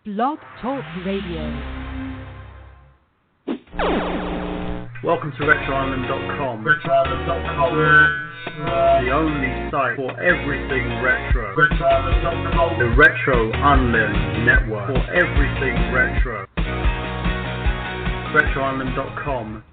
Blog Talk Radio. Welcome to RetroIsland.com. The only site for everything retro. The Retro Island Network for everything retro. RetroIsland.com.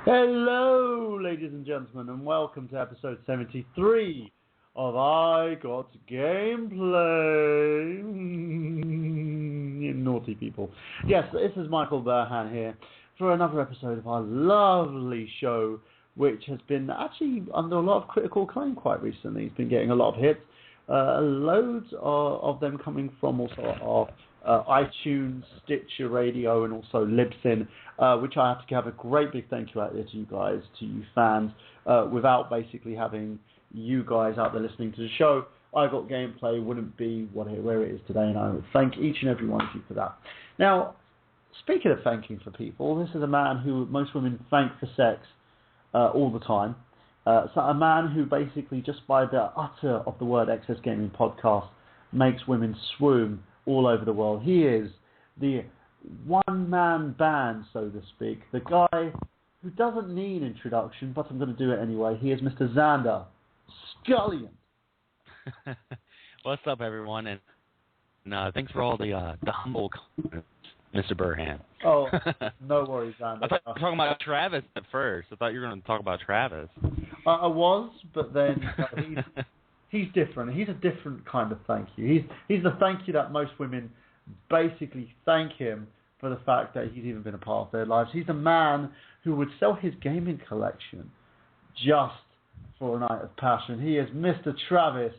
Hello, ladies and gentlemen, and welcome to episode 73 of I Got Gameplay. You naughty people. Yes, this is Michael Burhan here for another episode of our lovely show, which has been actually under a lot of critical acclaim quite recently. It's been getting a lot of hits, loads of them coming from also our iTunes, Stitcher Radio, and also Libsyn, which I have to give a great big thank you out there to you guys, to you fans. Without basically having you guys out there listening to the show, I Got Gameplay wouldn't be where it is today, and I would thank each and every one of you for that. Now, speaking of thanking for people, this is a man who most women thank for sex all the time. So a man who basically, just by the utter of the word Excess Gaming Podcast, makes women swoon all over the world. He is the one-man band, so to speak, the guy who doesn't need introduction, but I'm going to do it anyway. He is Mr. Xander Scullion. What's up, everyone? And thanks for all the humble comments, Mr. Burhan. Oh, no worries, Xander. I thought you were talking about Travis at first. I thought you were going to talk about Travis. I was, but then he's different. He's a different kind of thank you. He's the thank you that most women basically thank him for the fact that he's even been a part of their lives. He's the man who would sell his gaming collection just for a night of passion. He is Mr. Travis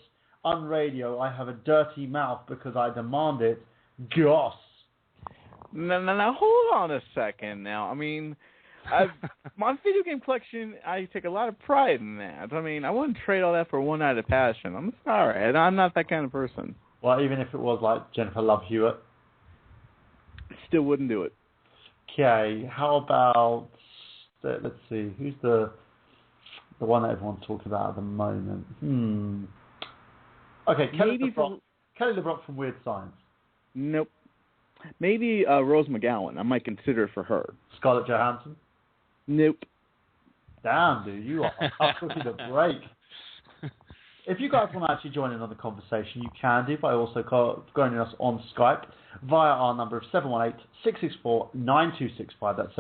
on radio. I have a dirty mouth because I demand it. Goss. Now, hold on a second. Now, I mean, my video game collection, I take a lot of pride in that. I mean, I wouldn't trade all that for one night of passion. I'm sorry. I'm not that kind of person. Well, even if it was like Jennifer Love Hewitt? Still wouldn't do it. Okay, how about, let's see, who's the one that everyone's talking about at the moment? Okay, Kelly LeBrock from Weird Science. Nope. Maybe Rose McGowan. I might consider it for her. Scarlett Johansson? Nope. Damn, dude, you are tough cookie to break. If you guys want to actually join in on the conversation, you can do by also joining us on Skype via our number of 718-664-9265. That's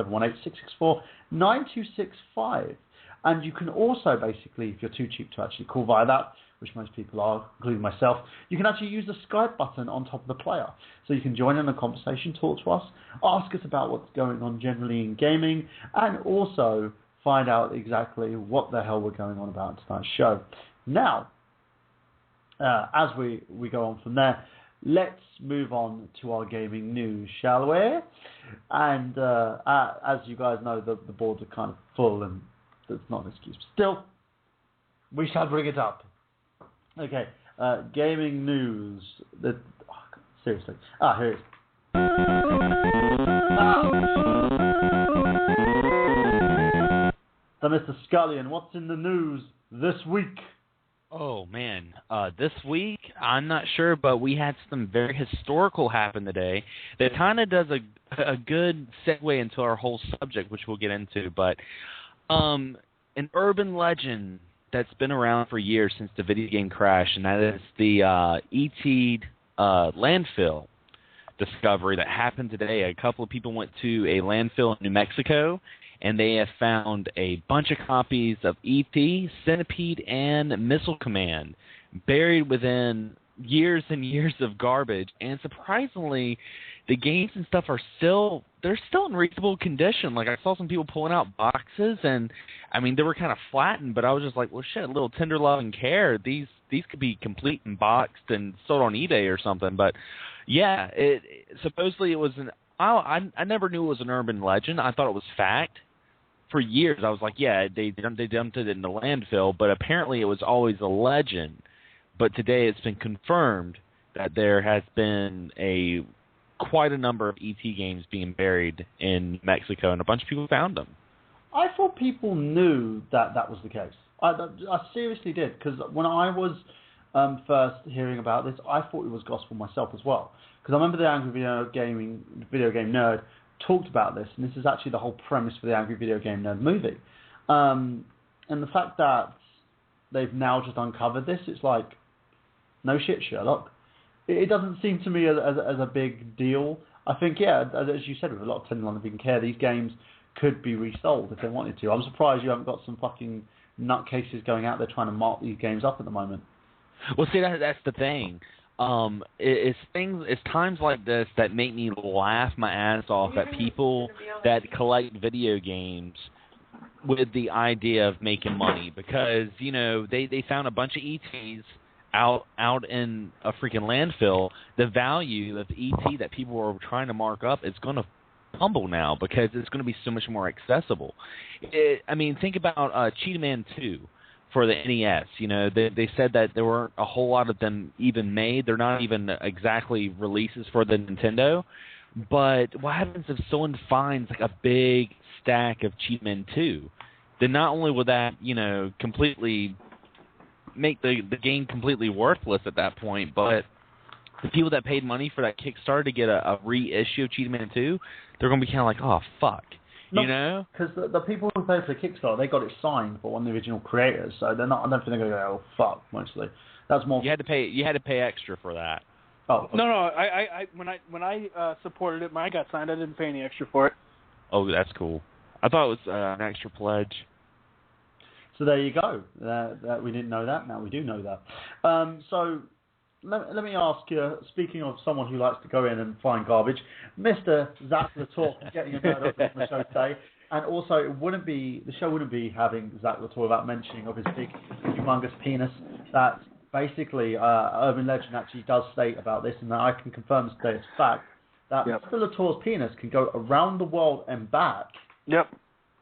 718-664-9265. And you can also basically, if you're too cheap to actually call via that, which most people are, including myself, you can actually use the Skype button on top of the player. So you can join in the conversation, talk to us, ask us about what's going on generally in gaming, and also find out exactly what the hell we're going on about in tonight's show. Now, as we go on from there, let's move on to our gaming news, shall we? And as you guys know, the boards are kind of full, and that's not an excuse. Still, we shall bring it up. Okay, gaming news. Seriously. Here it is. So, Mr. Scullion, what's in the news this week? Oh, man. This week, I'm not sure, but we had some very historical happen today that kind of does a good segue into our whole subject, which we'll get into. But an urban legend that's been around for years since the video game crash, and that is the E.T. landfill discovery that happened today. A couple of people went to a landfill in New Mexico, and they have found a bunch of copies of E.T., Centipede, and Missile Command buried within years and years of garbage. And surprisingly, the games and stuff are still in reasonable condition. Like, I saw some people pulling out boxes, and I mean, they were kind of flattened, but I was just like, well, shit, a little tender love and care. These could be complete and boxed and sold on eBay or something. But yeah, supposedly it was I never knew it was an urban legend. I thought it was fact. For years, I was like, yeah, they dumped it in the landfill, but apparently it was always a legend. But today it's been confirmed that there has been quite a number of E.T. games being buried in Mexico, and a bunch of people found them. I thought people knew that was the case. I seriously did, because when I was first hearing about this, I thought it was gospel myself as well. Because I remember the Angry Video Game Nerd talked about this, and this is actually the whole premise for the Angry Video Game Nerd movie. And the fact that they've now just uncovered this, it's like, no shit, Sherlock. It doesn't seem to me as a big deal. I think, yeah, as you said, with a lot of tender love and care, these games could be resold if they wanted to. I'm surprised you haven't got some fucking nutcases going out there trying to mark these games up at the moment. Well, see, that's the thing. It's times like this that make me laugh my ass off at people that collect video games with the idea of making money, because, you know, they found a bunch of ETs out in a freaking landfill. The value of ET that people were trying to mark up is going to tumble now, because it's going to be so much more accessible. I mean, think about Cheetah Man 2. For the NES, you know, they said that there weren't a whole lot of them even made. They're not even exactly releases for the Nintendo. But what happens if someone finds like a big stack of Cheetah Man 2? Then not only would that, you know, completely make the game completely worthless at that point, but the people that paid money for that Kickstarter to get a reissue of Cheetah Man 2, they're going to be kind of like, oh, fuck. You know, because the people who paid for the Kickstarter, they got it signed by one of the original creators, so they're not. I don't think they're going to go, oh fuck. Mostly, that's more. You had to pay extra for that. Oh okay. No. I when I supported it, when I got signed, I didn't pay any extra for it. Oh, that's cool. I thought it was an extra pledge. So there you go. We didn't know that. Now we do know that. So. Let me ask you, speaking of someone who likes to go in and find garbage, Mr. Zach Latour getting a nerd up on the show today, and also the show wouldn't be having Zach Latour without mentioning of his big, humongous penis. That basically urban legend actually does state about this, and that I can confirm today it's fact, that Mr. Latour's penis can go around the world and back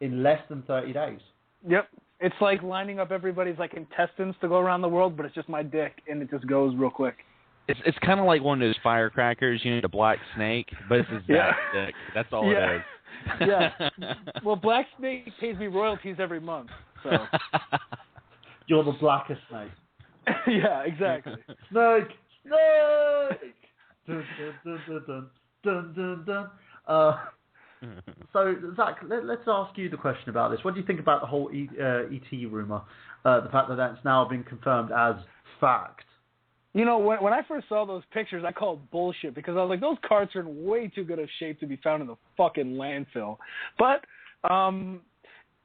in less than 30 days. Yep. It's like lining up everybody's like intestines to go around the world, but it's just my dick, and it just goes real quick. It's kind of like one of those firecrackers, you know, the black snake, but it's his back dick. That's all it is. Yeah. Well, Black Snake pays me royalties every month, so. You're the blackest snake. Yeah, exactly. Snake! Dun, dun, dun, dun, dun, dun, dun. So, Zach, let's ask you the question about this. What do you think about the whole E.T. rumor? The fact that that's now been confirmed as fact. You know, when I first saw those pictures, I called bullshit, because I was like, those carts are in way too good a shape to be found in the fucking landfill. But,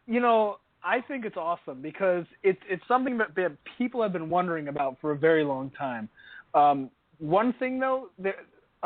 you know, I think it's awesome, because it's something that people have been wondering about for a very long time. One thing, though,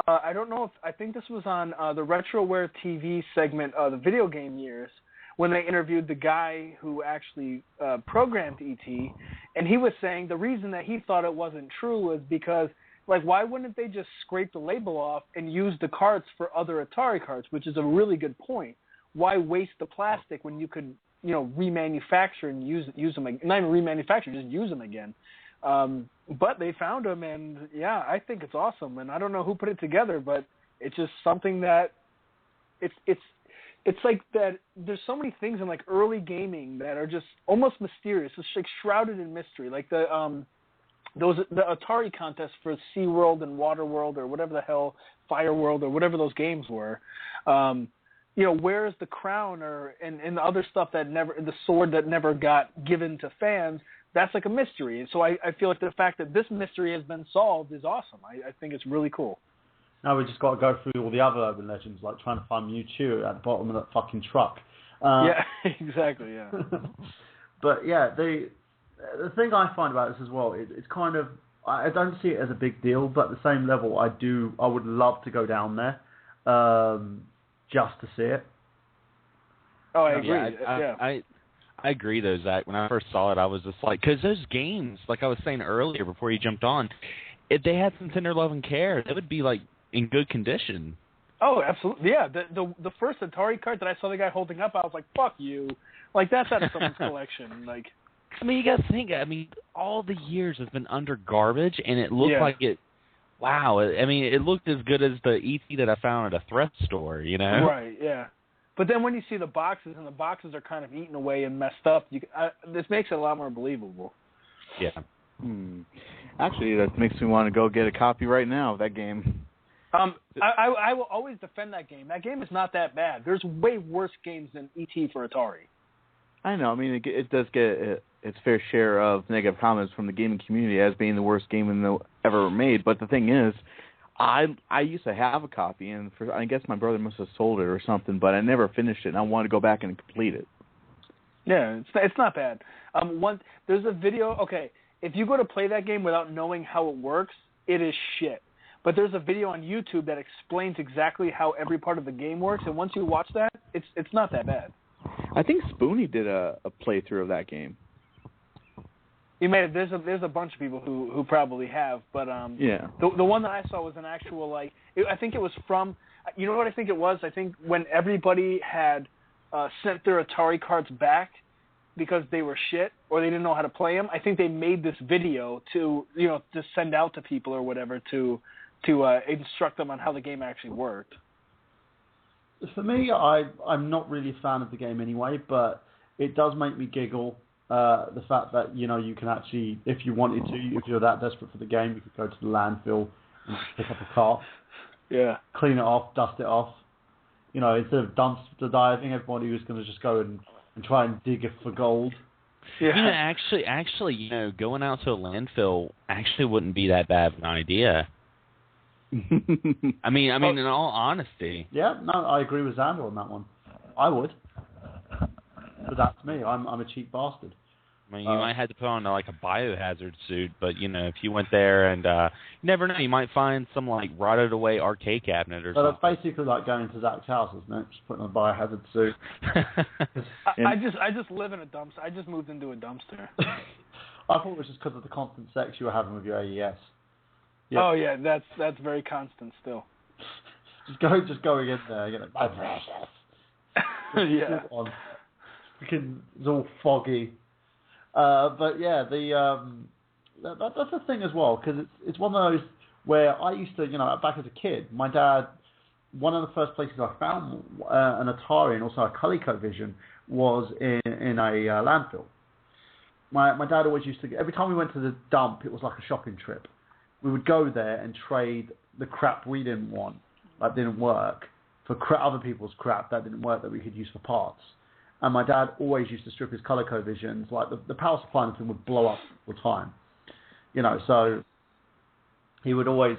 I don't know I think this was on the RetroWare TV segment, the video game years, when they interviewed the guy who actually programmed E.T., and he was saying the reason that he thought it wasn't true was because, like, why wouldn't they just scrape the label off and use the carts for other Atari carts, which is a really good point. Why waste the plastic when you could, you know, remanufacture and use them, not even remanufacture, just use them again. But they found them, and yeah, I think it's awesome. And I don't know who put it together, but it's just something that it's like that. There's so many things in like early gaming that are just almost mysterious. It's like shrouded in mystery, like the Atari contests for SeaWorld and Waterworld or whatever the hell, Fireworld or whatever those games were. You where's the crown and the other stuff the sword that never got given to fans? That's like a mystery. And so I feel like the fact that this mystery has been solved is awesome. I think it's really cool. Now we just got to go through all the other urban legends, like trying to find Mewtwo at the bottom of that fucking truck. Yeah, exactly, yeah. But yeah, the thing I find about this as well, it's kind of, I don't see it as a big deal, but at the same level, I would love to go down there just to see it. Oh, I agree. Yeah, I agree though, Zach. When I first saw it, I was just like, because those games, like I was saying earlier before you jumped on, if they had some tender love and care, it would be like in good condition. Oh, absolutely. Yeah, the first Atari card that I saw the guy holding up, I was like, fuck you. Like, that's out of someone's collection. Like, I mean, you got to think, all the years has been under garbage, and it looked like it, wow. I mean, it looked as good as the ET that I found at a thrift store, Right, yeah. But then when you see the boxes, and the boxes are kind of eaten away and messed up, this makes it a lot more believable. Yeah. Actually, that makes me want to go get a copy right now of that game. I will always defend that game. That game is not that bad. There's way worse games than E.T. for Atari. I know. I mean, it does get its fair share of negative comments from the gaming community as being the worst game ever made. But the thing is, I used to have a copy, and I guess my brother must have sold it or something, but I never finished it, and I want to go back and complete it. Yeah, it's not bad. There's a video. Okay, if you go to play that game without knowing how it works, it is shit. But there's a video on YouTube that explains exactly how every part of the game works, and once you watch that, it's not that bad. I think Spoonie did a playthrough of that game. There's a bunch of people who probably have, but the one that I saw was an actual I think it was from, you know what I think it was? I think when everybody had sent their Atari cards back because they were shit or they didn't know how to play them, I think they made this video to send out to people or whatever to instruct them on how the game actually worked. For me, I'm not really a fan of the game anyway, but it does make me giggle. The fact that you can actually, if you wanted to, if you're that desperate for the game, you could go to the landfill and pick up a car, clean it off, dust it off. Instead of dumpster diving, everybody was going to just go and try and dig it for gold. Yeah. Actually, going out to a landfill actually wouldn't be that bad of an idea. I mean, in all honesty. Yeah, no, I agree with Xander on that one. I would. But that's me. I'm a cheap bastard. I mean, you might have to put on a biohazard suit, but if you went there and you never know, you might find some rotted away arcade cabinet or something. That's basically like going to Zach's house, isn't it? Just putting on a biohazard suit. I just live in a dumpster. I just moved into a dumpster. I thought it was just because of the constant sex you were having with your AES. Yeah. Oh yeah, that's very constant still. just going in there, my precious. Yeah. It's all foggy. But yeah, that's the thing as well, because it's one of those where I used to, back as a kid, my dad, one of the first places I found an Atari and also a ColecoVision was in a landfill. My dad always used to, every time we went to the dump, it was like a shopping trip. We would go there and trade the crap we didn't want, that didn't work, for other people's crap that didn't work that we could use for parts. And my dad always used to strip his ColecoVisions. The power supply and thing would blow up all the time. So he would always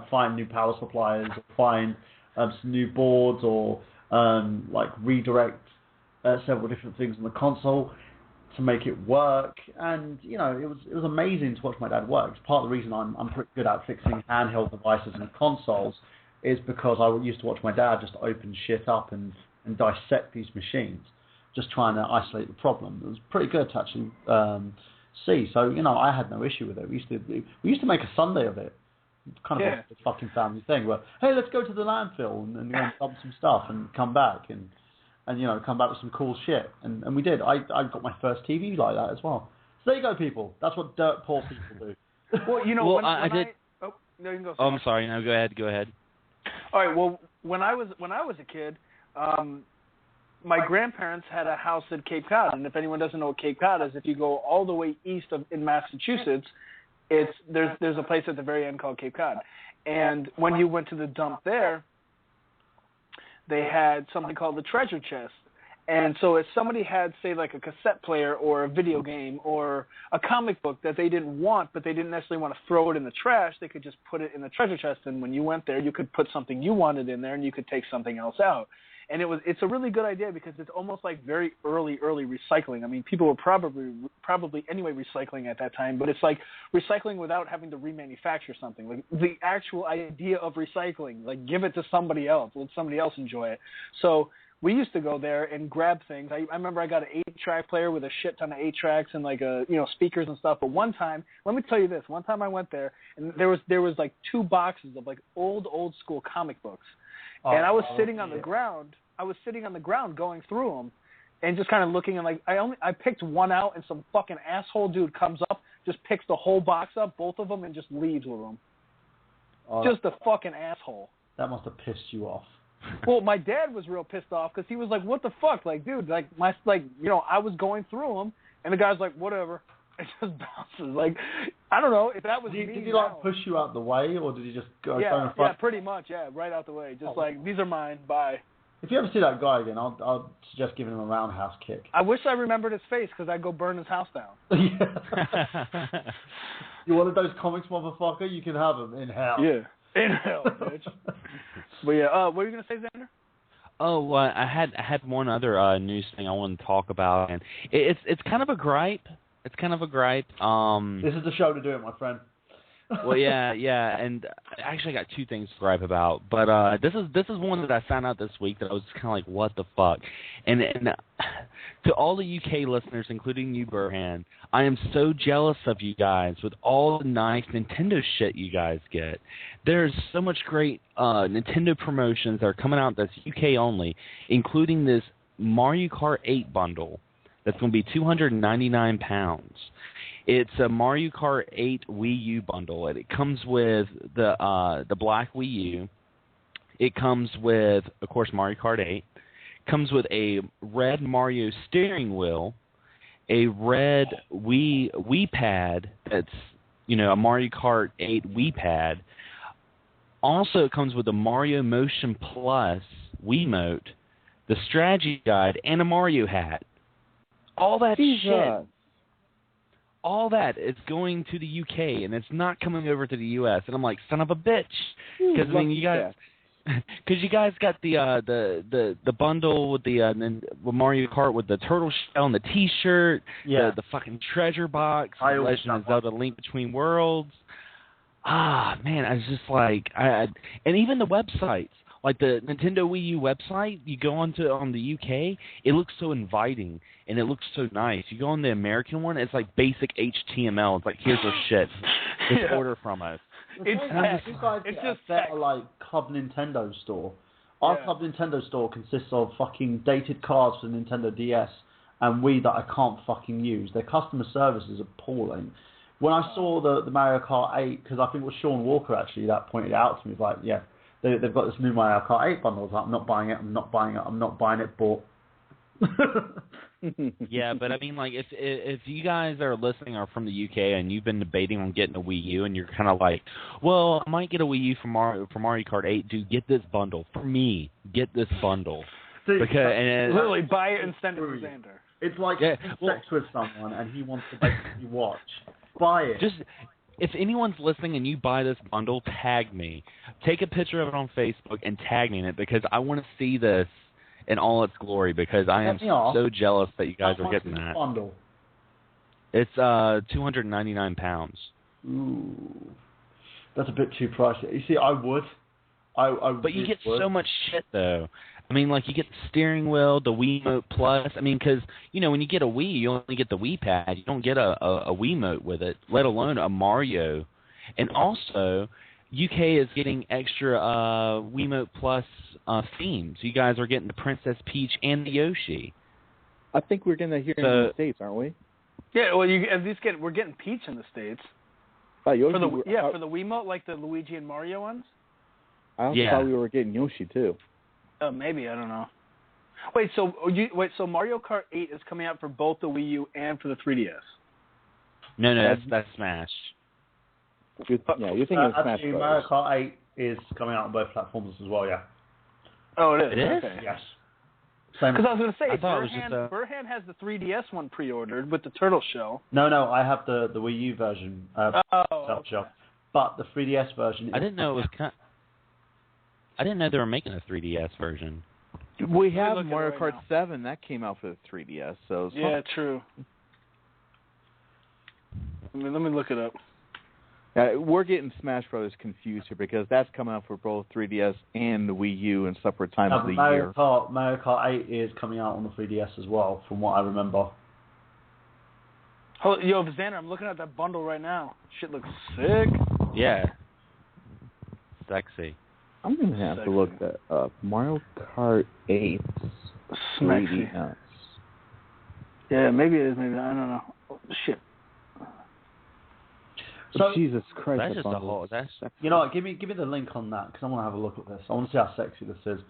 find new power supplies, or find some new boards, or redirect several different things on the console to make it work. And it was amazing to watch my dad work. It's part of the reason I'm pretty good at fixing handheld devices and consoles is because I used to watch my dad just open shit up and dissect these machines, just trying to isolate the problem. It was pretty good to actually see. So I had no issue with it. We used to make a Sunday of it, kind of a fucking family thing. Where hey, let's go to the landfill and go and dump some stuff and come back and come back with some cool shit. And we did. I got my first TV like that as well. So there you go, people. That's what dirt poor people do. Well, I did. Oh no, you can go. Oh, I'm sorry. No, go ahead. All right. Well, when I was a kid. My grandparents had a house at Cape Cod, and if anyone doesn't know what Cape Cod is, if you go all the way east in Massachusetts, there's a place at the very end called Cape Cod. And when you went to the dump there, they had something called the treasure chest. And so if somebody had, say, like a cassette player or a video game or a comic book that they didn't want, but they didn't necessarily want to throw it in the trash, they could just put it in the treasure chest. And when you went there, you could put something you wanted in there and you could take something else out. And it's a really good idea because it's almost like very early recycling. I mean, people were probably anyway recycling at that time, but it's like recycling without having to remanufacture something. Like the actual idea of recycling, like give it to somebody else, let somebody else enjoy it. So we used to go there and grab things. I remember I got an 8-track player with a shit ton of 8-tracks and like speakers and stuff. But one time, let me tell you this: one time I went there and there was like 2 boxes of like old school comic books, and I was sitting on the ground. I was sitting on the ground going through them, and just kind of looking and like I picked one out, and some fucking asshole dude comes up, just picks the whole box up, both of them, and just leaves with them. Just a fucking asshole. That must have pissed you off. Well, my dad was real pissed off because he was like, "What the fuck, like, dude, like I was going through them, and the guy's like, whatever." It just bounces. Like, I don't know if that was me. Did he like push you out the way, or did he just go? Yeah, pretty much. Yeah, right out the way. Just like, these are mine. Bye. If you ever see that guy again, I'll suggest giving him a roundhouse kick. I wish I remembered his face because I'd go burn his house down. Yeah. You wanted those comics, motherfucker? You can have them in hell. Yeah, in hell, bitch. But yeah, what were you gonna say, Xander? Oh, well, I had one other news thing I wanted to talk about, and it's kind of a gripe. It's kind of a gripe. This is the show to do it, my friend. Well, yeah, and actually I got 2 things to gripe about, but this is one that I found out this week that I was kind of like, what the fuck? And to all the UK listeners, including you, Burhan, I am so jealous of you guys with all the nice Nintendo shit you guys get. There's so much great Nintendo promotions that are coming out that's UK only, including this Mario Kart 8 bundle that's going to be £299. It's a Mario Kart 8 Wii U bundle, and it comes with the black Wii U. It comes with, of course, Mario Kart 8. Comes with a red Mario steering wheel, a red Wii pad that's, a Mario Kart 8 Wii pad. Also, it comes with a Mario Motion Plus Wiimote, the strategy guide, and a Mario hat. All that shit. All that is going to the UK, and it's not coming over to the US. And I'm like, son of a bitch, because you guys got the bundle with with Mario Kart with the turtle shell and the T-shirt, the fucking treasure box, Legend of Zelda: Link Between Worlds. Ah, man, I was just like, and even the websites. Like the Nintendo Wii U website, you go on the UK, it looks so inviting and it looks so nice. You go on the American one, it's like basic HTML. It's like, here's our shit. Just order from us. It's just like Club Nintendo store. Our Club Nintendo store consists of fucking dated cards for Nintendo DS and Wii that I can't fucking use. Their customer service is appalling. When I saw the Mario Kart 8, because I think it was Sean Walker actually that pointed it out to me, like, yeah. They've got this new Mario Kart 8 bundle. Like, I'm not buying it, bought. Yeah, but I mean, like, if you guys are listening are from the UK and you've been debating on getting a Wii U and you're kind of like, well, I might get a Wii U for Mario Kart 8, dude, get this bundle. For me, get this bundle. Literally buy it and send it to Xander. It's like sex with someone and he wants to basically watch. Buy it. If anyone's listening and you buy this bundle, tag me. Take a picture of it on Facebook and tag me in it because I want to see this in all its glory because I am so jealous that you guys are getting that. Bundle? It's £299. Ooh, that's a bit too pricey. You see, I would. But you get so much shit though. I mean, like, you get the steering wheel, the Wiimote Plus. I mean, because, when you get a Wii, you only get the Wii pad. You don't get a Wiimote with it, let alone a Mario. And also, UK is getting extra Wiimote Plus themes. You guys are getting the Princess Peach and the Yoshi. I think we're going to hear in the States, aren't we? Yeah, well, we're getting Peach in the States. Yoshi, for the Wiimote, like the Luigi and Mario ones? I also thought we were getting Yoshi, too. Maybe, I don't know. Wait, so Mario Kart 8 is coming out for both the Wii U and for the 3DS? No, that's Smash. You're thinking of Smash Actually, Bros. Mario Kart 8 is coming out on both platforms as well, yeah. Oh, it is. It is? Okay. Yes. Same. Because I was going to say, I thought it was just Burhan has the 3DS one pre-ordered with the turtle shell. No, I have the Wii U version. Okay. Shelf. But the 3DS version. I didn't know it was. I didn't know they were making a 3DS version. We have look at Mario it Kart right 7 that came out for the 3DS. So Yeah, true. Let me look it up. we're getting Smash Brothers confused here because that's coming out for both 3DS and the Wii U in separate times of the year. Mario Kart 8 is coming out on the 3DS as well, from what I remember. Yo, Xander, I'm looking at that bundle right now. Shit looks sick. Yeah. Sexy. I'm going to have to look that up. Mario Kart 8 Smexy. 3DS. Yeah, maybe it is. Maybe I don't know. Oh, shit. So, Jesus Christ! That's just a whole. That's you know what? Give me the link on that because I want to have a look at this. I want to see how sexy this is.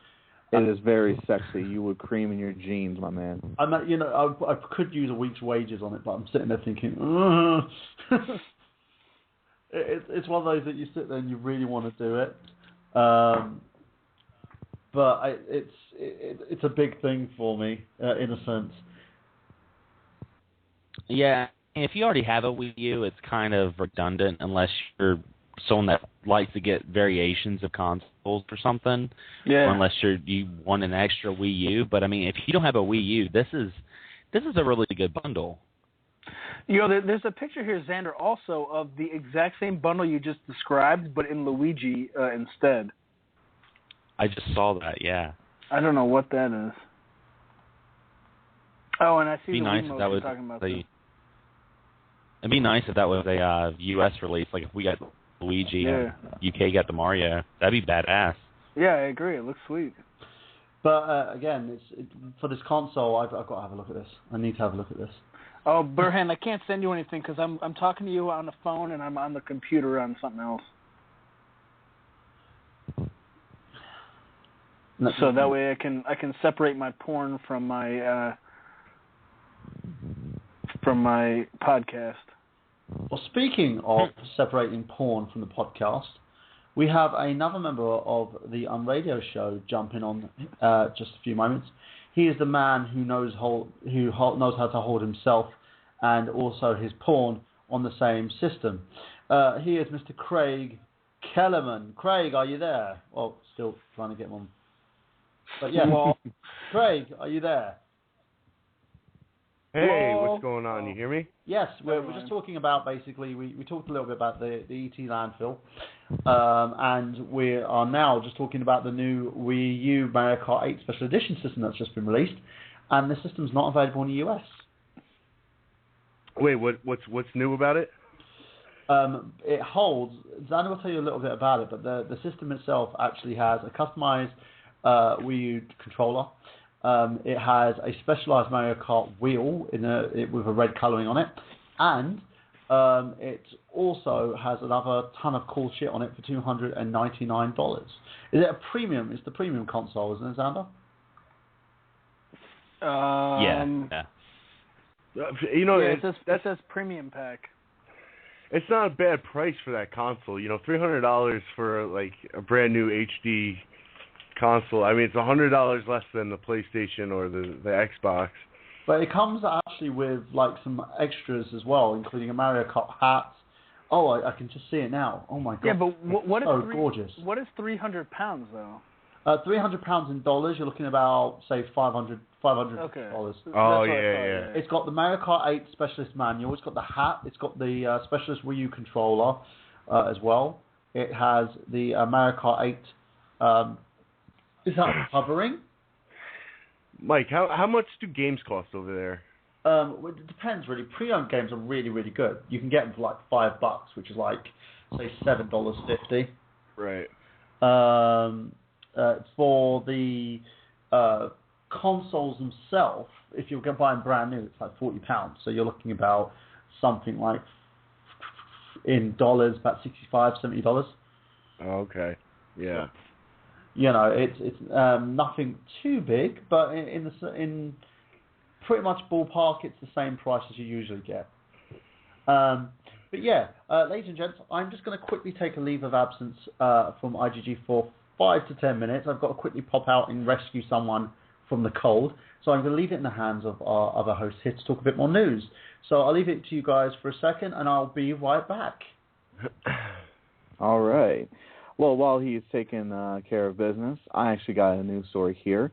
It is very sexy. You would cream in your jeans, my man. I could use a week's wages on it, but I'm sitting there thinking, it's one of those that you sit there and you really want to do it, but it's a big thing for me in a sense. yeah. If you already have a Wii U, it's kind of redundant unless you're someone that likes to get variations of consoles or something. Yeah. Or unless you want an extra Wii U. But I mean, if you don't have a Wii U, this is a really good bundle. You know, there's a picture here, Xander, also of the exact same bundle you just described, but in Luigi instead. I just saw that. Yeah. I don't know what that is. Oh, and I see It'd be the nice Wiimote if that you're was talking about. Too. It'd be nice if that was a U.S. release. Like if we got Luigi and UK got the Mario, that'd be badass. Yeah, I agree. It looks sweet. But again, for this console, I've got to have a look at this. I need to have a look at this. Oh, Burhan, I can't send you anything because I'm talking to you on the phone and I'm on the computer on something else. So that way I can separate my porn from my podcast. Well, speaking of separating porn from the podcast, we have another member of the Radio Show jumping on just a few moments. He is the man who knows how to hold himself and also his porn on the same system. He is Mr. Craig Kellerman. Craig, are you there? Well, still trying to get him on. But yeah, Craig, are you there? Hey, Whoa. what's going on? You hear me? Yes, we're just talking about basically, we talked a little bit about the ET landfill, and we are now just talking about the new Wii U Mario Kart 8 Special Edition system that's just been released, and the system's not available in the US. Wait, what's new about it? It holds, Xander will tell you a little bit about it, but the system itself actually has a customized Wii U controller. It has a specialized Mario Kart wheel with a red coloring on it, and it also has another ton of cool shit on it for $299. Is it a premium? It's the premium console, isn't it, Xander? Yeah. That says premium pack. It's not a bad price for that console. $300 for like a brand new HD console. I mean, it's $100 less than the PlayStation or the Xbox. But it comes actually with like some extras as well, including a Mario Kart hat. Oh, I can just see it now. Oh my god! Yeah, but what is gorgeous? What is 300 pounds though? 300 pounds in dollars. You're looking about say $500. Okay. Oh yeah. It's got the Mario Kart 8 Specialist Manual. It's got the hat. It's got the Specialist Wii U controller as well. It has the Mario Kart 8. Is that covering? Mike, how much do games cost over there? Well, it depends really. Pre-owned games are really, really good. You can get them for like $5, which is like say $7.50. Right. For the consoles themselves, if you're buying brand new, it's like £40. So you're looking about something like in dollars about $65, $70. Okay. Yeah. It's nothing too big, but in pretty much ballpark, it's the same price as you usually get. But yeah, ladies and gents, I'm just going to quickly take a leave of absence from IGG for 5 to 10 minutes. I've got to quickly pop out and rescue someone from the cold. So I'm going to leave it in the hands of our other hosts here to talk a bit more news. So I'll leave it to you guys for a second, and I'll be right back. All right. Well, while he's taking care of business, I actually got a news story here.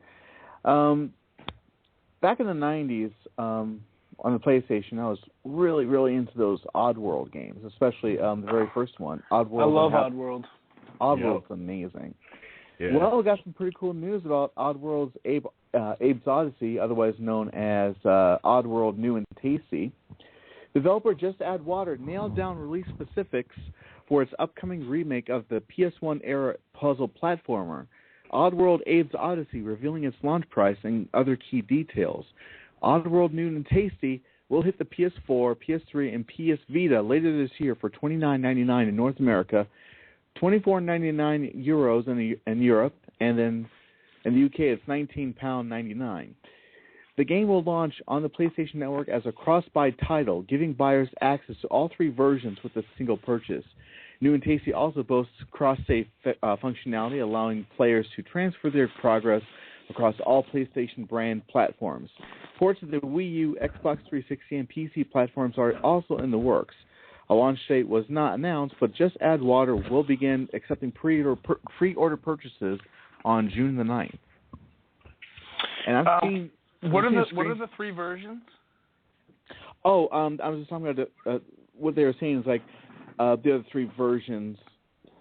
Back in the 90s, on the PlayStation, I was really, really into those Oddworld games, especially the very first one, Oddworld. I love Oddworld. Oddworld's amazing. Yeah. Well, we got some pretty cool news about Oddworld's Abe's Odyssey, otherwise known as Oddworld New and Tasty. Developer Just Add Water nailed down release specifics for its upcoming remake of the PS1-era puzzle platformer, Oddworld Abe's Odyssey, revealing its launch price and other key details. Oddworld New and Tasty will hit the PS4, PS3, and PS Vita later this year for $29.99 in North America, €24.99 in Europe, and then in the UK it's £19.99. The game will launch on the PlayStation Network as a cross-buy title, giving buyers access to all three versions with a single purchase. New and Tasty also boasts cross-save functionality, allowing players to transfer their progress across all PlayStation brand platforms. Ports of the Wii U, Xbox 360, and PC platforms are also in the works. A launch date was not announced, but Just Add Water will begin accepting pre-order purchases on June the 9th. And I've seen... What are the three versions? Oh, I was just talking about what they were saying is like the other three versions.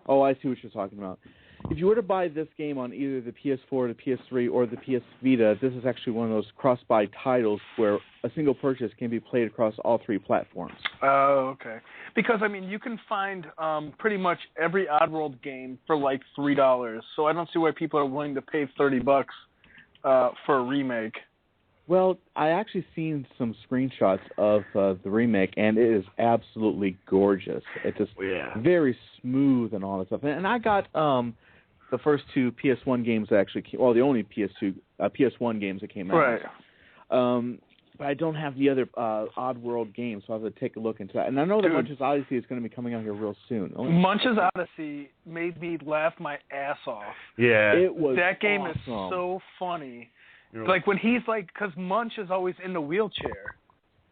Oh, I see what you're talking about. If you were to buy this game on either the PS4, the PS3, or the PS Vita, this is actually one of those cross-buy titles where a single purchase can be played across all three platforms. Oh, okay. Because, I mean, you can find pretty much every Oddworld game for like $3, so I don't see why people are willing to pay $30 for a remake. Well, I actually seen some screenshots of the remake, and it is absolutely gorgeous. It's just very smooth and all that stuff. And I got the first two PS1 games that actually came, well, the only PS1 games that came out. Right. But I don't have the other Oddworld games, so I have to take a look into that. And I know that Munch's Odyssey is going to be coming out here real soon. Munch's Odyssey made me laugh my ass off. Yeah. That game awesome. is so funny. Like, when he's, like, because Munch is always in the wheelchair.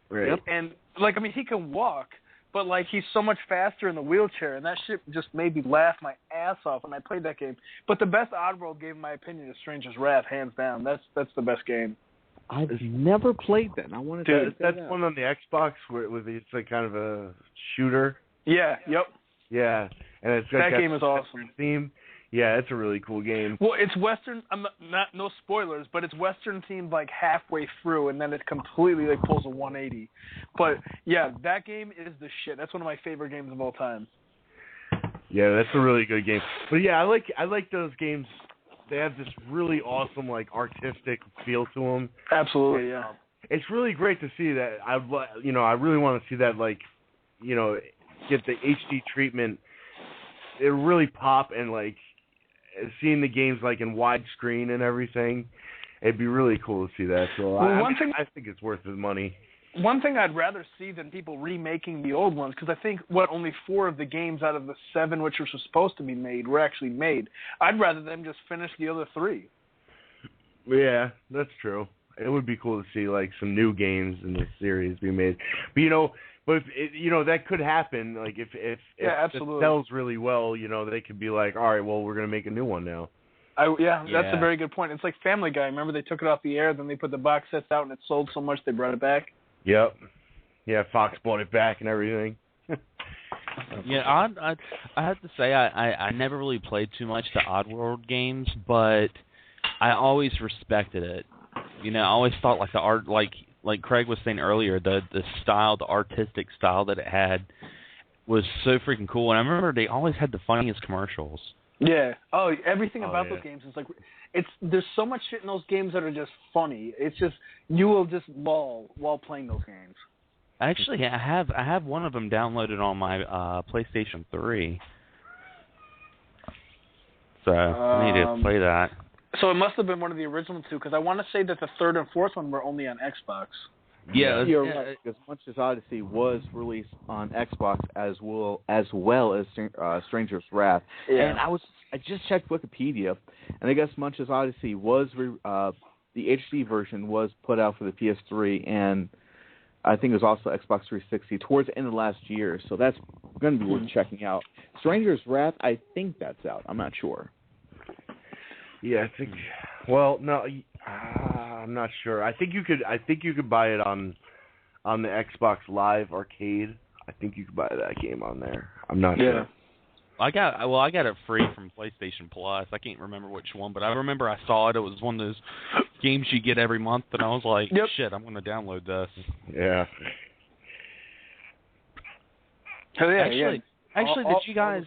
Right. And, like, I mean, he can walk, but, like, he's so much faster in the wheelchair, and that shit just made me laugh my ass off when I played that game. But the best Oddworld game, in my opinion, is Stranger's Wrath, hands down. That's the best game. I've never played that. And I wanted to that's one on the Xbox where it's like kind of a shooter. Yeah, yep. Yeah. And it's that game is awesome. Theme. Yeah, it's a really cool game. Well, it's Western. I'm not no spoilers, but it's Western themed like halfway through, and then it completely like pulls a 180. But yeah, that game is the shit. That's one of my favorite games of all time. Yeah, that's a really good game. But yeah, I like those games. They have this really awesome like artistic feel to them. Absolutely, yeah. It's really great to see that. I really want to see that get the HD treatment. It really pop and like. Seeing the games like in widescreen and everything, it'd be really cool to see that. So I think it's worth the money. One thing I'd rather see than people remaking the old ones, because I think only 4 of the games out of the 7 which were supposed to be made were actually made. I'd rather them just finish the other 3. Yeah, that's true. It would be cool to see like some new games in the series be made. But But if that could happen. Like if it sells really well, they could be like, all right, well, we're gonna make a new one now. That's a very good point. It's like Family Guy. Remember they took it off the air, then they put the box sets out, and it sold so much they brought it back. Yep. Yeah, Fox bought it back and everything. Yeah, I have to say I never really played too much the Oddworld games, but I always respected it. I always thought like the art, like Craig was saying earlier, the style, the artistic style that it had was so freaking cool. And I remember they always had the funniest commercials. Yeah. Oh, everything about those games is like, there's so much shit in those games that are just funny. It's just, you will just loll while playing those games. Actually, I have one of them downloaded on my PlayStation 3. So I need to play that. So it must have been one of the original 2, because I want to say that the 3rd and 4th one were only on Xbox. Yeah, You're right, because Munch's Odyssey was released on Xbox as well as Stranger's Wrath. Yeah. And I just checked Wikipedia, and I guess Munch's Odyssey was the HD version was put out for the PS3, and I think it was also Xbox 360 towards the end of last year. So that's going to be worth checking out. Stranger's Wrath, I think that's out. I'm not sure. Yeah, I think. Well, no, I'm not sure. I think you could buy it on the Xbox Live Arcade. I think you could buy that game on there. I'm not sure. I got it free from PlayStation Plus. I can't remember which one, but I remember I saw it. It was one of those games you get every month, and I was like, shit, I'm going to download this. Yeah. Oh, yeah, Actually, did you guys?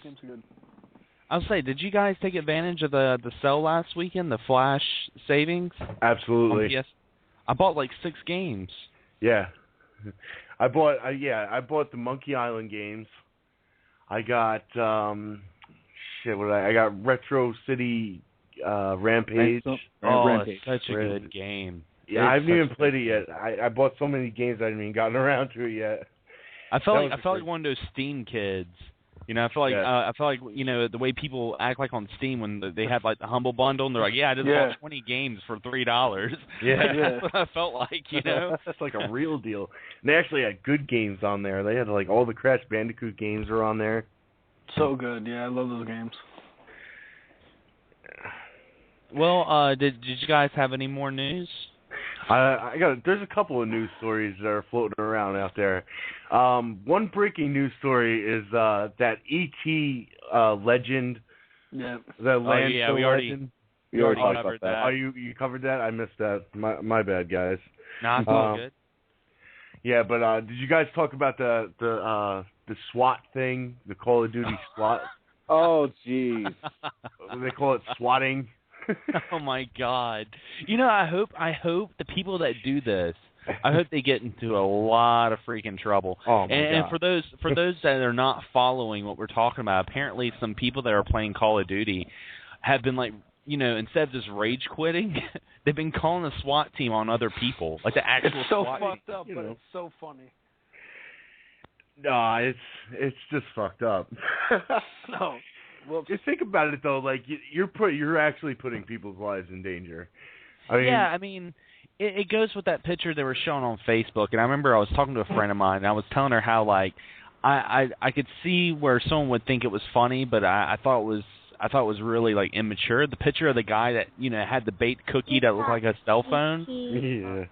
I was say, did you guys take advantage of the sale last weekend, the Flash savings? Absolutely. Yes. I bought like 6 games. Yeah. I bought the Monkey Island games. I got I got Retro City Rampage. It's such a good game. Yeah, I haven't even played it yet. I bought so many games I haven't even gotten around to it yet. I felt like one of those Steam kids. You know, I feel like you know the way people act like on Steam when they have like the Humble Bundle and they're like, I just bought 20 games for $3. Yeah, that's what I felt like. You know, that's like a real deal. And they actually had good games on there. They had like all the Crash Bandicoot games are on there. So good, yeah, I love those games. Well, did you guys have any more news? There's a couple of news stories that are floating around out there. One breaking news story is that E.T. legend. Yeah. The landfill legend. We already covered that. Oh, you covered that? I missed that. My bad, guys. Nah, it's all good. Yeah, but did you guys talk about the SWAT thing, the Call of Duty SWAT? Oh, jeez. They call it swatting. Oh my God! You know, I hope the people that do this, I hope they get into a lot of freaking trouble. Oh my God! And for those that are not following what we're talking about, apparently some people that are playing Call of Duty have been like, you know, instead of just rage quitting, they've been calling the SWAT team on other people, like the actual it's so SWAT fucked team, up, but it's so funny. No, it's just fucked up. No. Well, just think about it though. Like you're actually putting people's lives in danger. I mean, it goes with that picture they were showing on Facebook, and I remember I was talking to a friend of mine, and I was telling her how like I could see where someone would think it was funny, but I thought it was really like immature. The picture of the guy that had the baked cookie that looked like a cell phone. Yeah.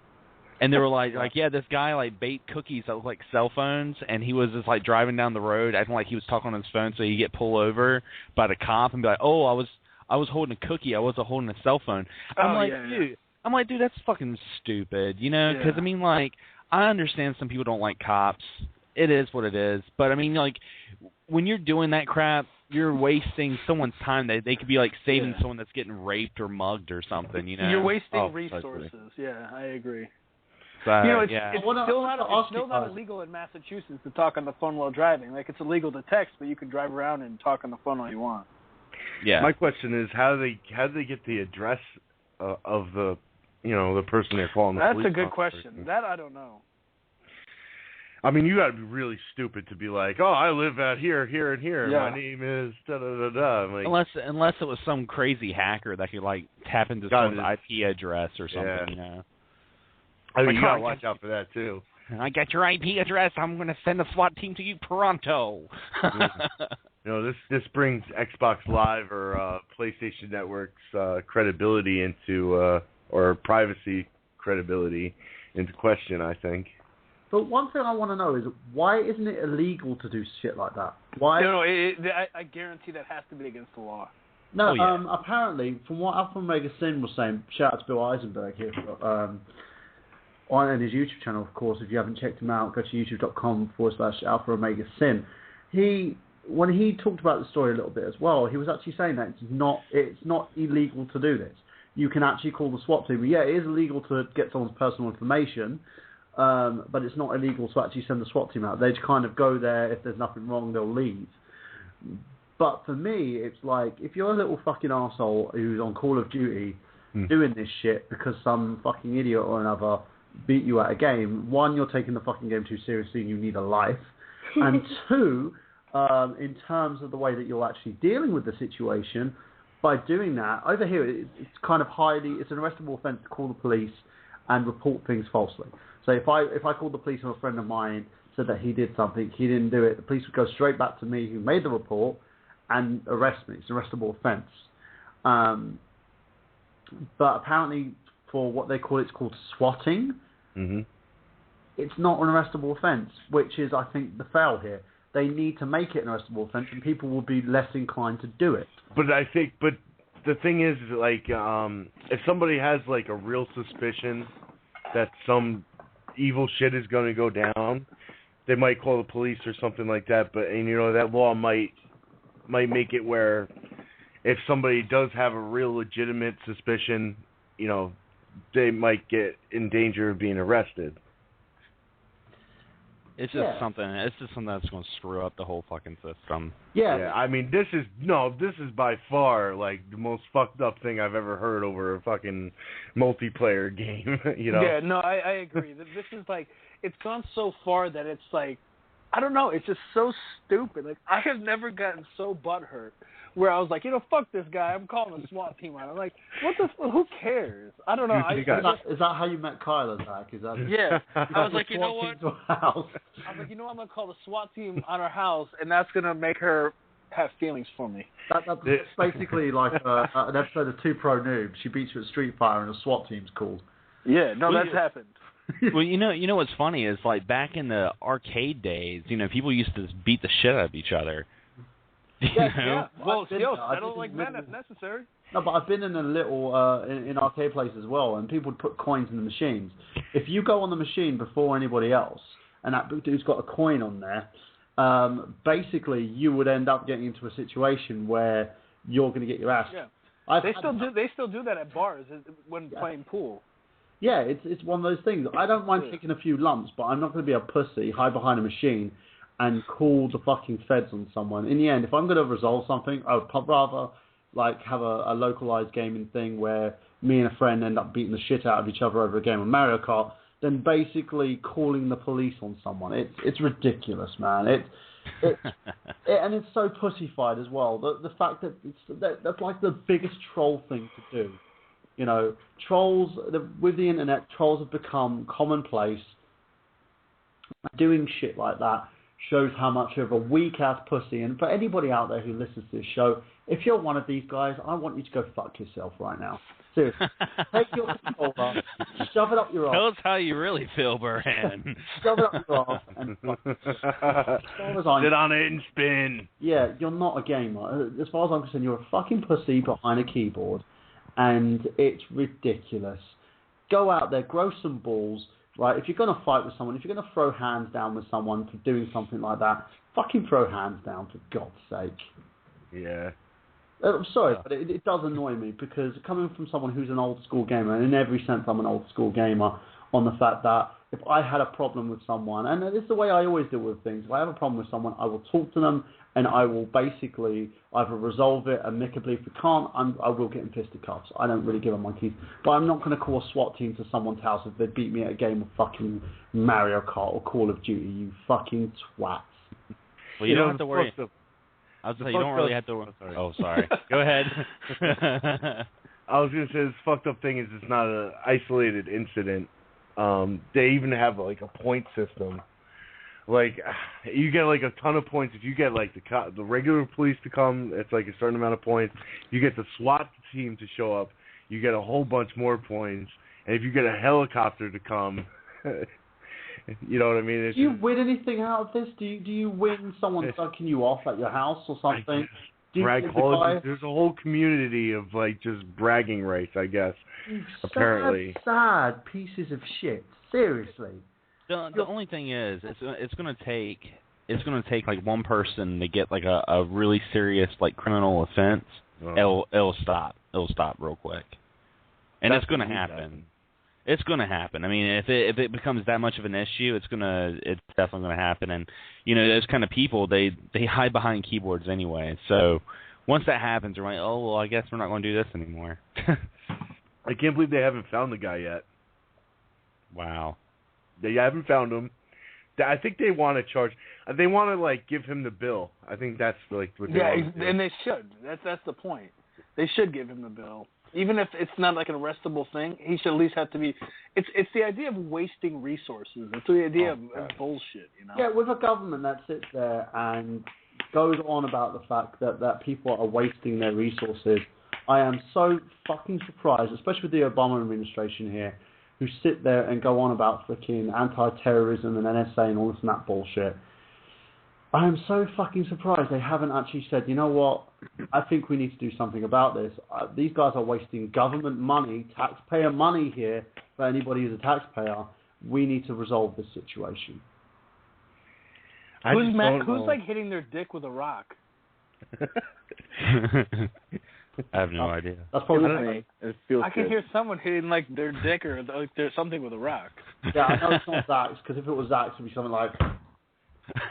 And they were like, yeah, this guy like baked cookies that look like cell phones, and he was just like driving down the road, acting like he was talking on his phone, so he'd get pulled over by the cop and be like, oh, I was holding a cookie, I wasn't holding a cell phone. I'm like, dude, that's fucking stupid, because I mean, like, I understand some people don't like cops. It is what it is, but I mean, like, when you're doing that crap, you're wasting someone's time. They could be like saving someone that's getting raped or mugged or something, You're wasting resources. Yeah, I agree. But, it's still not illegal in Massachusetts to talk on the phone while driving. Like, it's illegal to text, but you can drive around and talk on the phone all you want. Yeah. My question is, how do they get the address of the the person they're calling? That's a good question. That I don't know. I mean, you got to be really stupid to be like, oh, I live out here, here, and here. Yeah. My name is da da da da. Like, unless it was some crazy hacker that could like tap into someone's IP address or something, I mean, you gotta watch out for that too. I got your IP address. I'm gonna send a SWAT team to you pronto. This brings Xbox Live or PlayStation Network's credibility into or privacy credibility into question, I think. But one thing I want to know is why isn't it illegal to do shit like that? Why? No, I guarantee that has to be against the law. No, apparently, from what Alpha Omega Sin was saying, shout out to Bill Eisenberg here. On his YouTube channel, of course, if you haven't checked him out, go to youtube.com/Alpha Omega Sin. When he talked about the story a little bit as well, he was actually saying that it's not illegal to do this. You can actually call the SWAT team. Yeah, it is illegal to get someone's personal information, but it's not illegal to actually send the SWAT team out. They just kind of go there. If there's nothing wrong, they'll leave. But for me, it's like, if you're a little fucking arsehole who's on Call of Duty doing this shit because some fucking idiot or another beat you at a game, one, you're taking the fucking game too seriously and you need a life, and two, in terms of the way that you're actually dealing with the situation, by doing that, over here, it's kind of it's an arrestable offence to call the police and report things falsely. So if I called the police on a friend of mine, said that he did something, he didn't do it, the police would go straight back to me, who made the report, and arrest me. It's an arrestable offence. But apparently, for what they call, it's called swatting. Mm-hmm. It's not an arrestable offence, which is, I think, the fail here. They need to make it an arrestable offence, and people will be less inclined to do it. But the thing is, like, if somebody has like a real suspicion that some evil shit is going to go down, they might call the police or something like that. But that law might make it where if somebody does have a real legitimate suspicion, they might get in danger of being arrested. It's just something. It's just something that's going to screw up the whole fucking system. Yeah. I mean, this is by far like the most fucked up thing I've ever heard over a fucking multiplayer game. Yeah, no, I agree. This is like, it's gone so far that it's like, I don't know. It's just so stupid. Like, I have never gotten so butthurt where I was like, fuck this guy. I'm calling the SWAT team on him. I'm like, who cares? I don't know. Is that how you met Kyler, Zach? Yeah. I was like, you know what? I was like, I'm going to call the SWAT team on her house, and that's going to make her have feelings for me. That's basically like an episode of Two Pro Noobs. She beats you at Street Fighter, and a SWAT team's called. Yeah, no, that's happened. Well, you know what's funny is, like, back in the arcade days, people used to beat the shit out of each other. Yeah. Well, still settle like men if necessary. No, but I've been in a little in arcade places as well, and people would put coins in the machines. If you go on the machine before anybody else, and that dude's got a coin on there, basically you would end up getting into a situation where you're going to get your ass. Yeah. They still do that at bars when playing pool. Yeah, it's one of those things. I don't mind taking a few lumps, but I'm not going to be a pussy, hide behind a machine, and call the fucking feds on someone. In the end, if I'm going to resolve something, I would rather like have a localized gaming thing where me and a friend end up beating the shit out of each other over a game of Mario Kart than basically calling the police on someone. It's ridiculous, man. And it's so pussified as well. The fact that that's like the biggest troll thing to do. Trolls with the internet, trolls have become commonplace. Doing shit like that shows how much of a weak-ass pussy. And for anybody out there who listens to this show, if you're one of these guys, I want you to go fuck yourself right now. Seriously. Take your controller, shove it up your ass. Tell us how you really feel, Burhan. Shove it up your ass and fuck yourself. Sit on it and spin. Yeah, you're not a gamer. As far as I'm concerned, you're a fucking pussy behind a keyboard. And it's ridiculous. Go out there, grow some balls. Right, if you're going to fight with someone, if you're going to throw hands down with someone for doing something like that, fucking throw hands down, for God's sake. Yeah. I'm sorry, but it does annoy me, because coming from someone who's an old school gamer, and in every sense I'm an old school gamer, on the fact that if I had a problem with someone, and it's the way I always deal with things, if I have a problem with someone, I will talk to them, and I will basically either resolve it amicably. If we can't, I will get in fisticuffs. I don't really give a monkey's. But I'm not going to call a SWAT team to someone's house if they beat me at a game of fucking Mario Kart or Call of Duty, you fucking twats. Well, you don't have to worry. I was going to say, you don't really have to worry. Oh, sorry. Go ahead. I was going to say, this fucked up thing is it's not an isolated incident. They even have, like, a point system. Like, you get, like, a ton of points. If you get, like, the regular police to come, it's, like, a certain amount of points. You get the SWAT team to show up, you get a whole bunch more points. And if you get a helicopter to come, you know what I mean? Do you win anything out of this? Do you win someone sucking you off at your house or something? There's a whole community of, like, just bragging rights, I guess, apparently. Sad pieces of shit. Seriously. The only thing is, it's going to take like one person to get like a really serious like criminal offense. Oh. It'll stop real quick, and it's going to happen. It's going to happen. I mean, if it becomes that much of an issue, it's definitely going to happen. And those kind of people, they hide behind keyboards anyway. So once that happens, they're like, oh well, I guess we're not going to do this anymore. I can't believe they haven't found the guy yet. Wow. They haven't found him. I think they want to charge. They want to like give him the bill. I think that's like what they want to do. And they should. That's the point. They should give him the bill, even if it's not like an arrestable thing. He should at least have to be. It's the idea of wasting resources. It's the idea of bullshit. You know. Yeah, with a government that sits there and goes on about the fact that people are wasting their resources. I am so fucking surprised, especially with the Obama administration here, who sit there and go on about freaking anti-terrorism and NSA and all this and that bullshit. I am so fucking surprised they haven't actually said, you know what, I think we need to do something about this. These guys are wasting government money, taxpayer money here, for anybody who's a taxpayer. We need to resolve this situation. Who's like hitting their dick with a rock? I have no idea. That's probably me. I can hear someone hitting like their dick or like there's something with a rock. Yeah, I know it's not Zach's, because if it was Zach's, it would be something like...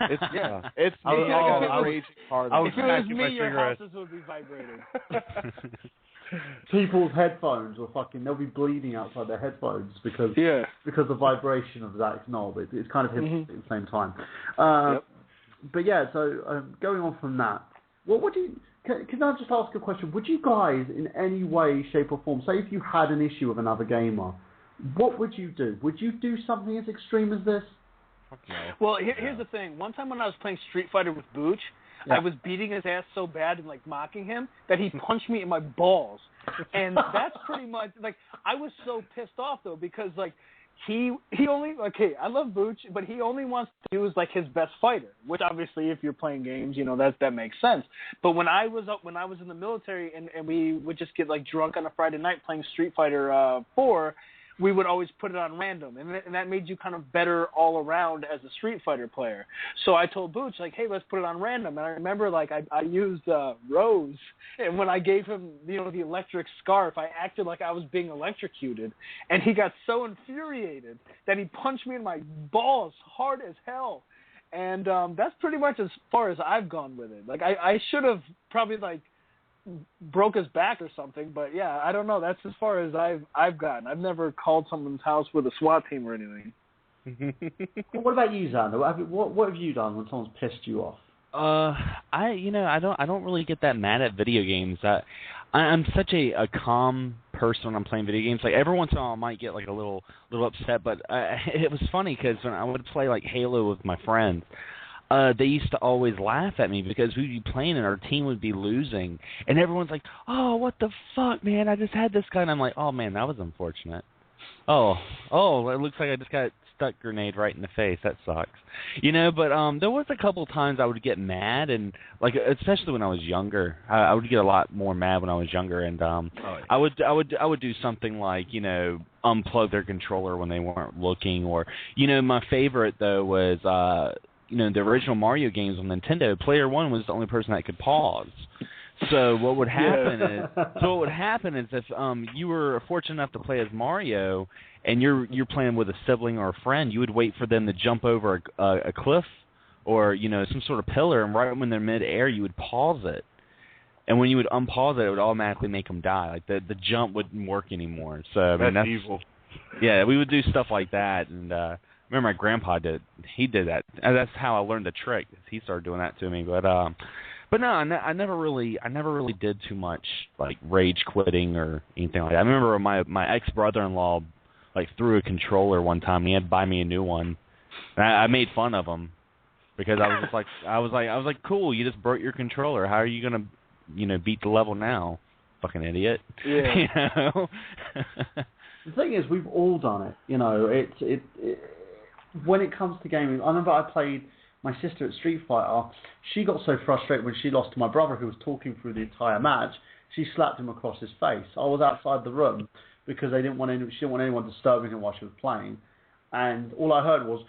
It's me. I got raging hard. If it was me, your houses would be vibrating. People's headphones will they'll be bleeding outside their headphones because the vibration of Zach's knob. It's kind of hit at the same time. But yeah, so going on from that, what would you... Can I just ask a question? Would you guys, in any way, shape or form, say if you had an issue with another gamer, what would you do? Would you do something as extreme as this? Well, here's the thing. One time when I was playing Street Fighter with Booch, I was beating his ass so bad and like mocking him that he punched me in my balls. And that's pretty much like I was so pissed off though because like he only I love Booch, but he only wants to use like his best fighter, which obviously if you're playing games, you know, that makes sense. But when I was in the military and we would just get like drunk on a Friday night playing Street Fighter 4, we would always put it on random, and that made you kind of better all around as a Street Fighter player. So I told Booch, like, hey, let's put it on random. And I remember, like, I used Rose, and when I gave him, you know, the electric scarf, I acted like I was being electrocuted, and he got so infuriated that he punched me in my balls hard as hell. And that's pretty much as far as I've gone with it. Like, I should have probably, like, broke his back or something, but yeah, I don't know. That's as far as I've gotten. I've never called someone's house with a SWAT team or anything. What about you, Xander? What have you done when someone's pissed you off? I don't really get that mad at video games. I'm such a calm person when I'm playing video games. Like every once in a while, I might get like a little upset, but it was funny because when I would play like Halo with my friends. They used to always laugh at me because we'd be playing and our team would be losing. And everyone's like, oh, what the fuck, man? I just had this guy. And I'm like, oh, man, that was unfortunate. Oh, it looks like I just got stuck grenade right in the face. That sucks. You know, but there was a couple times I would get mad. And, like, especially when I was younger. I would get a lot more mad when I was younger. And I would do something like, you know, unplug their controller when they weren't looking. Or, you know, my favorite, though, was... you know, the original Mario games on Nintendo, player one was the only person that could pause. So what would happen is if you were fortunate enough to play as Mario and you're playing with a sibling or a friend, you would wait for them to jump over a cliff or, you know, some sort of pillar, and right when they're mid-air, you would pause it. And when you would unpause it, it would automatically make them die. Like the jump wouldn't work anymore. So I mean, that's evil. Yeah, we would do stuff like that, and remember my grandpa he did that. And that's how I learned the trick. He started doing that to me. But no, I never really did too much like rage quitting or anything like that. I remember my ex-brother-in-law like threw a controller one time and he had to buy me a new one. And I made fun of him because I was just like I was like cool, you just broke your controller. How are you going to, you know, beat the level now? Fucking idiot. Yeah. You know? The thing is, we've all done it. You know, it when it comes to gaming, I remember I played my sister at Street Fighter. She got so frustrated when she lost to my brother, who was talking through the entire match. She slapped him across his face. I was outside the room because she didn't want anyone disturbing him while she was playing, and all I heard was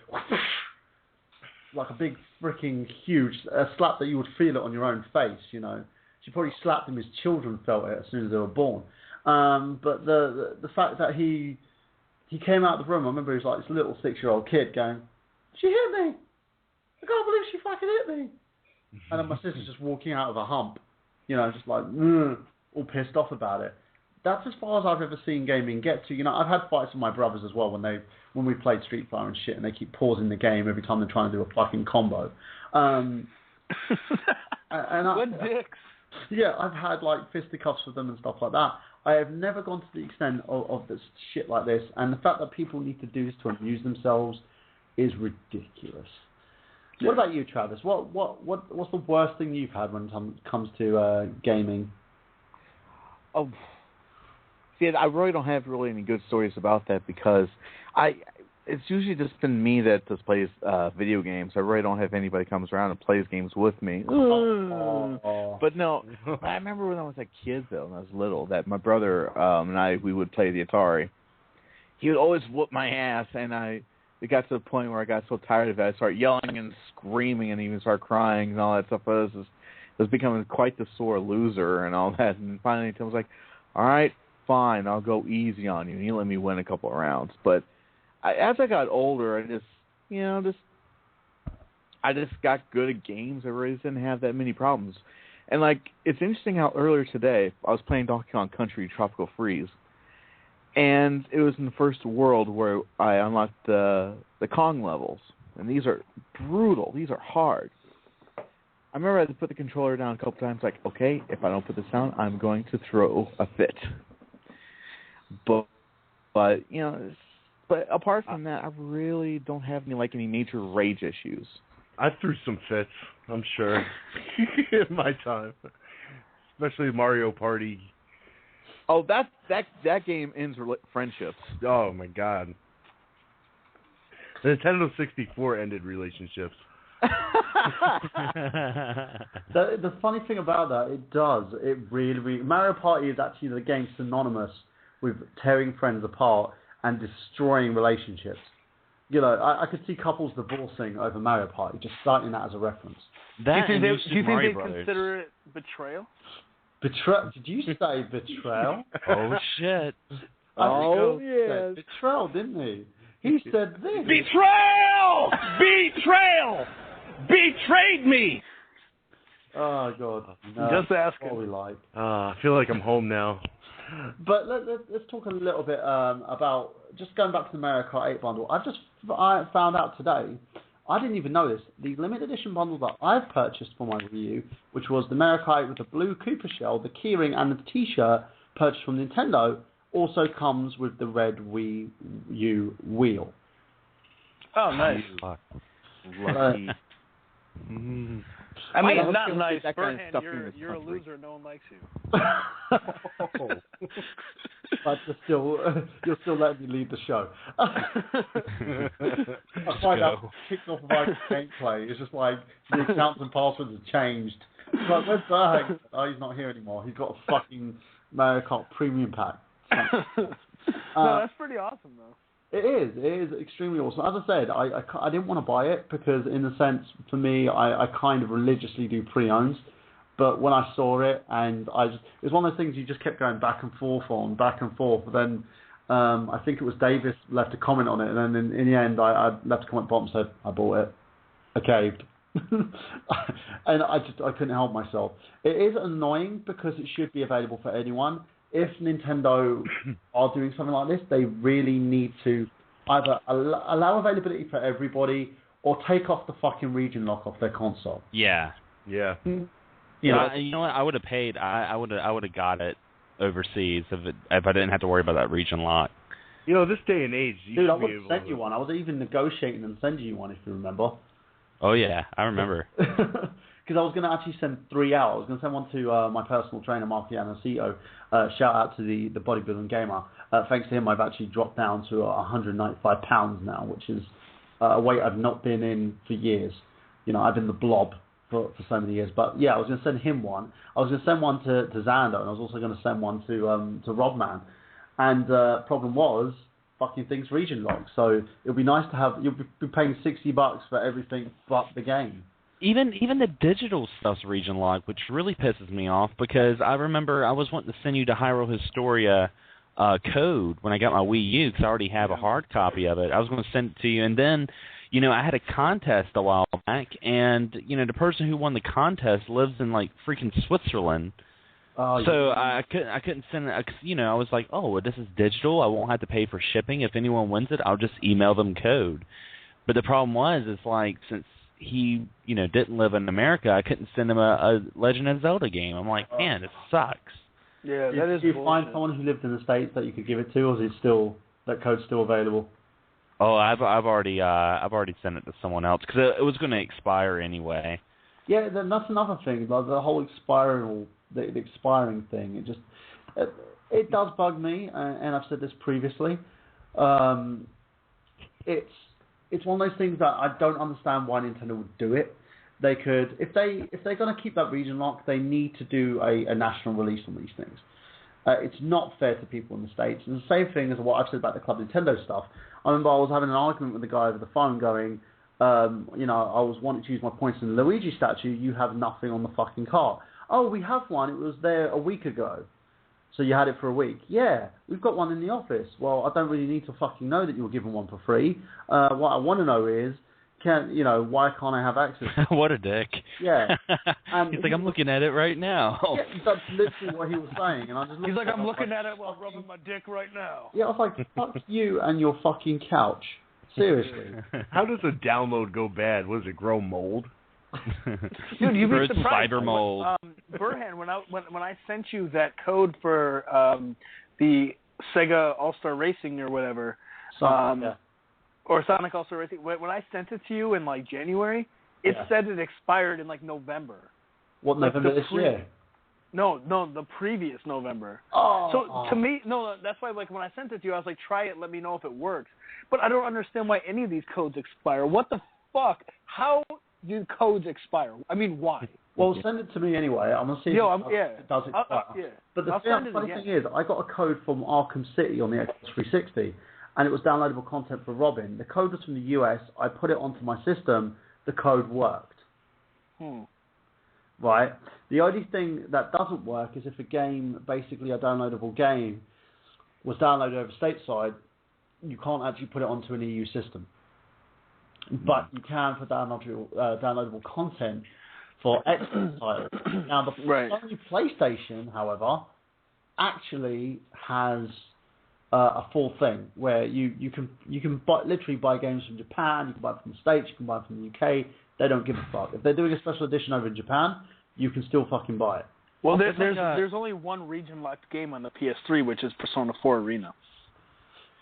like a big freaking huge slap that you would feel it on your own face. You know, she probably slapped him. His children felt it as soon as they were born. But the fact that he came out of the room, I remember he was like this little 6-year-old kid going, she hit me. I can't believe she fucking hit me. And then my sister's just walking out of a hump, you know, just like, all pissed off about it. that's as far as I've ever seen gaming get to. You know, I've had fights with my brothers as well when we played Street Fighter and shit, and they keep pausing the game every time they're trying to do a fucking combo. What dicks? Yeah, I've had like fisticuffs with them and stuff like that. I have never gone to the extent of this shit like this, and the fact that people need to do this to amuse themselves is ridiculous. Yeah. What about you, Travis? What's the worst thing you've had when it comes to gaming? Oh, see, I really don't have really any good stories about that because it's usually just been me that just plays video games. I really don't have anybody comes around and plays games with me. But no, I remember when I was a kid, though, when I was little, that my brother and we would play the Atari. He would always whoop my ass, and it got to the point where I got so tired of it, I started yelling and screaming and even started crying and all that stuff. It was becoming quite the sore loser and all that. And finally, Tim was like, all right, fine, I'll go easy on you. And he let me win a couple of rounds. But as I got older, I just got good at games. I really didn't have that many problems. And, like, it's interesting how earlier today I was playing Donkey Kong Country Tropical Freeze. And it was in the first world where I unlocked the Kong levels. And these are brutal. These are hard. I remember I had to put the controller down a couple times, like, okay, if I don't put this down, I'm going to throw a fit. But you know, but apart from that, I really don't have any major rage issues. I threw some fits, I'm sure, in my time. Especially Mario Party. Oh, that game ends friendships. Oh, my God. The Nintendo 64 ended relationships. The funny thing about that, it does. It really... Mario Party is actually the game synonymous with tearing friends apart and destroying relationships. You know, I could see couples divorcing over Mario Party, just citing that as a reference. Do you think they consider it betrayal? Did you say betrayal? Oh, shit. Said betrayal, didn't he? He said this. Betrayal! Betrayal! Betrayed me! Oh, God. No, just asking. What we like. I feel like I'm home now. But let's talk a little bit about, just going back to the Mario Kart 8 bundle. I found out today, I didn't even know this, the limited edition bundle that I've purchased for my review, which was the Mario Kart 8 with the blue Koopa shell, the keyring, and the t-shirt purchased from Nintendo, also comes with the red Wii U wheel. Oh, nice. Lucky. I mean, not nice. That kind of stuff You're a loser. No one likes you. But you'll still let me lead the show. I find out kicked off my gameplay. It's just like the accounts and passwords have changed. It's like, where's Berg? Oh, he's not here anymore. He's got a fucking Mario Kart premium pack. No, that's pretty awesome, though. It is extremely awesome. As I said, I didn't want to buy it because, in a sense, for me, I kind of religiously do pre-owns. But when I saw it, and it was one of those things you just kept going back and forth. But then I think it was Davis left a comment on it, and then in the end, I left a comment bottom and said, I bought it. I caved. And I couldn't help myself. It is annoying because it should be available for anyone. If Nintendo are doing something like this, they really need to either allow availability for everybody or take off the fucking region lock off their console. Yeah. Yeah. You know what? I would have paid. I would have got it overseas if I didn't have to worry about that region lock. You know, this day and age, dude, I would have sent you one. I was even negotiating and sending you one, if you remember. Oh yeah, I remember. Because I was going to actually send 3 out. I was going to send one to my personal trainer, Mark Yanacito. Shout out to the bodybuilding gamer. Thanks to him, I've actually dropped down to 195 pounds now, which is a weight I've not been in for years. You know, I've been the blob for so many years. But yeah, I was going to send him one. I was going to send one to Xander, and I was also going to send one to Rodman. And problem was, fucking things region locked. So it would be nice to have. You'll be paying $60 for everything but the game. Even the digital stuff's region locked, which really pisses me off because I remember I was wanting to send you the Hyrule Historia code when I got my Wii U because I already have a hard copy of it. I was going to send it to you, and then, you know, I had a contest a while back, and, you know, the person who won the contest lives in, like, freaking Switzerland. Oh, So I couldn't send it. I was like, oh, well, this is digital. I won't have to pay for shipping. If anyone wins it, I'll just email them code. But the problem was, it's like, since he, didn't live in America, I couldn't send him a Legend of Zelda game. I'm like, man, this sucks. Yeah, that is. Did you find bullshit. someone who lived in the States that you could give it to, or is it still that code's still available? Oh, I've already sent it to someone else because it was going to expire anyway. Yeah, that's another thing. Like the whole expiring thing. It does bug me, and I've said this previously. It's one of those things that I don't understand why Nintendo would do it. They could, if they're going to keep that region lock, they need to do a national release on these things. It's not fair to people in the States. And the same thing as what I've said about the Club Nintendo stuff. I remember I was having an argument with the guy over the phone going, I was wanting to use my points in the Luigi statue. You have nothing on the fucking cart. Oh, we have one. It was there a week ago. So you had it for a week. Yeah, we've got one in the office. Well, I don't really need to fucking know that you were given one for free. What I want to know is, why can't I have access? What a dick. Yeah. He's like, I'm looking at it right now. Yeah, that's literally what he was saying. And I just He's like, I'm looking at it while rubbing my dick right now. Yeah, I was like, fuck you and your fucking couch. Seriously. How does a download go bad? What does it grow mold? Dude, you'd be surprised. Cyber mold. Burhan, when I sent you that code for the Sega All-Star Racing or whatever, or Sonic All-Star Racing, when I sent it to you in like January, it said it expired in like November. What, November this year? No, the previous November. Oh. So to me, no, that's why like when I sent it to you, I was like, try it, let me know if it works. But I don't understand why any of these codes expire. What the fuck? How do codes expire? I mean, why? Well, send it to me anyway. I'm going to see if it does expire. But the funny thing is, I got a code from Arkham City on the Xbox 360, and it was downloadable content for Robin. The code was from the US. I put it onto my system. The code worked. Right? The only thing that doesn't work is if a game, basically a downloadable game, was downloaded over stateside, you can't actually put it onto an EU system. But you can for downloadable content for Xbox titles. Now, the Sony PlayStation, however, actually has a full thing where you can literally buy games from Japan, you can buy them from the States, you can buy them from the UK. They don't give a fuck. If they're doing a special edition over in Japan, you can still fucking buy it. Well, there's only one region-locked game on the PS3, which is Persona 4 Arena.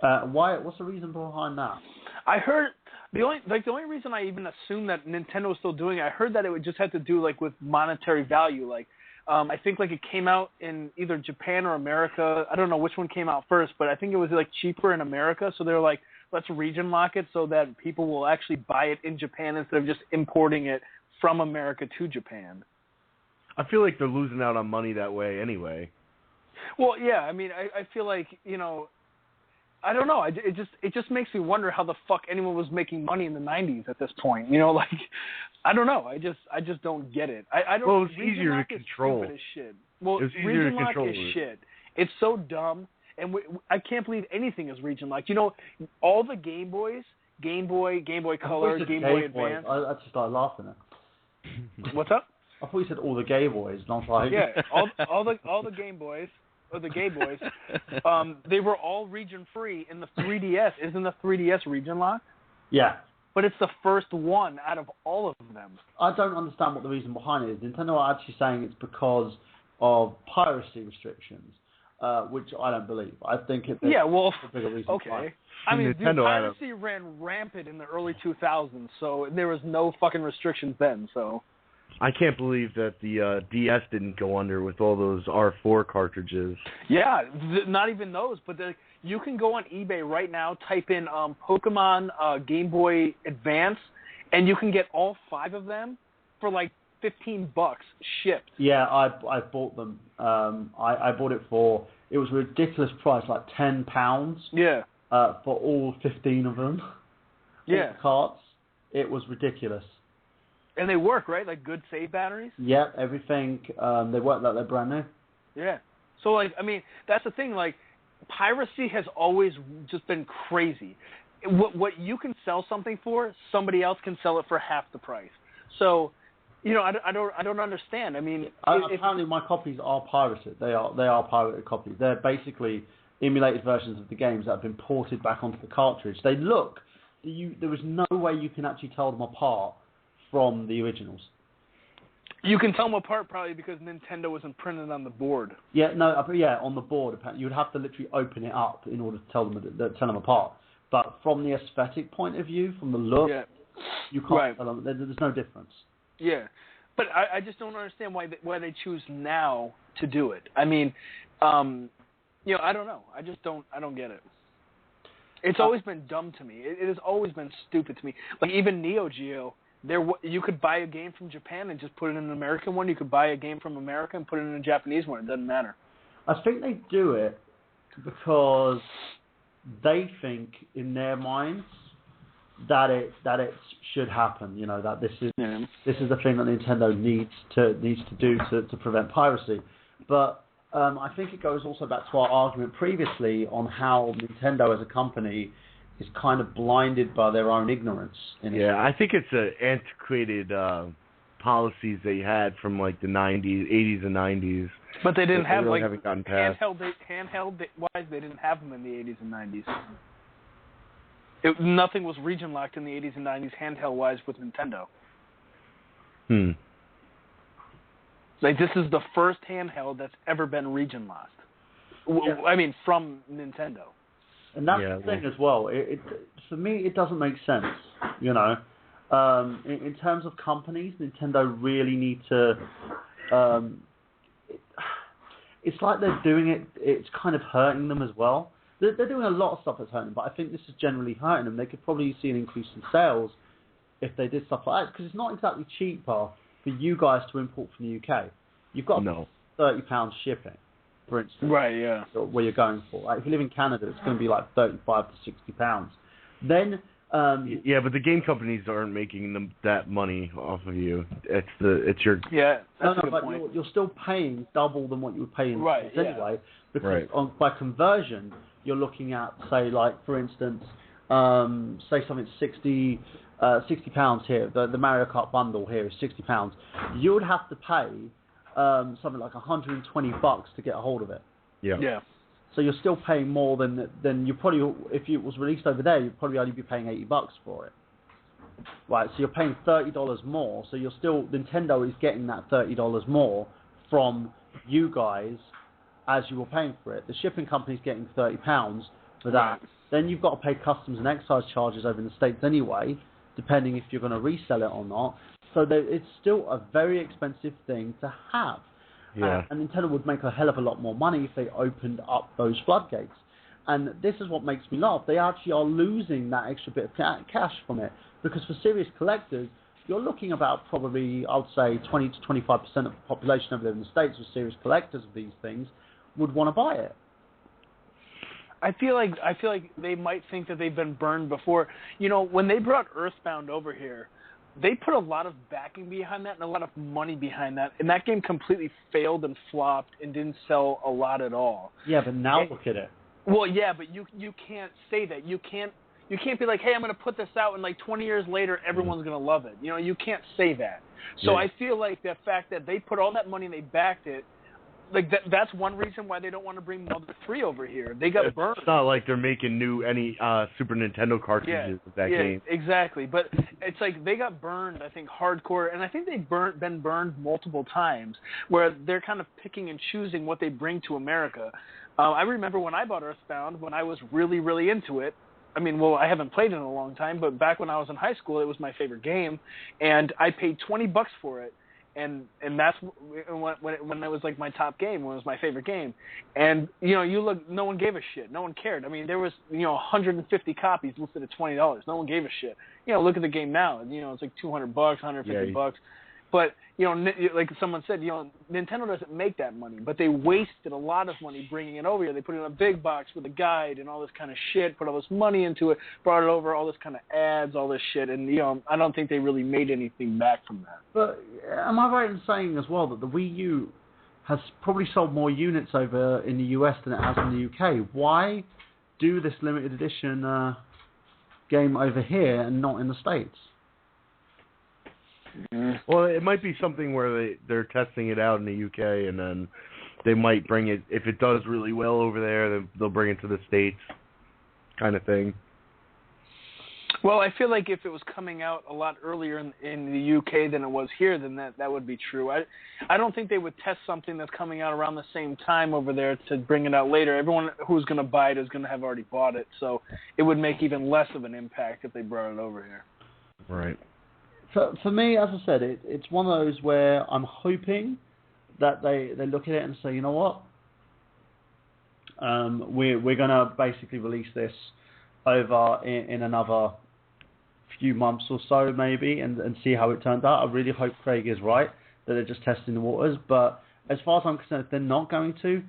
Why? What's the reason behind that? I heard the only reason I even assumed that Nintendo was still doing it, I heard that it would just have to do like with monetary value. Like I think like it came out in either Japan or America. I don't know which one came out first, but I think it was like cheaper in America. So they're like, let's region lock it so that people will actually buy it in Japan instead of just importing it from America to Japan. I feel like they're losing out on money that way anyway. Well, yeah. I mean, I feel like, I don't know. It just makes me wonder how the fuck anyone was making money in the 90s at this point. Like, I don't know. I just don't get it. I don't. Well, it's easier to control. As shit. Well, region lock is shit. It's so dumb, and I can't believe anything is region locked. All the Game Boys, Game Boy Color, Game Boy Advance. I just started laughing at. What's up? I thought you said all the gay boys, and I was like, yeah, all the Game Boys. Or the gay boys, they were all region free in the 3DS. Isn't the 3DS region locked? Yeah. But it's the first one out of all of them. I don't understand what the reason behind it is. Nintendo are actually saying it's because of piracy restrictions, which I don't believe. I think it's a bigger reason. Okay. I mean, piracy ran rampant in the early 2000s, so there was no fucking restrictions then, so... I can't believe that the DS didn't go under with all those R4 cartridges. Yeah, not even those, but you can go on eBay right now, type in Pokemon Game Boy Advance, and you can get all 5 of them for like $15 shipped. Yeah, I bought them. I bought it for, it was a ridiculous price, like £10. Yeah. For all 15 of them. Yeah. Carts. It was ridiculous. And they work, right? Like good save batteries? Yeah, everything. They work like they're brand new. Yeah. So, like, I mean, that's the thing. Like, piracy has always just been crazy. What you can sell something for, somebody else can sell it for half the price. So, I don't understand. I mean, apparently my copies are pirated. They are pirated copies. They're basically emulated versions of the games that have been ported back onto the cartridge. There is no way you can actually tell them apart from the originals. You can tell them apart probably because Nintendo wasn't printed on the board. Yeah, on the board. Apparently, you would have to literally open it up in order to tell them apart. But from the aesthetic point of view, from the look, you can't tell them. There's no difference. Yeah, but I just don't understand why they choose now to do it. I mean, I don't know. I don't get it. It's always been dumb to me. It has always been stupid to me. Like even Neo Geo. You could buy a game from Japan and just put it in an American one. You could buy a game from America and put it in a Japanese one. It doesn't matter. I think they do it because they think in their minds that it should happen. That this is the thing that Nintendo needs to do to prevent piracy. But I think it goes also back to our argument previously on how Nintendo as a company is kind of blinded by their own ignorance. I think it's antiquated policies they had from like the 80s and 90s. But they didn't have really haven't gotten past. handheld-wise, they didn't have them in the 80s and 90s. Nothing was region locked in the 80s and 90s handheld-wise with Nintendo. Like this is the first handheld that's ever been region locked. I mean, from Nintendo. And that's the thing as well. For me, it doesn't make sense. In terms of companies, Nintendo really need to. It's like they're doing it. It's kind of hurting them as well. They're doing a lot of stuff that's hurting them, but I think this is generally hurting them. They could probably see an increase in sales if they did stuff like that, because it's not exactly cheaper for you guys to import from the UK. You've got £30 shipping. For instance, right? Yeah. Where you're going for. Like if you live in Canada, it's going to be like £35 to £60. Then. But the game companies aren't making that money off of you. It's your. Yeah, that's a good but point. you're still paying double than what you would pay in anyway. Because by conversion, you're looking at say like for instance, say something £60 here. The Mario Kart bundle here is £60. You would have to pay. Something like $120 to get a hold of it. Yeah. So you're still paying more than you probably, if it was released over there, you'd probably only be paying $80 for it. Right, so you're paying $30 more, so you're still, Nintendo is getting that $30 more from you guys as you were paying for it. The shipping company's getting £30 for that. Right. Then you've got to pay customs and excise charges over in the States anyway, depending if you're going to resell it or not. So it's still a very expensive thing to have. Yeah. And Nintendo would make a hell of a lot more money if they opened up those floodgates. And this is what makes me laugh. They actually are losing that extra bit of cash from it. Because for serious collectors, you're looking about probably, I would say, 20 to 25% of the population over there in the States who are serious collectors of these things would want to buy it. I feel like they might think that they've been burned before. When they brought Earthbound over here, they put a lot of backing behind that and a lot of money behind that, and that game completely failed and flopped and didn't sell a lot at all. Yeah, but now look at it. Well, yeah, but you can't say that. You can't be like, hey, I'm going to put this out, and like 20 years later, everyone's going to love it. You can't say that. So I feel like the fact that they put all that money and they backed it, like that's one reason why they don't want to bring Mother 3 over here. They got burned. It's not like they're making any Super Nintendo cartridges of that game. Yeah, exactly. But it's like they got burned, I think, hardcore, and I think they've been burned multiple times, where they're kind of picking and choosing what they bring to America. I remember when I bought Earthbound, when I was really, really into it. I mean, well, I haven't played it in a long time, but back when I was in high school, it was my favorite game, and I paid $20 for it. And that's when it was like my top game, when it was my favorite game. And you look, no one gave a shit, no one cared. I mean, there was 150 copies listed at $20. No one gave a shit. Look at the game now. It's like $200, $150. But like someone said, Nintendo doesn't make that money, but they wasted a lot of money bringing it over here. They put it in a big box with a guide and all this kind of shit, put all this money into it, brought it over, all this kind of ads, all this shit, and I don't think they really made anything back from that. But am I right in saying as well that the Wii U has probably sold more units over in the US than it has in the UK? Why do this limited edition game over here and not in the States? Well, it might be something where they're testing it out in the UK, and then they might bring it, if it does really well over there, then they'll bring it to the States, kind of thing. Well, I feel like if it was coming out a lot earlier in the UK than it was here, then that would be true. I don't think they would test something that's coming out around the same time over there to bring it out later. Everyone who's going to buy it is going to have already bought it, so it would make even less of an impact if they brought it over here. Right. For me, as I said, it's one of those where I'm hoping that they look at it and say, you know what, we're going to basically release this over in another few months or so maybe and see how it turns out. I really hope Craig is right, that they're just testing the waters, but as far as I'm concerned, if they're not going to,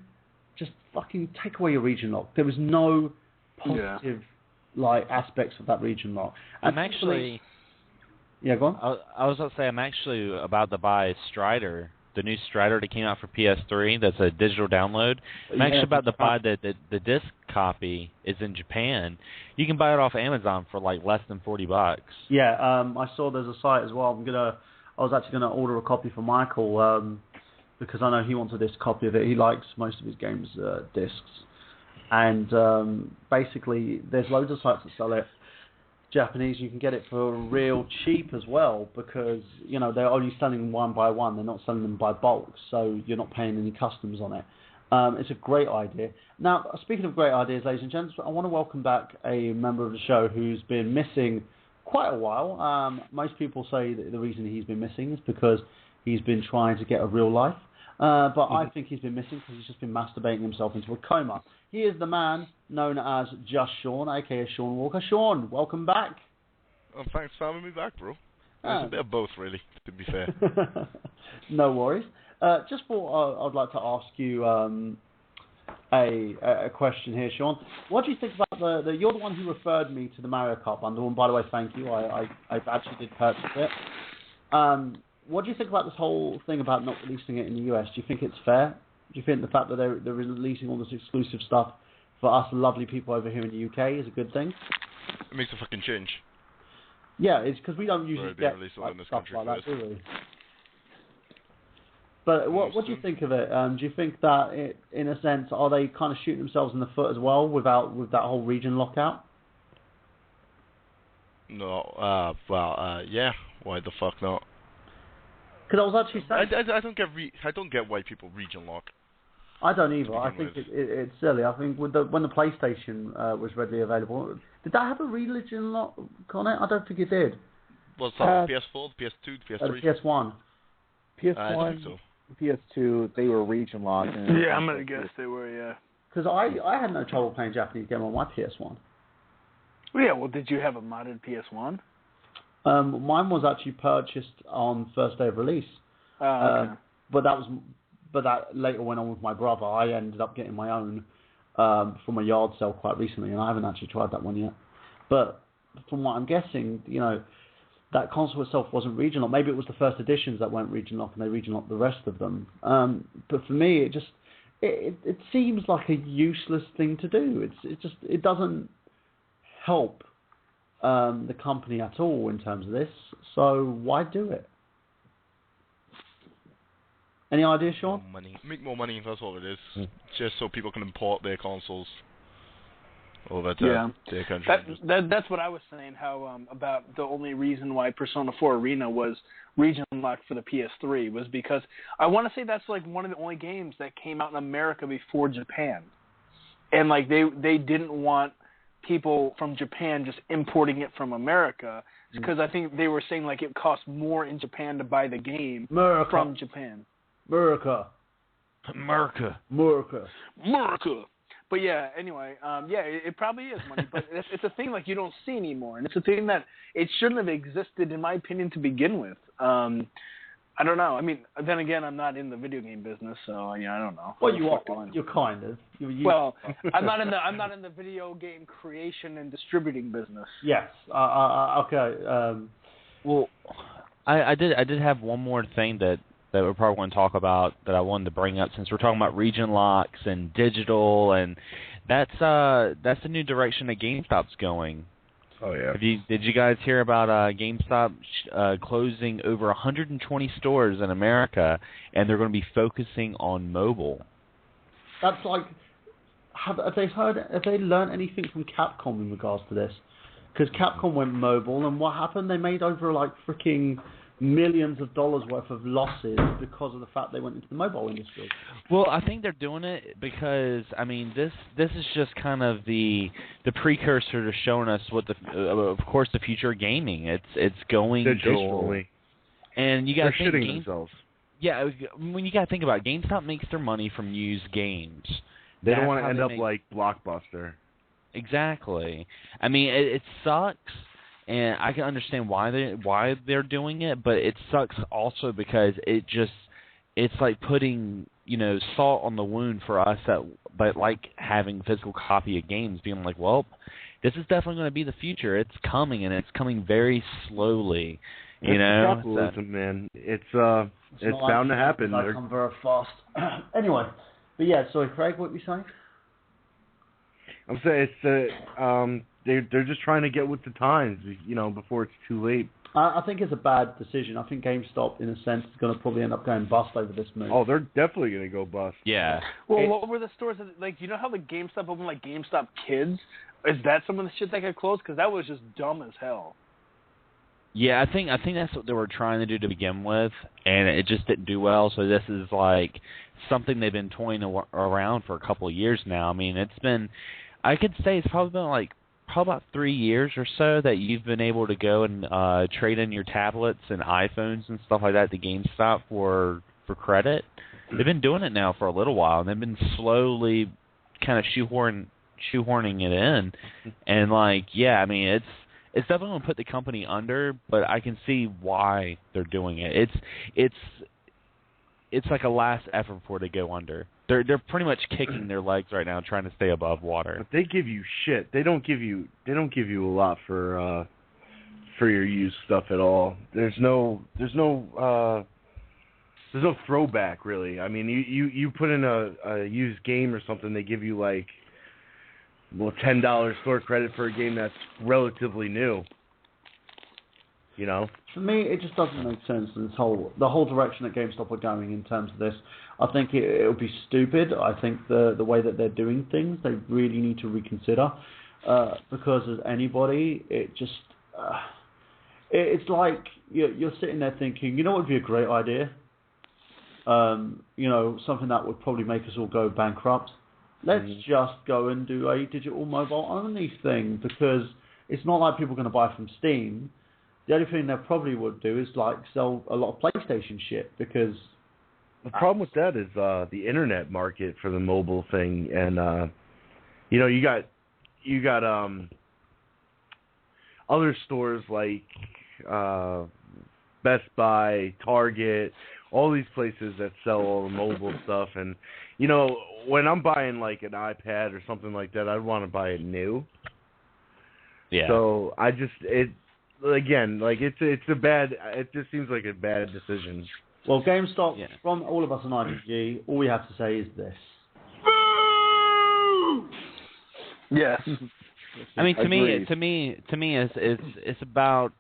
just fucking take away your region lock. There was no positive aspects of that region lock. And I'm actually... Yeah, go on. I was about to say, I'm actually about to buy Strider, the new Strider that came out for PS3. That's a digital download. I'm actually about to buy the disc copy. Is in Japan. You can buy it off Amazon for like less than $40. Yeah, I saw there's a site as well. I was actually gonna order a copy for Michael because I know he wants a disc copy of it. He likes most of his games discs, and basically there's loads of sites that sell it. Japanese, you can get it for real cheap as well because, you know, they're only selling them one by one. They're not selling them by bulk, so you're not paying any customs on it. It's a great idea. Now, speaking of great ideas, ladies and gents, I want to welcome back a member of the show who's been missing quite a while. Most people say that the reason he's been missing is because he's been trying to get a real life. But I think he's been missing because he's just been masturbating himself into a coma. He is the man known as Just Sean, a.k.a. Sean Walker. Sean, welcome back. Oh, thanks for having me back, bro. It's a bit of both, really, to be fair. No worries. Just thought I'd like to ask you a question here, Sean. What do you think about you're the one who referred me to the Mario Kart bundle, and by the way, thank you. I actually did purchase it. What do you think about this whole thing about not releasing it in the US? Do you think it's fair? Do you think the fact that they're releasing all this exclusive stuff for us lovely people over here in the UK is a good thing? It makes a fucking change. Yeah, it's because we don't usually get stuff like that, do we? But what do you think of it? Do you think that, in a sense, are they kind of shooting themselves in the foot as well with that whole region lockout? No, yeah. Why the fuck not? Because I was actually saying... I don't get why people region lock. I don't either. I think it's silly. I think when the PlayStation was readily available, did that have a region lock on it? I don't think it did. Was that PS4, PS2, PS3? PS1. PS1, I think so. PS2, they were region locked. Yeah, I'm gonna guess they were. Yeah. Because I had no trouble playing Japanese game on my PS1. Well, yeah. Well, did you have a modded PS1? Mine was actually purchased on first day of release. Okay. But that later went on with my brother. I ended up getting my own from a yard sale quite recently, and I haven't actually tried that one yet. But from what I'm guessing, you know, that console itself wasn't region locked. Maybe it was the first editions that weren't region locked, and they region locked the rest of them. But for me, it seems like a useless thing to do. It doesn't help the company at all in terms of this. So why do it? Any ideas, Sean? Money. Make more money, that's all it is. Just so people can import their consoles over to their country. That's what I was saying, how about the only reason why Persona 4 Arena was region locked for the PS3 was because I want to say that's like one of the only games that came out in America before Japan. And like they didn't want people from Japan just importing it from America because I think they were saying like it cost more in Japan to buy the game from Japan. America. But yeah, anyway, it probably is money, but it's a thing like you don't see anymore, and it's a thing that it shouldn't have existed, in my opinion, to begin with. I don't know. I mean, then again, I'm not in the video game business, so yeah, I don't know. Well, you are. You're kind of. Well, I'm not in the video game creation and distributing business. Yes. Okay. Well, I did have one more thing that we're probably going to talk about that I wanted to bring up since we're talking about region locks and digital, and that's the new direction that GameStop's going. Oh yeah. Did you guys hear about GameStop closing over 120 stores in America, and they're going to be focusing on mobile? That's like, have they learned anything from Capcom in regards to this? Because Capcom went mobile, and what happened? They made over like freaking millions of dollars worth of losses because of the fact they went into the mobile industry. Well, I think they're doing it because, I mean, this is just kind of the precursor to showing us what of course the future of gaming. It's going digital. And you got to think themselves. Yeah, when you got to think about it, GameStop makes their money from used games. They don't want to end up like Blockbuster. Exactly. I mean, it sucks. And I can understand why they're doing it, but it sucks also because it's like putting, you know, salt on the wound for us but like having physical copy of games, being like, well, this is definitely going to be the future. It's coming, and it's coming very slowly. You know, capitalism, man. It's bound to happen. They come very fast. Anyway, but yeah. Sorry, Craig, what were you saying? I'm saying it's they're just trying to get with the times, you know, before it's too late. I think it's a bad decision. I think GameStop, in a sense, is going to probably end up going bust over this move. Oh, they're definitely going to go bust. Yeah. Well, what were the stores that, like, you know how the GameStop opened, like, GameStop Kids? Is that some of the shit that got closed? Because that was just dumb as hell. Yeah, I think that's what they were trying to do to begin with, and it just didn't do well. So this is like something they've been toying around for a couple of years now. I mean, I could say it's probably been about 3 years or so that you've been able to go and trade in your tablets and iPhones and stuff like that to GameStop for credit. They've been doing it now for a little while, and they've been slowly kind of shoehorning it in. And like, yeah, I mean, it's definitely going to put the company under, but I can see why they're doing it. It's like a last effort before they go under. They're pretty much kicking their legs right now, trying to stay above water. But they give you shit. They don't give you a lot for your used stuff at all. There's no throwback really. I mean, you put in a used game or something, they give you like, well, $10 store credit for a game that's relatively new. You know? For me, it just doesn't make sense. The whole direction that GameStop are going in terms of this, I think it would be stupid. I think the way that they're doing things, they really need to reconsider. Because as anybody, it just it's like you're sitting there thinking, you know what would be a great idea? You know, something that would probably make us all go bankrupt. Let's just go and do a digital mobile only thing, because it's not like people are going to buy from Steam. The only thing they probably would do is like sell a lot of PlayStation shit, because the problem with that is the internet market for the mobile thing, and you know, you got other stores like Best Buy, Target, all these places that sell all the mobile stuff. And you know, when I'm buying like an iPad or something like that, I'd want to buy it new. Yeah. So it just seems like a bad decision. Well, GameStop, from all of us on IDG, all we have to say is this. Yes. I mean, to me, it's about.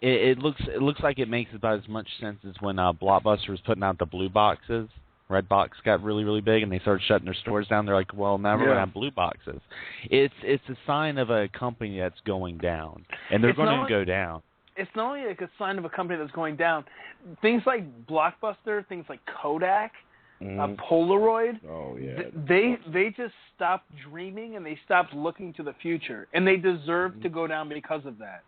It looks like it makes about as much sense as when Blockbuster was putting out the blue boxes. Redbox got really, really big, and they started shutting their stores down. They're like, well, now we're going to have blue boxes. It's a sign of a company that's going down, and they're going to go down. It's not only like a sign of a company that's going down. Things like Blockbuster, things like Kodak, Polaroid. Oh yeah. They just stopped dreaming, and they stopped looking to the future, and they deserve to go down because of that.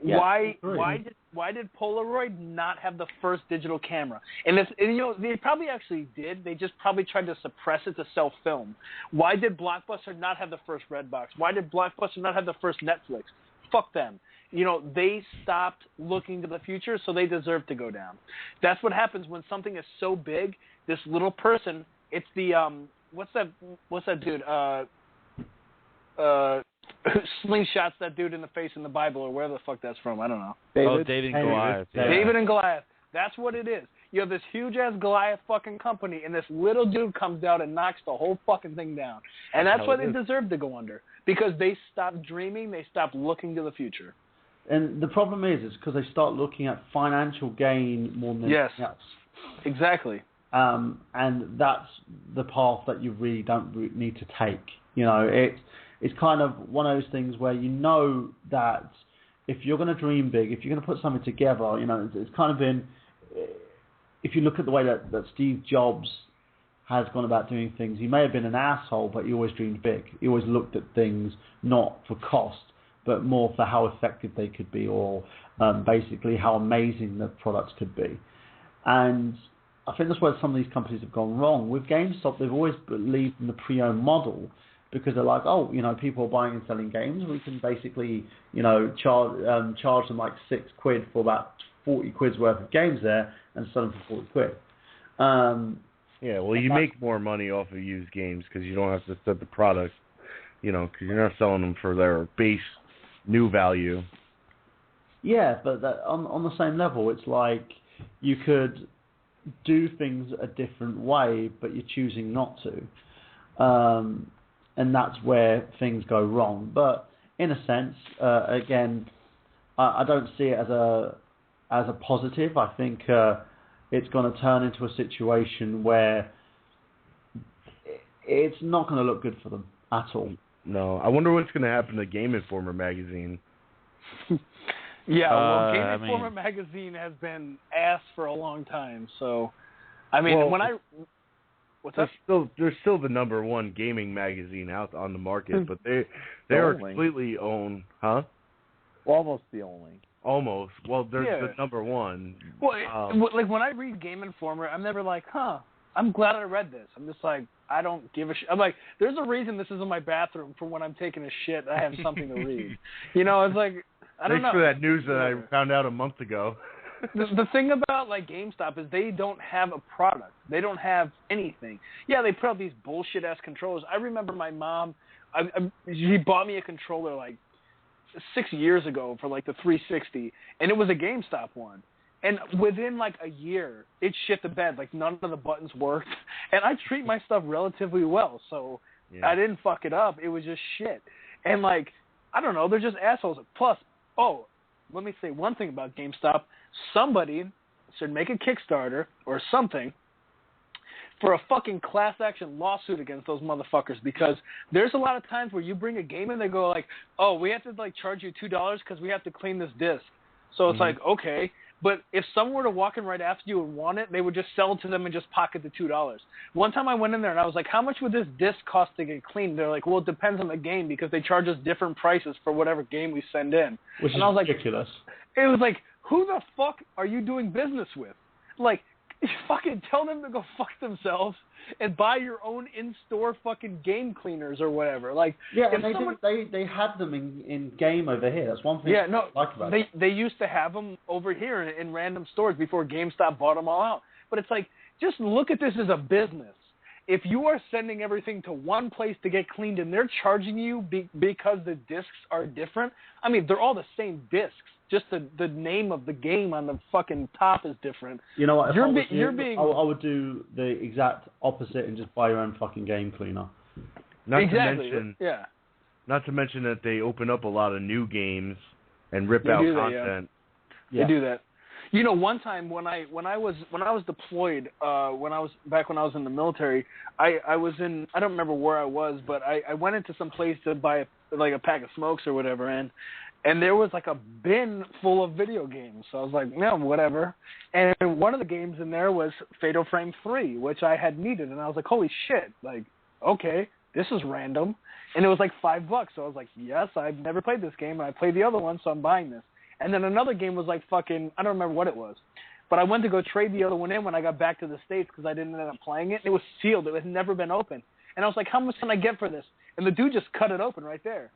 Yeah, why did Polaroid not have the first digital camera? And you know, they probably actually did. They just probably tried to suppress it to sell film. Why did Blockbuster not have the first Redbox? Why did Blockbuster not have the first Netflix? Fuck them. You know, they stopped looking to the future, so they deserve to go down. That's what happens when something is so big. This little person, it's the what's that dude? Slingshots that dude in the face in the Bible, or wherever the fuck that's from. I don't know. David and Goliath. Yeah. David and Goliath. That's what it is. You have this huge-ass Goliath fucking company, and this little dude comes down and knocks the whole fucking thing down. And that's why they deserve to go under. because they stopped dreaming, they stopped looking to the future. And the problem is because they start looking at financial gain more than anything else. Exactly. And that's the path that you really don't need to take. You know, it's kind of one of those things where you know that if you're going to dream big, if you're going to put something together, you know, it's kind of been, if you look at the way that Steve Jobs has gone about doing things, he may have been an asshole, but he always dreamed big. He always looked at things not for cost, but more for how effective they could be, or basically how amazing the products could be. And I think that's where some of these companies have gone wrong. With GameStop, they've always believed in the pre-owned model because they're like, oh, you know, people are buying and selling games. We can basically, you know, charge them like £6 for about 40 quid's worth of games there and sell them for 40 quid. Yeah, well, you make more money off of used games because you don't have to set the product, you know, because you're not selling them for their base new value. Yeah, but on the same level, it's like you could do things a different way, but you're choosing not to. And that's where things go wrong. But in a sense, again, I don't see it as a positive. I think it's going to turn into a situation where it's not going to look good for them at all. No, I wonder what's going to happen to Game Informer magazine. Yeah, well, Game Informer magazine has been ass for a long time. So, I mean, well, what's up? They're still the number one gaming magazine out on the market, but they are completely owned, huh? Well, almost the only. Almost. Well, they're the number one. Well, like when I read Game Informer, I'm never like, I'm glad I read this. I'm just like, I don't give a shit. I'm like, there's a reason this is in my bathroom for when I'm taking a shit. I have something to read. You know, it's like, I don't know. Thanks for that news that I found out a month ago. The thing about like GameStop is they don't have a product. They don't have anything. Yeah, they put out these bullshit ass controllers. I remember my mom, she bought me a controller like 6 years ago for like the 360, and it was a GameStop one. And within like a year, it shit the bed. Like none of the buttons worked, and I treat my stuff relatively well, so I didn't fuck it up. It was just shit. And like, I don't know, they're just assholes. Plus, let me say one thing about GameStop. Somebody should make a Kickstarter or something for a fucking class action lawsuit against those motherfuckers, because there's a lot of times where you bring a game in, they go like, oh, we have to like charge you $2 because we have to clean this disc. So it's like, okay. But if someone were to walk in right after you and want it, they would just sell it to them and just pocket the $2. One time I went in there and I was like, how much would this disc cost to get cleaned? They're like, well, it depends on the game because they charge us different prices for whatever game we send in. Which is ridiculous. It was like, who the fuck are you doing business with? Like, fucking tell them to go fuck themselves and buy your own in-store fucking game cleaners or whatever. Like, yeah, and they had them in game over here. That's one thing I like about it. They used to have them over here in random stores before GameStop bought them all out. But it's like, just look at this as a business. If you are sending everything to one place to get cleaned and they're charging you because the discs are different, I mean, they're all the same discs. Just the name of the game on the fucking top is different. You know what? I would do the exact opposite and just buy your own fucking game cleaner. Not to mention that they open up a lot of new games and rip out content. They do that. You know, one time when I was deployed, when I was in the military, I was in, I don't remember where I was, but I went into some place to buy a pack of smokes or whatever, and there was like a bin full of video games. So I was like, no, whatever. And one of the games in there was Fatal Frame 3, which I had needed. And I was like, holy shit. Like, okay, this is random. And it was like $5. So I was like, yes, I've never played this game. And I played the other one, so I'm buying this. And then another game was like fucking, I don't remember what it was. But I went to go trade the other one in when I got back to the States because I didn't end up playing it. It was sealed. It had never been opened. And I was like, how much can I get for this? And the dude just cut it open right there.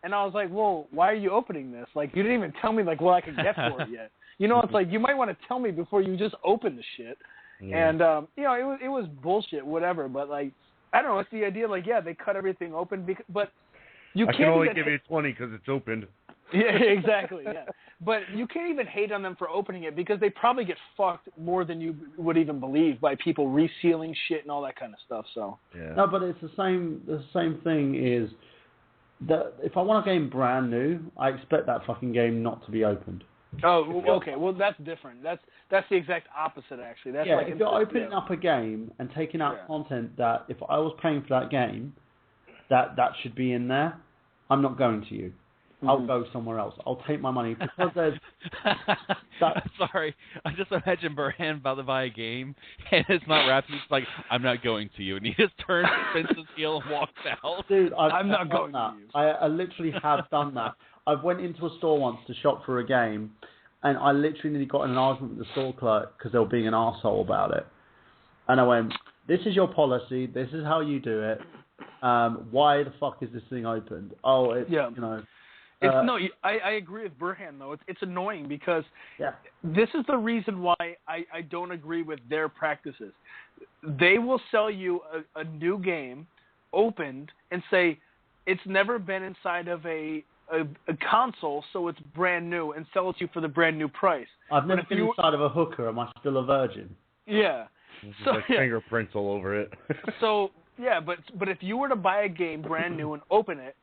And I was like, well, why are you opening this? Like, you didn't even tell me, like, what I could get for it yet. You know, it's like, you might want to tell me before you just open the shit. Yeah. And, you know, it was bullshit, whatever. But, like, I don't know. It's the idea, like, yeah, they cut everything open. But you can't. I can only give you 20 because it's opened. Yeah, exactly, yeah. But you can't even hate on them for opening it because they probably get fucked more than you would even believe by people resealing shit and all that kind of stuff. So. Yeah. No, but it's the same thing is, if I want a game brand new, I expect that fucking game not to be opened. Oh, okay. Well, that's different. That's the exact opposite, actually. That's yeah, like if you're opening up a game and taking out content that if I was paying for that game, that should be in there, I'm not going to you. I'll go somewhere else. I'll take my money because there's. Sorry, I just imagine Burhan about to buy a game and it's not wrapped. He's like, "I'm not going to you," and he just turns, spins his heel, and walks out. Dude, I'm not going that. to you. I literally have done that. I went into a store once to shop for a game, and I literally nearly got in an argument with the store clerk because they were being an arsehole about it. And I went, "This is your policy. This is how you do it. Why the fuck is this thing opened?" Oh, it's you know. I agree with Burhan, though. It's annoying because this is the reason why I don't agree with their practices. They will sell you a new game opened and say it's never been inside of a console, so it's brand new, and sell it to you for the brand new price. I've never been inside of a hooker. Am I still a virgin? Yeah. So like fingerprints all over it. So, yeah, but if you were to buy a game brand new and open it,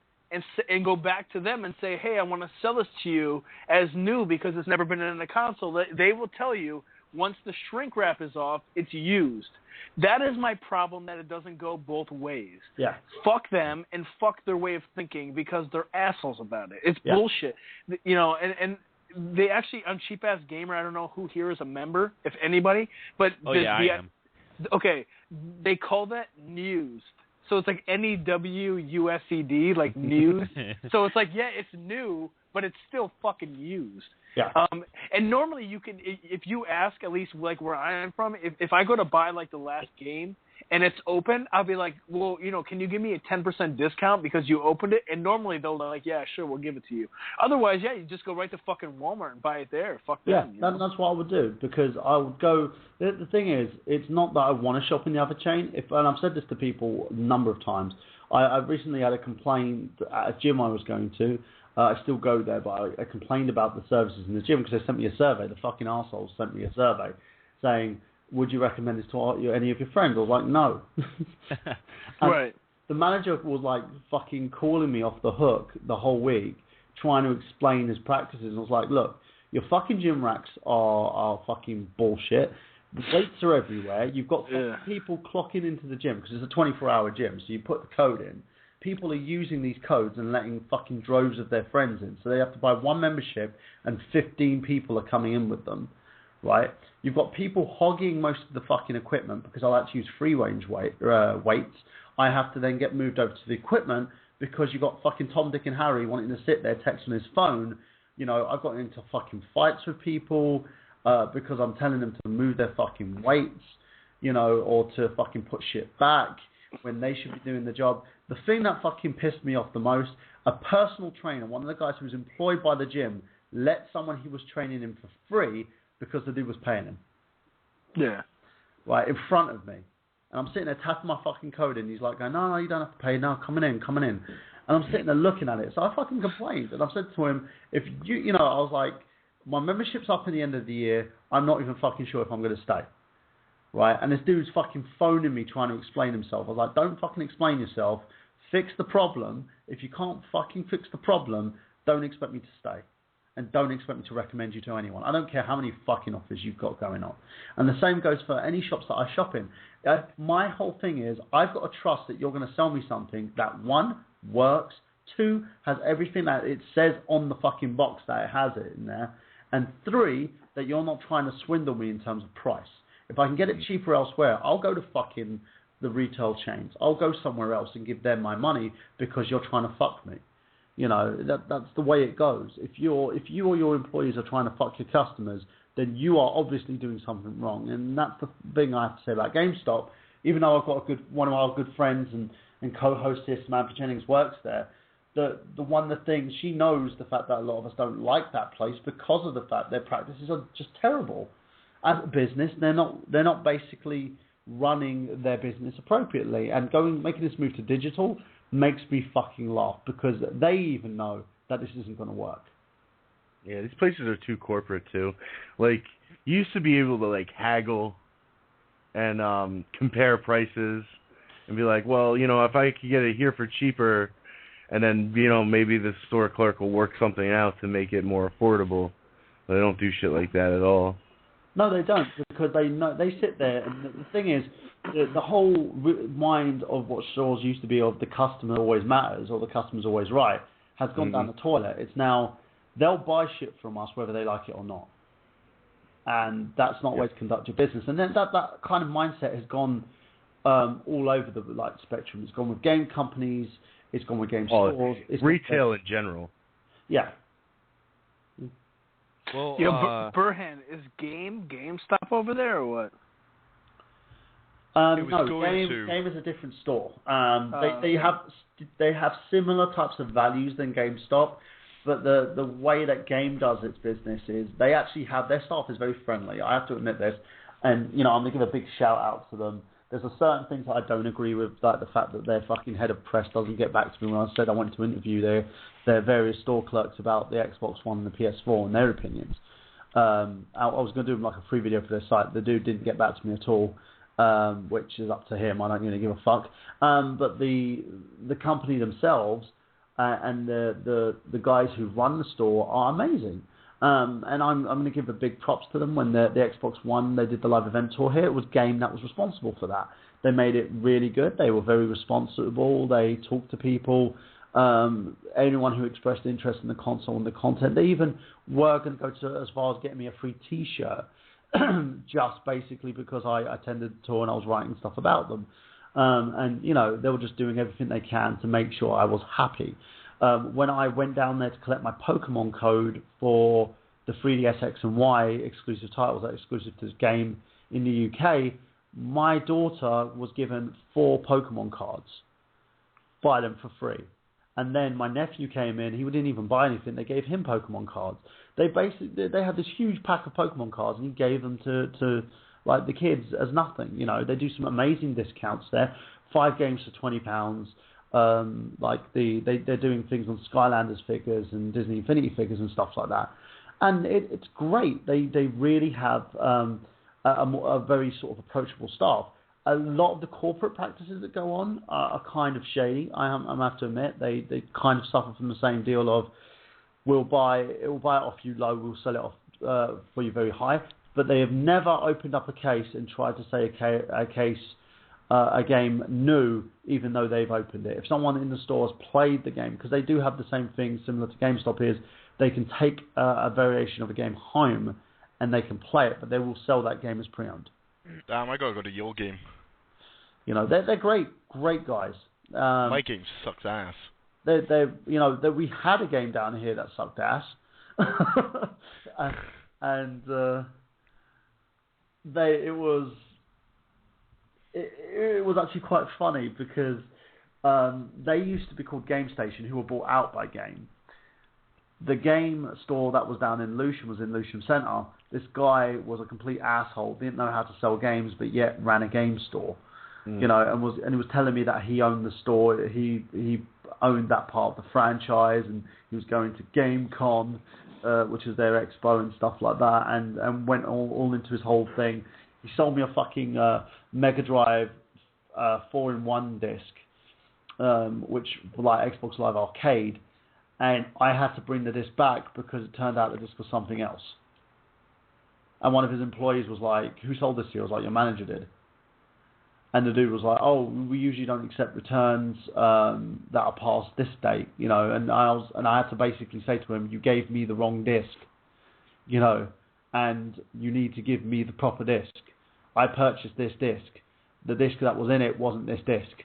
and go back to them and say, hey, I want to sell this to you as new because it's never been in a console, they will tell you once the shrink wrap is off, it's used. That is my problem, that it doesn't go both ways. Yeah. Fuck them and fuck their way of thinking because they're assholes about it. It's bullshit. You know, and they actually, on Cheap Ass Gamer, I don't know who here is a member, if anybody, but... I am. Okay, they call that news. So it's like NEWUSED, like news. So it's like, yeah, it's new, but it's still fucking used. Yeah. And normally you can, if you ask, at least like where I am from, if I go to buy like the last game and it's open, I'll be like, well, you know, can you give me a 10% discount because you opened it? And normally they'll be like, yeah, sure, we'll give it to you. Otherwise, yeah, you just go right to fucking Walmart and buy it there. Fuck them. Yeah, that's what I would do because I would go. The thing is, it's not that I want to shop in the other chain. And I've said this to people a number of times. I recently had a complaint at a gym I was going to. I still go there, but I complained about the services in the gym because they sent me a survey. The fucking arseholes sent me a survey saying, would you recommend this to any of your friends? I was like, no. Right. The manager was like fucking calling me off the hook the whole week, trying to explain his practices. And I was like, look, your fucking gym racks are fucking bullshit. The weights are everywhere. You've got people clocking into the gym because it's a 24-hour gym. So you put the code in. People are using these codes and letting fucking droves of their friends in. So they have to buy one membership and 15 people are coming in with them, right? You've got people hogging most of the fucking equipment because I like to use free range weights. I have to then get moved over to the equipment because you've got fucking Tom, Dick and Harry wanting to sit there texting his phone. You know, I've got into fucking fights with people because I'm telling them to move their fucking weights, you know, or to fucking put shit back when they should be doing the job. The thing that fucking pissed me off the most, a personal trainer, one of the guys who was employed by the gym, let someone he was training him for free because the dude was paying him. Yeah. Right, in front of me. And I'm sitting there tapping my fucking code in. He's like going, no, you don't have to pay. No, coming in. And I'm sitting there looking at it. So I fucking complained. And I said to him, if you know, I was like, my membership's up in the end of the year. I'm not even fucking sure if I'm going to stay. Right? And this dude's fucking phoning me trying to explain himself. I was like, don't fucking explain yourself. Fix the problem. If you can't fucking fix the problem, don't expect me to stay. And don't expect me to recommend you to anyone. I don't care how many fucking offers you've got going on. And the same goes for any shops that I shop in. My whole thing is, I've got to trust that you're going to sell me something that, one, works, two, has everything that it says on the fucking box that it has it in there, and three, that you're not trying to swindle me in terms of price. If I can get it cheaper elsewhere, I'll go to fucking the retail chains. I'll go somewhere else and give them my money because you're trying to fuck me. You know, that's the way it goes. If you or your employees are trying to fuck your customers, then you are obviously doing something wrong. And that's the thing I have to say about GameStop. Even though I've got one of our good friends and co-host here, Samantha Jennings, works there, the thing, she knows the fact that a lot of us don't like that place because of the fact their practices are just terrible. As a business, they're not basically running their business appropriately. And making this move to digital makes me fucking laugh because they even know that this isn't going to work. Yeah, these places are too corporate too. Like, you used to be able to like haggle and compare prices and be like, well, you know, if I could get it here for cheaper, and then maybe the store clerk will work something out to make it more affordable. But they don't do shit like that at all. No, they don't, because they know, they sit there, and the thing is, the whole mind of what stores used to be of the customer always matters or the customer's always right has gone down the toilet. It's now they'll buy shit from us whether they like it or not, and that's not a way to conduct your business. And then that kind of mindset has gone all over the spectrum. It's gone with game companies, it's gone with game stores, it's retail in general. Yeah. Well, Burhan, is GameStop over there or what? No, Game is a different store. They have similar types of values than GameStop, but the way that Game does its business is they actually have their staff is very friendly. I have to admit this, and I'm gonna give a big shout out to them. There's a certain things that I don't agree with, like the fact that their fucking head of press doesn't get back to me when I said I wanted to interview their various store clerks about the Xbox One and the PS4 and their opinions. I was going to do like a free video for their site. The dude didn't get back to me at all, which is up to him. I don't really give a fuck. But the company themselves and the guys who run the store are amazing. And I'm going to give the big props to them. When the Xbox One, they did the live event tour here, it was Game that was responsible for that. They made it really good. They were very responsible. They talked to people, anyone who expressed interest in the console and the content. They even were going to go as far as getting me a free T-shirt, just basically because I attended the tour and I was writing stuff about them. And they were just doing everything they can to make sure I was happy. When I went down there to collect my Pokemon code for the 3DS X and Y exclusive titles that are exclusive to this game in the UK, my daughter was given 4 Pokemon cards. Buy them for free. And then my nephew came in, he didn't even buy anything, they gave him Pokemon cards. They had this huge pack of Pokemon cards and he gave them to like the kids as nothing. They do some amazing discounts there. 5 games for £20. They're doing things on Skylanders figures and Disney Infinity figures and stuff like that, and it's great. They really have a very sort of approachable staff. A lot of the corporate practices that go on are kind of shady. I have to admit they kind of suffer from the same deal of we'll buy it off you low, we'll sell it off for you very high. But they have never opened up a case and tried to say a game new, even though they've opened it. If someone in the store has played the game, because they do have the same thing similar to GameStop, is they can take a variation of a game home and they can play it, but they will sell that game as pre-owned. Damn, I gotta go to your game. They're great guys. My game sucks ass. We had a game down here that sucked ass, and it was actually quite funny because they used to be called Game Station, who were bought out by Game. The game store that was down in Lewisham was in Lewisham Centre. This guy was a complete asshole, didn't know how to sell games, but yet ran a game store. And he was telling me that he owned the store, he owned that part of the franchise, and he was going to GameCon, which is their expo and stuff like that, and went all into his whole thing. He sold me a fucking Mega Drive 4-in-1 disc, which like Xbox Live Arcade, and I had to bring the disc back because it turned out the disc was something else. And one of his employees was like, "Who sold this to you?" I was like, "Your manager did." And the dude was like, "Oh, we usually don't accept returns that are past this date, And I had to basically say to him, "You gave me the wrong disc, and you need to give me the proper disc. I purchased this disc. The disc that was in it wasn't this disc,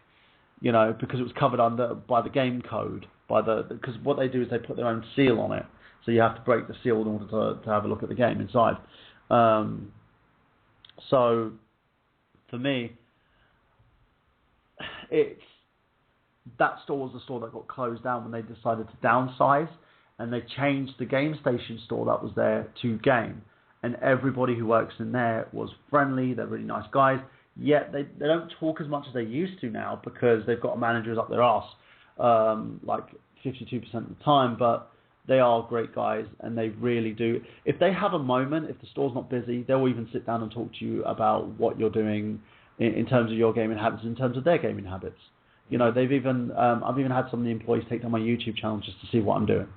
because it was covered by the game code, because what they do is they put their own seal on it, so you have to break the seal in order to have a look at the game inside. So for me, that store was the store that got closed down when they decided to downsize, and they changed the Game Station store that was there to Game. And everybody who works in there was friendly. They're really nice guys. Yet they don't talk as much as they used to now because they've got managers up their arse, like 52% of the time. But they are great guys, and they really do. If they have a moment, if the store's not busy, they'll even sit down and talk to you about what you're doing in terms of your gaming habits, in terms of their gaming habits. You know, they've even I've even had some of the employees take down my YouTube channel just to see what I'm doing.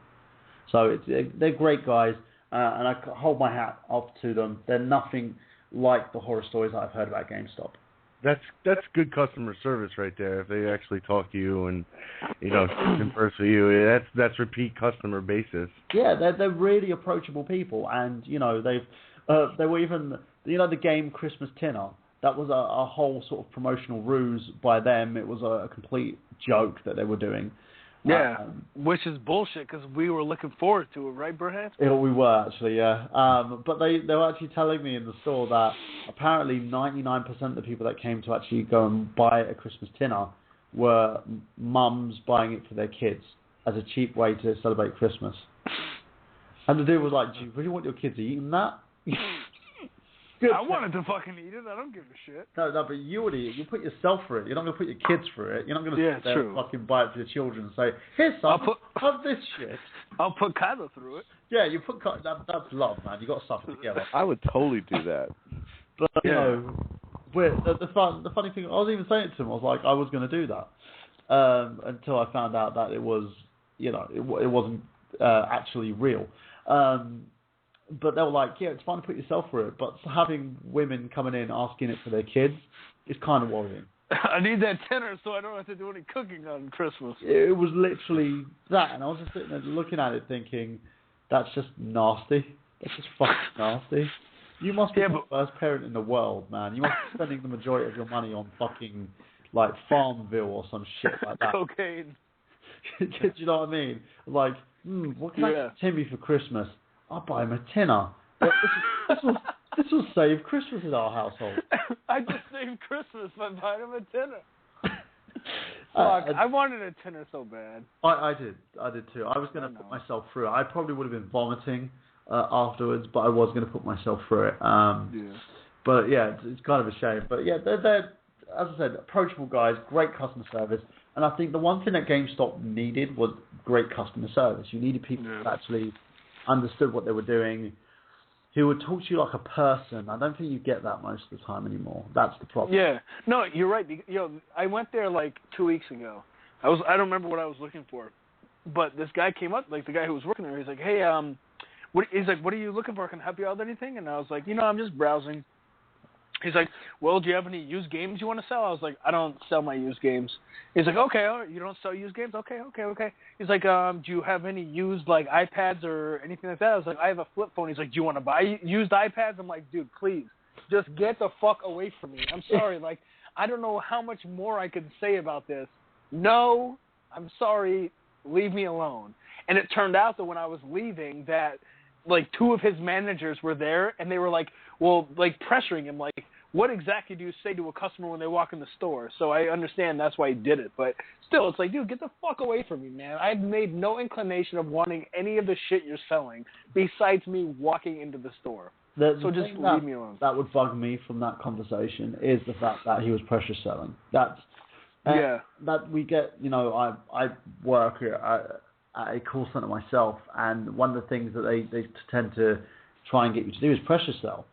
So they're great guys, and I hold my hat off to them. They're nothing like the horror stories that I've heard about GameStop. That's good customer service right there. If they actually talk to you and converse with you, that's repeat customer basis. Yeah, they're really approachable people, and they were even the game Christmas Tinner. That was a whole sort of promotional ruse by them. It was a complete joke that they were doing. Yeah, which is bullshit because we were looking forward to it, right, Burhan? We were actually, yeah. But they were actually telling me in the store that apparently 99% of the people that came to actually go and buy a Christmas Tinner were mums buying it for their kids as a cheap way to celebrate Christmas. And the dude was like, "Do you really want your kids eating that?" Good. I wanted to fucking eat it. I don't give a shit. No, but you would eat it. You put yourself through it. You're not going to put your kids through it. You're not going to sit there and fucking buy it for your children and say, "Here, son, have this shit." I'll put Kylo through it. Yeah, you put that's love, man. You got to suffer together. I would totally do that. But the funny thing, I was even saying it to him. I was like, I was going to do that until I found out that it was, it wasn't actually real. But they were like, yeah, it's fine to put yourself through it, but having women coming in asking it for their kids is kind of worrying. I need that tenner so I don't have to do any cooking on Christmas. It was literally that, and I was just sitting there looking at it thinking, that's just nasty. That's just fucking nasty. You must be the first parent in the world, man. You must be spending the majority of your money on fucking, like, Farmville or some shit like that. Cocaine. Do you know what I mean? Like, what can I get Timmy for Christmas? I'll buy him a tinner. This will save Christmas in our household. I just saved Christmas by buying him a tinner. Fuck, I wanted a tinner so bad. I did too. I was going to put myself through it. I probably would have been vomiting afterwards, but I was going to put myself through it. But yeah, it's kind of a shame. But yeah, they're, as I said, approachable guys, great customer service. And I think the one thing that GameStop needed was great customer service. You needed people that actually understood what they were doing, who would talk to you like a person. I don't think you get that most of the time anymore. That's the problem. Yeah. No, you're right. I went there like 2 weeks ago. I don't remember what I was looking for, but this guy came up, like the guy who was working there. He's like, "Hey, what are you looking for? Can I help you out with anything?" And I was like, I'm just browsing. He's like, "Well, do you have any used games you want to sell?" I was like, "I don't sell my used games." He's like, "Okay, all right, you don't sell used games? Okay." He's like, "Do you have any used, like, iPads or anything like that?" I was like, "I have a flip phone." He's like, "Do you want to buy used iPads?" I'm like, "Dude, please, just get the fuck away from me. I'm sorry. Like, I don't know how much more I could say about this. No, I'm sorry. Leave me alone." And it turned out that when I was leaving that, like, two of his managers were there, and they were like, pressuring him, like, what exactly do you say to a customer when they walk in the store? So I understand that's why he did it. But still, it's like, dude, get the fuck away from me, man. I've made no inclination of wanting any of the shit you're selling besides me walking into the store. So just leave me alone. That would bug me from that conversation is the fact that he was pressure selling. That we get, I work at a call center myself, and one of the things that they tend to try and get you to do is pressure sell.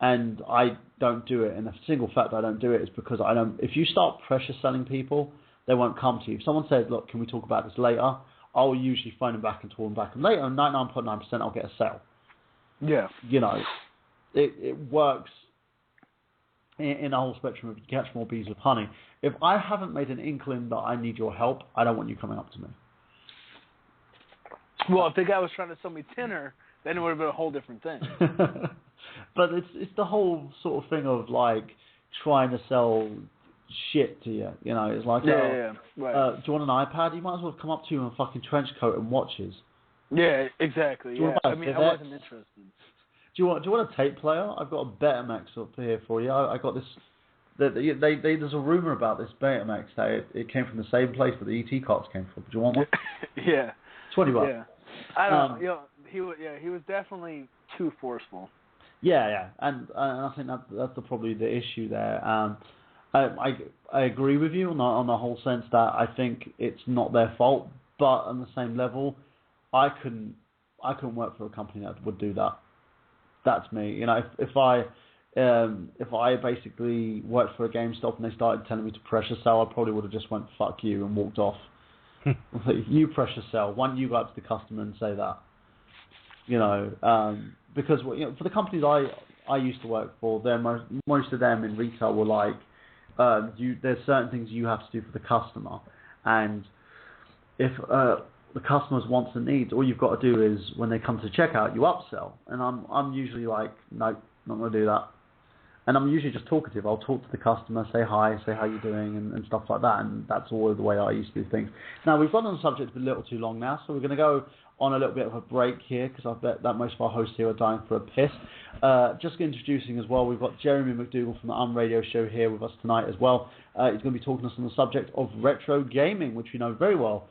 And I don't do it, and the single fact that I don't do it is because I don't. If you start pressure selling people, they won't come to you. If someone says, "Look, can we talk about this later?" I'll usually phone them back and talk them back, and later, 99.9%, I'll get a sale. Yeah, it works in the whole spectrum of you catch more bees with honey. If I haven't made an inkling that I need your help, I don't want you coming up to me. Well, if the guy was trying to sell me tinner, then it would have been a whole different thing. But it's the whole sort of thing of, like, trying to sell shit to you. It's like, right. Do you want an iPad? You might as well come up to you in a fucking trench coat and watches. Yeah, exactly. I wasn't interested. Do you want a tape player? I've got a Betamax up here for you. I got this. There's a rumor about this Betamax that it came from the same place that the ET carts came from. Do you want one? Yeah. $20. Yeah. I don't know. He was definitely too forceful. Yeah, and I think that's probably the issue there. I agree with you on the whole sense that I think it's not their fault, but on the same level, I couldn't work for a company that would do that. That's me. If if I basically worked for a GameStop and they started telling me to pressure sell, I probably would have just went fuck you and walked off. You pressure sell. Why don't you go up to the customer and say that? Because for the companies I used to work for, most of them in retail were like, there's certain things you have to do for the customer, and if the customer's wants and needs, all you've got to do is when they come to checkout, you upsell. And I'm usually like, nope, not going to do that. And I'm usually just talkative. I'll talk to the customer, say hi, say how you're doing, and stuff like that. And that's all the way I used to do things. Now, we've gone on the subject a little too long now, so we're going to go on a little bit of a break here, because I bet that most of our hosts here are dying for a piss. Just introducing as well, we've got Jeremy McDougall from the Radio Show here with us tonight as well. He's going to be talking to us on the subject of retro gaming, which we know very well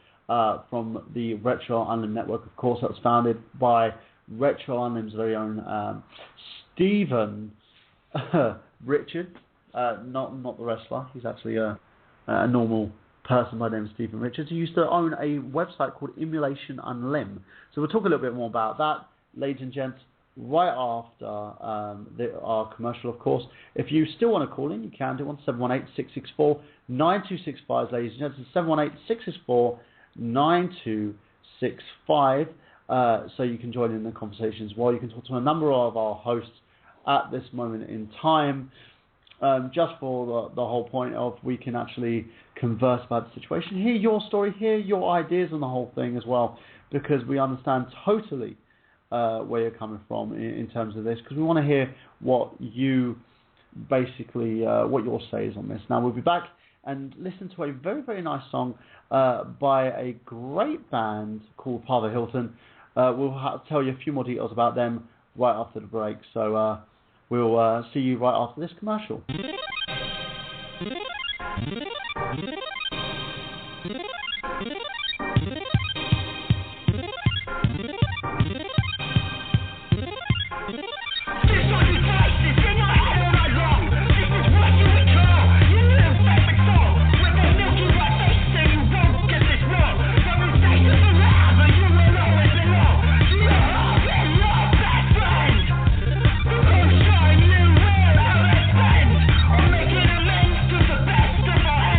from the Retro Unlim network. Of course, that was founded by Retro Unlim's very own Stephen Richard, not the wrestler. He's actually a normal person by the name of Stephen Richards, who used to own a website called Emulation Unlim. So we'll talk a little bit more about that, ladies and gents, right after our commercial, of course. If you still want to call in, you can do on 718-664-9265, ladies and gents. It's 718-664-9265. So you can join in the conversation as well. You can talk to a number of our hosts at this moment in time, just for the whole point of we can actually converse about the situation, hear your story, hear your ideas on the whole thing as well, because we understand totally where you're coming from in terms of this, because we want to hear what you basically, what your say is on this. Now, we'll be back and listen to a very, very nice song by a great band called Father Hilton. We'll tell you a few more details about them right after the break. So we'll see you right after this commercial. Making amends to the best of our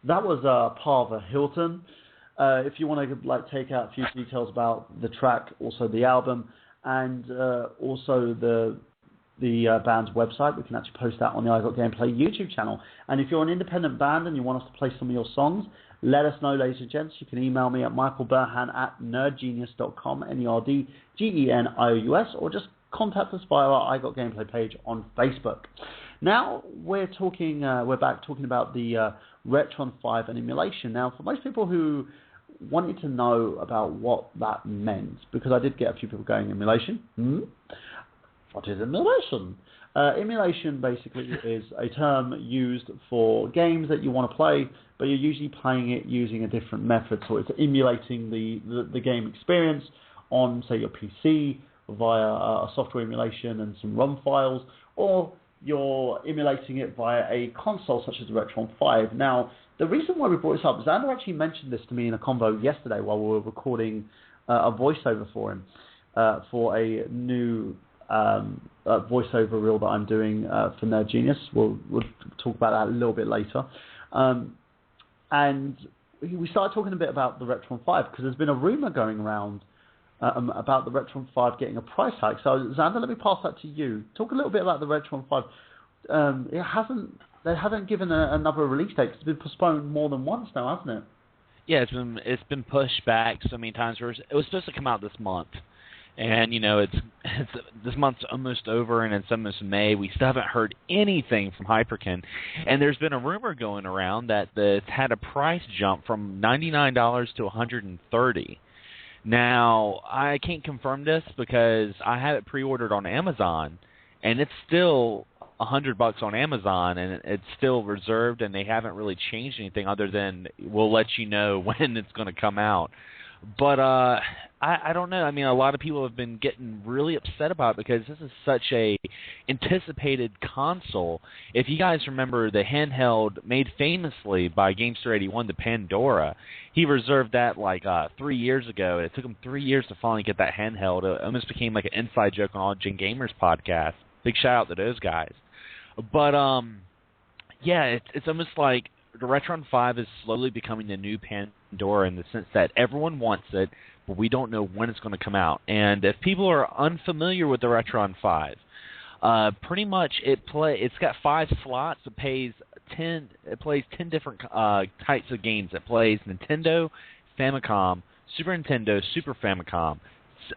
That was Parva Hilton. If you want to take out a few details about the track, also the album, and also the band's website, we can actually post that on the I Got Gameplay YouTube channel. And if you're an independent band and you want us to play some of your songs, let us know, ladies and gents. You can email me at michaelburhan@nerdgenius.com, NERDGENIOUS, or just contact us via our I Got Gameplay page on Facebook. Now we're back talking about the Retron 5 and Emulation. Now, for most people who wanted to know about what that meant, because I did get a few people going, emulation? What is emulation? Emulation basically is a term used for games that you want to play, but you're usually playing it using a different method. So it's emulating the game experience on, say, your PC via a software emulation and some ROM files, or you're emulating it via a console such as the Retron 5. Now, the reason why we brought this up, Xander actually mentioned this to me in a convo yesterday while we were recording a voiceover for him for a new voiceover reel that I'm doing for Nerd Genius. We'll talk about that a little bit later. And we started talking a bit about the Retron 5 because there's been a rumor going around about the Retron 5 getting a price hike. So, Xander, let me pass that to you. Talk a little bit about the Retron 5. They haven't given another release date. It's been postponed more than once now, hasn't it? Yeah, it's been pushed back so many times. It was supposed to come out this month, and it's this month's almost over, and it's almost May. We still haven't heard anything from Hyperkin, and there's been a rumor going around that it's had a price jump from $99 to $130. Now, I can't confirm this because I have it pre-ordered on Amazon, and it's still $100 on Amazon, and it's still reserved, and they haven't really changed anything other than we'll let you know when it's going to come out. But I don't know. I mean, a lot of people have been getting really upset about it because this is such a anticipated console. If you guys remember the handheld made famously by Gamester81, the Pandora, he reserved that like 3 years ago. It took him 3 years to finally get that handheld. It almost became like an inside joke on All Gen Gamers podcast. Big shout out to those guys. But yeah, it's almost like the Retron 5 is slowly becoming the new Pandora in the sense that everyone wants it, but we don't know when it's going to come out. And if people are unfamiliar with the Retron 5, pretty much it's got 5 slots. It plays 10 different types of games. It plays Nintendo, Famicom, Super Nintendo, Super Famicom,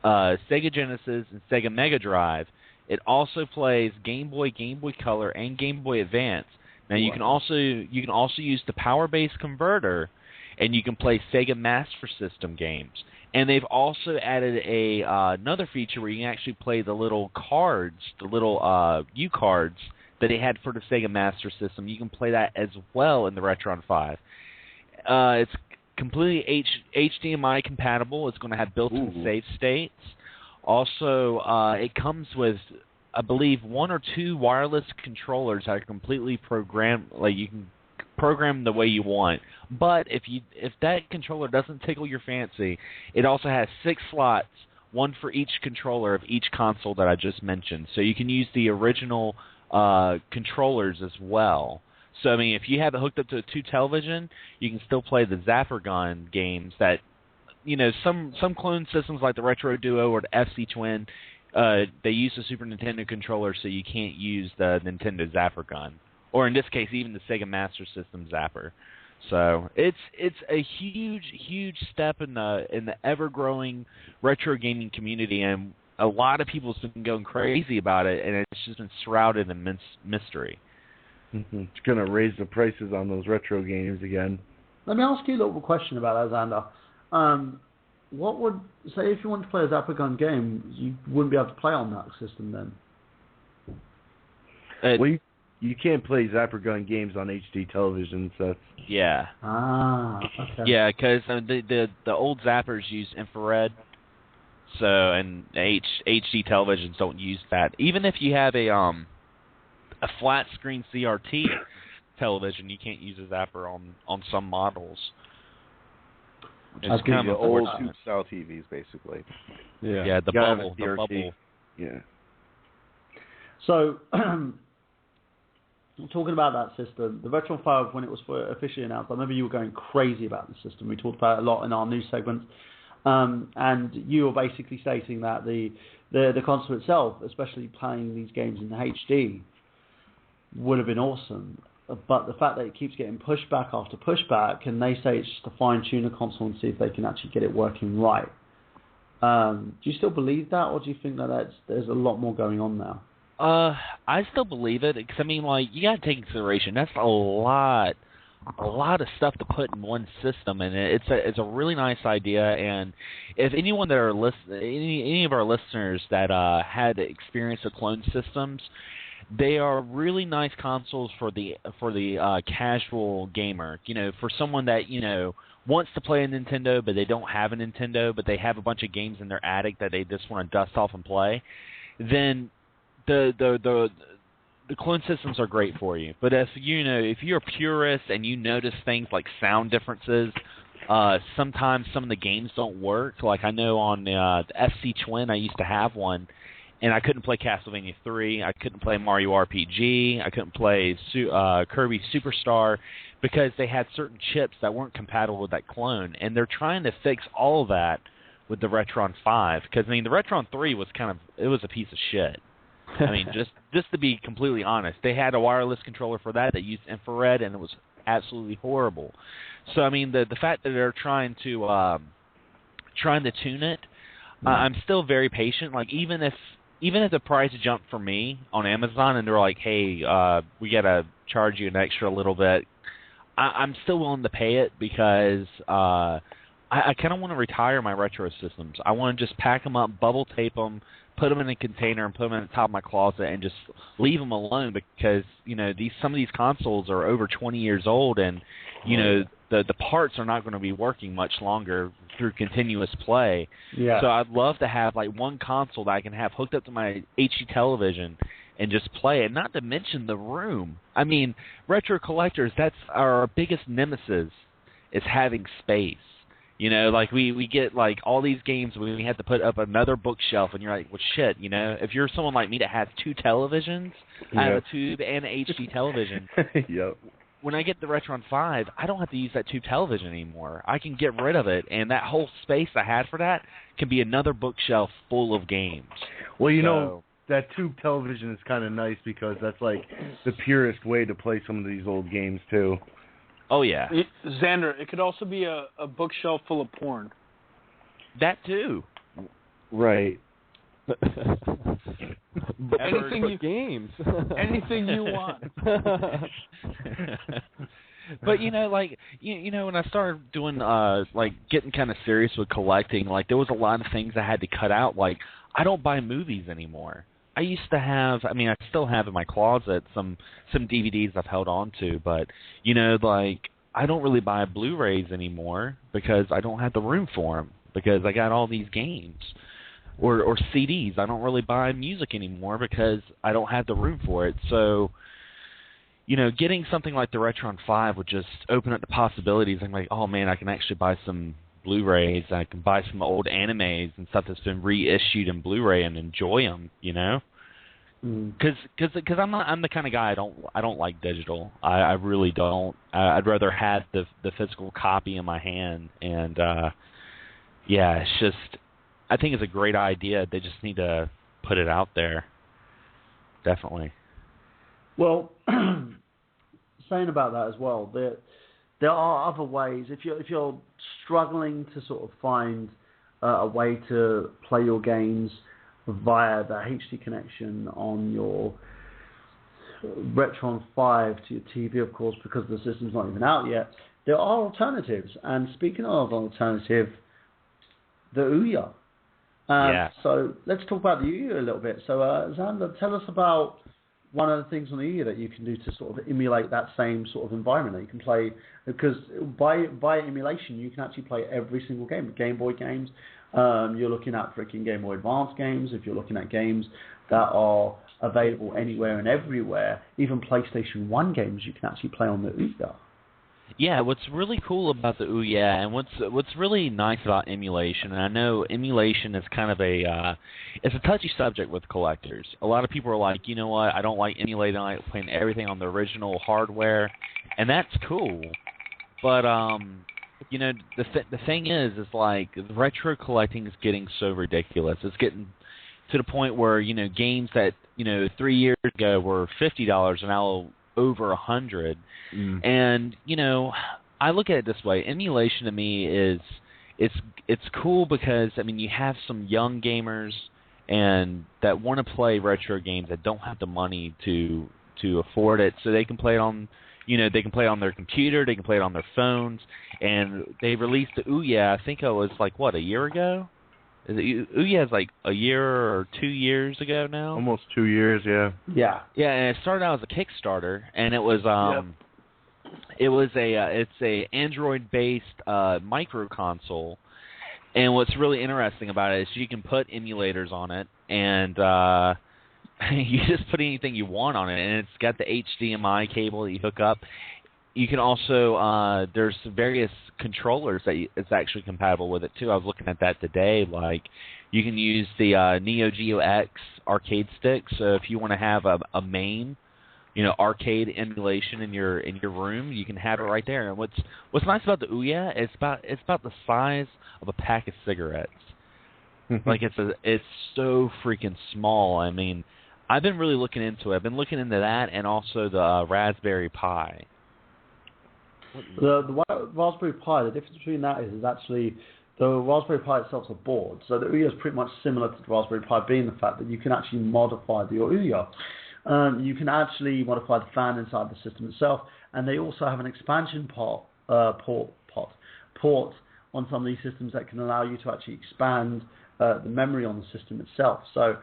Sega Genesis, and Sega Mega Drive. It also plays Game Boy, Game Boy Color, and Game Boy Advance. Now you can also use the Power Base converter, and you can play Sega Master System games. And they've also added another feature where you can actually play the little cards, the little U cards that they had for the Sega Master System. You can play that as well in the Retron 5. It's completely HDMI compatible. It's going to have built-in save states. Also, it comes with, I believe, 1 or 2 wireless controllers that are completely programmed. Like you can program the way you want. But if that controller doesn't tickle your fancy, it also has 6 slots, 1 for each controller of each console that I just mentioned. So you can use the original controllers as well. So I mean, if you have it hooked up to a 2 television, you can still play the Zapper Gun games that. Some clone systems like the Retro Duo or the FC Twin, they use the Super Nintendo controller, so you can't use the Nintendo Zapper Gun, or in this case, even the Sega Master System Zapper. So it's a huge step in the ever growing retro gaming community, and a lot of people's been going crazy about it, and it's just been shrouded in mystery. It's going to raise the prices on those retro games again. Let me ask you a little question about that, Xander. What would, say if you want to play a Zapper Gun game, you wouldn't be able to play on that system then? Well, you can't play Zapper Gun games on HD television, so... Yeah. Okay. Yeah, because the old Zappers use infrared, so, and HD televisions don't use that. Even if you have a flat screen CRT television, you can't use a Zapper on some models. It's kind of old tube-style TVs, basically. Yeah, the bubble. Yeah. So, talking about that system, the Retron 5, when it was officially announced, I remember you were going crazy about the system. We talked about it a lot in our news segments. And you were basically stating that the console itself, especially playing these games in HD, would have been awesome. But the fact that it keeps getting pushback after pushback, and they say it's just to fine-tune a console and see if they can actually get it working right. Do you still believe that, or do you think that there's a lot more going on now? I still believe it, because, I mean, like, you got to take into consideration, that's a lot of stuff to put in one system, and it's a really nice idea. And if anyone that are any of our listeners that had experience with clone systems, they are really nice consoles for the casual gamer. You know, for someone that wants to play a Nintendo, but they don't have a Nintendo, but they have a bunch of games in their attic that they just want to dust off and play, then the clone systems are great for you. But if you're a purist and you notice things like sound differences, sometimes some of the games don't work. Like I know on the FC Twin, I used to have one, and I couldn't play Castlevania 3, I couldn't play Mario RPG, I couldn't play Kirby Superstar, because they had certain chips that weren't compatible with that clone. And they're trying to fix all of that with the Retron 5, because, I mean, the Retron 3 was it was a piece of shit. I mean, just to be completely honest, they had a wireless controller for that used infrared, and it was absolutely horrible. So, I mean, the fact that they're trying to tune it, I'm still very patient. Like, even if the price jumped for me on Amazon and they're like, hey, we got to charge you an extra little bit, I'm still willing to pay it, because I kind of want to retire my retro systems. I want to just pack them up, bubble tape them, put them in a container, and put them in the top of my closet and just leave them alone, because, some of these consoles are over 20 years old, and, the parts are not going to be working much longer through continuous play. Yeah. So I'd love to have, like, one console that I can have hooked up to my HD television and just play it, not to mention the room. I mean, retro collectors, that's our biggest nemesis, is having space. Like we get like all these games, we have to put up another bookshelf, and you're like, well, shit, if you're someone like me that has two televisions, I have a tube and an HD television. Yep. When I get the Retron 5, I don't have to use that tube television anymore. I can get rid of it, and that whole space I had for that can be another bookshelf full of games. Well, that tube television is kind of nice, because that's like the purest way to play some of these old games too. Oh, yeah. Xander, it could also be a bookshelf full of porn. That, too. Right. Games. Anything you want. But, when I started doing, getting kind of serious with collecting, like, there was a lot of things I had to cut out. Like, I don't buy movies anymore. I used to have, I still have in my closet some DVDs I've held on to, but, I don't really buy Blu-rays anymore, because I don't have the room for them, because I got all these games. Or CDs. I don't really buy music anymore, because I don't have the room for it. So, getting something like the Retron 5 would just open up the possibilities. I'm like, oh man, I can actually buy some Blu-rays. I can buy some old animes and stuff that's been reissued in Blu-ray and enjoy them, Because I'm the kind of guy I don't like digital. I really don't. I'd rather have the physical copy in my hand. And it's just, I think it's a great idea. They just need to put it out there. Definitely. Well, saying about that as well, there are other ways. If you're struggling to sort of find a way to play your games via the HD connection on your Retron 5 to your TV, of course, because the system's not even out yet, there are alternatives. And speaking of alternative, the Ouya. So let's talk about the Ouya a little bit. So Xander, tell us about one of the things on the Ouya that you can do to sort of emulate that same sort of environment that you can play, because by emulation you can actually play every single game. Game Boy games, you're looking at freaking Game Boy Advance games, if you're looking at games that are available anywhere and everywhere, even PlayStation 1 games you can actually play on the Ouya. Yeah, what's really cool about the Ouya, and what's really nice about emulation, and I know emulation is kind of it's a touchy subject with collectors. A lot of people are like, you know what, I don't like emulating, I like playing everything on the original hardware, and that's cool. But you know, the thing is like retro collecting is getting so ridiculous. It's getting to the point where, you know, games that, you know, 3 years ago were $50 are now over $100. And, you know, I look at it this way. Emulation to me is it's cool because, I mean, you have some young gamers and that want to play retro games that don't have the money to afford it, so they can play it on, you know, they can play it on their computer, they can play it on their phones, and they released the Ouya, I think it was like, what, a year ago? Ouya is like a year or 2 years ago now. Almost 2 years, yeah. Yeah, and it started out as a Kickstarter, and it was it's a Android-based micro console. And what's really interesting about it is you can put emulators on it, and you just put anything you want on it, and it's got the HDMI cable that you hook up. You can also there's various controllers that it's actually compatible with it too. I was looking at that today. Like, you can use the Neo Geo X arcade stick. So if you want to have a main, you know, arcade emulation in your room, you can have it right there. And what's nice about the Ouya, it's about the size of a pack of cigarettes. Like, it's so freaking small. I mean, I've been really looking into it. I've been looking into that, and also the Raspberry Pi. The Raspberry Pi, the difference between that is actually the Raspberry Pi itself is a board. So the Ouya is pretty much similar to the Raspberry Pi, being the fact that you can actually modify your Ouya. You can actually modify the fan inside the system itself, and they also have an expansion port on some of these systems that can allow you to actually expand the memory on the system itself. So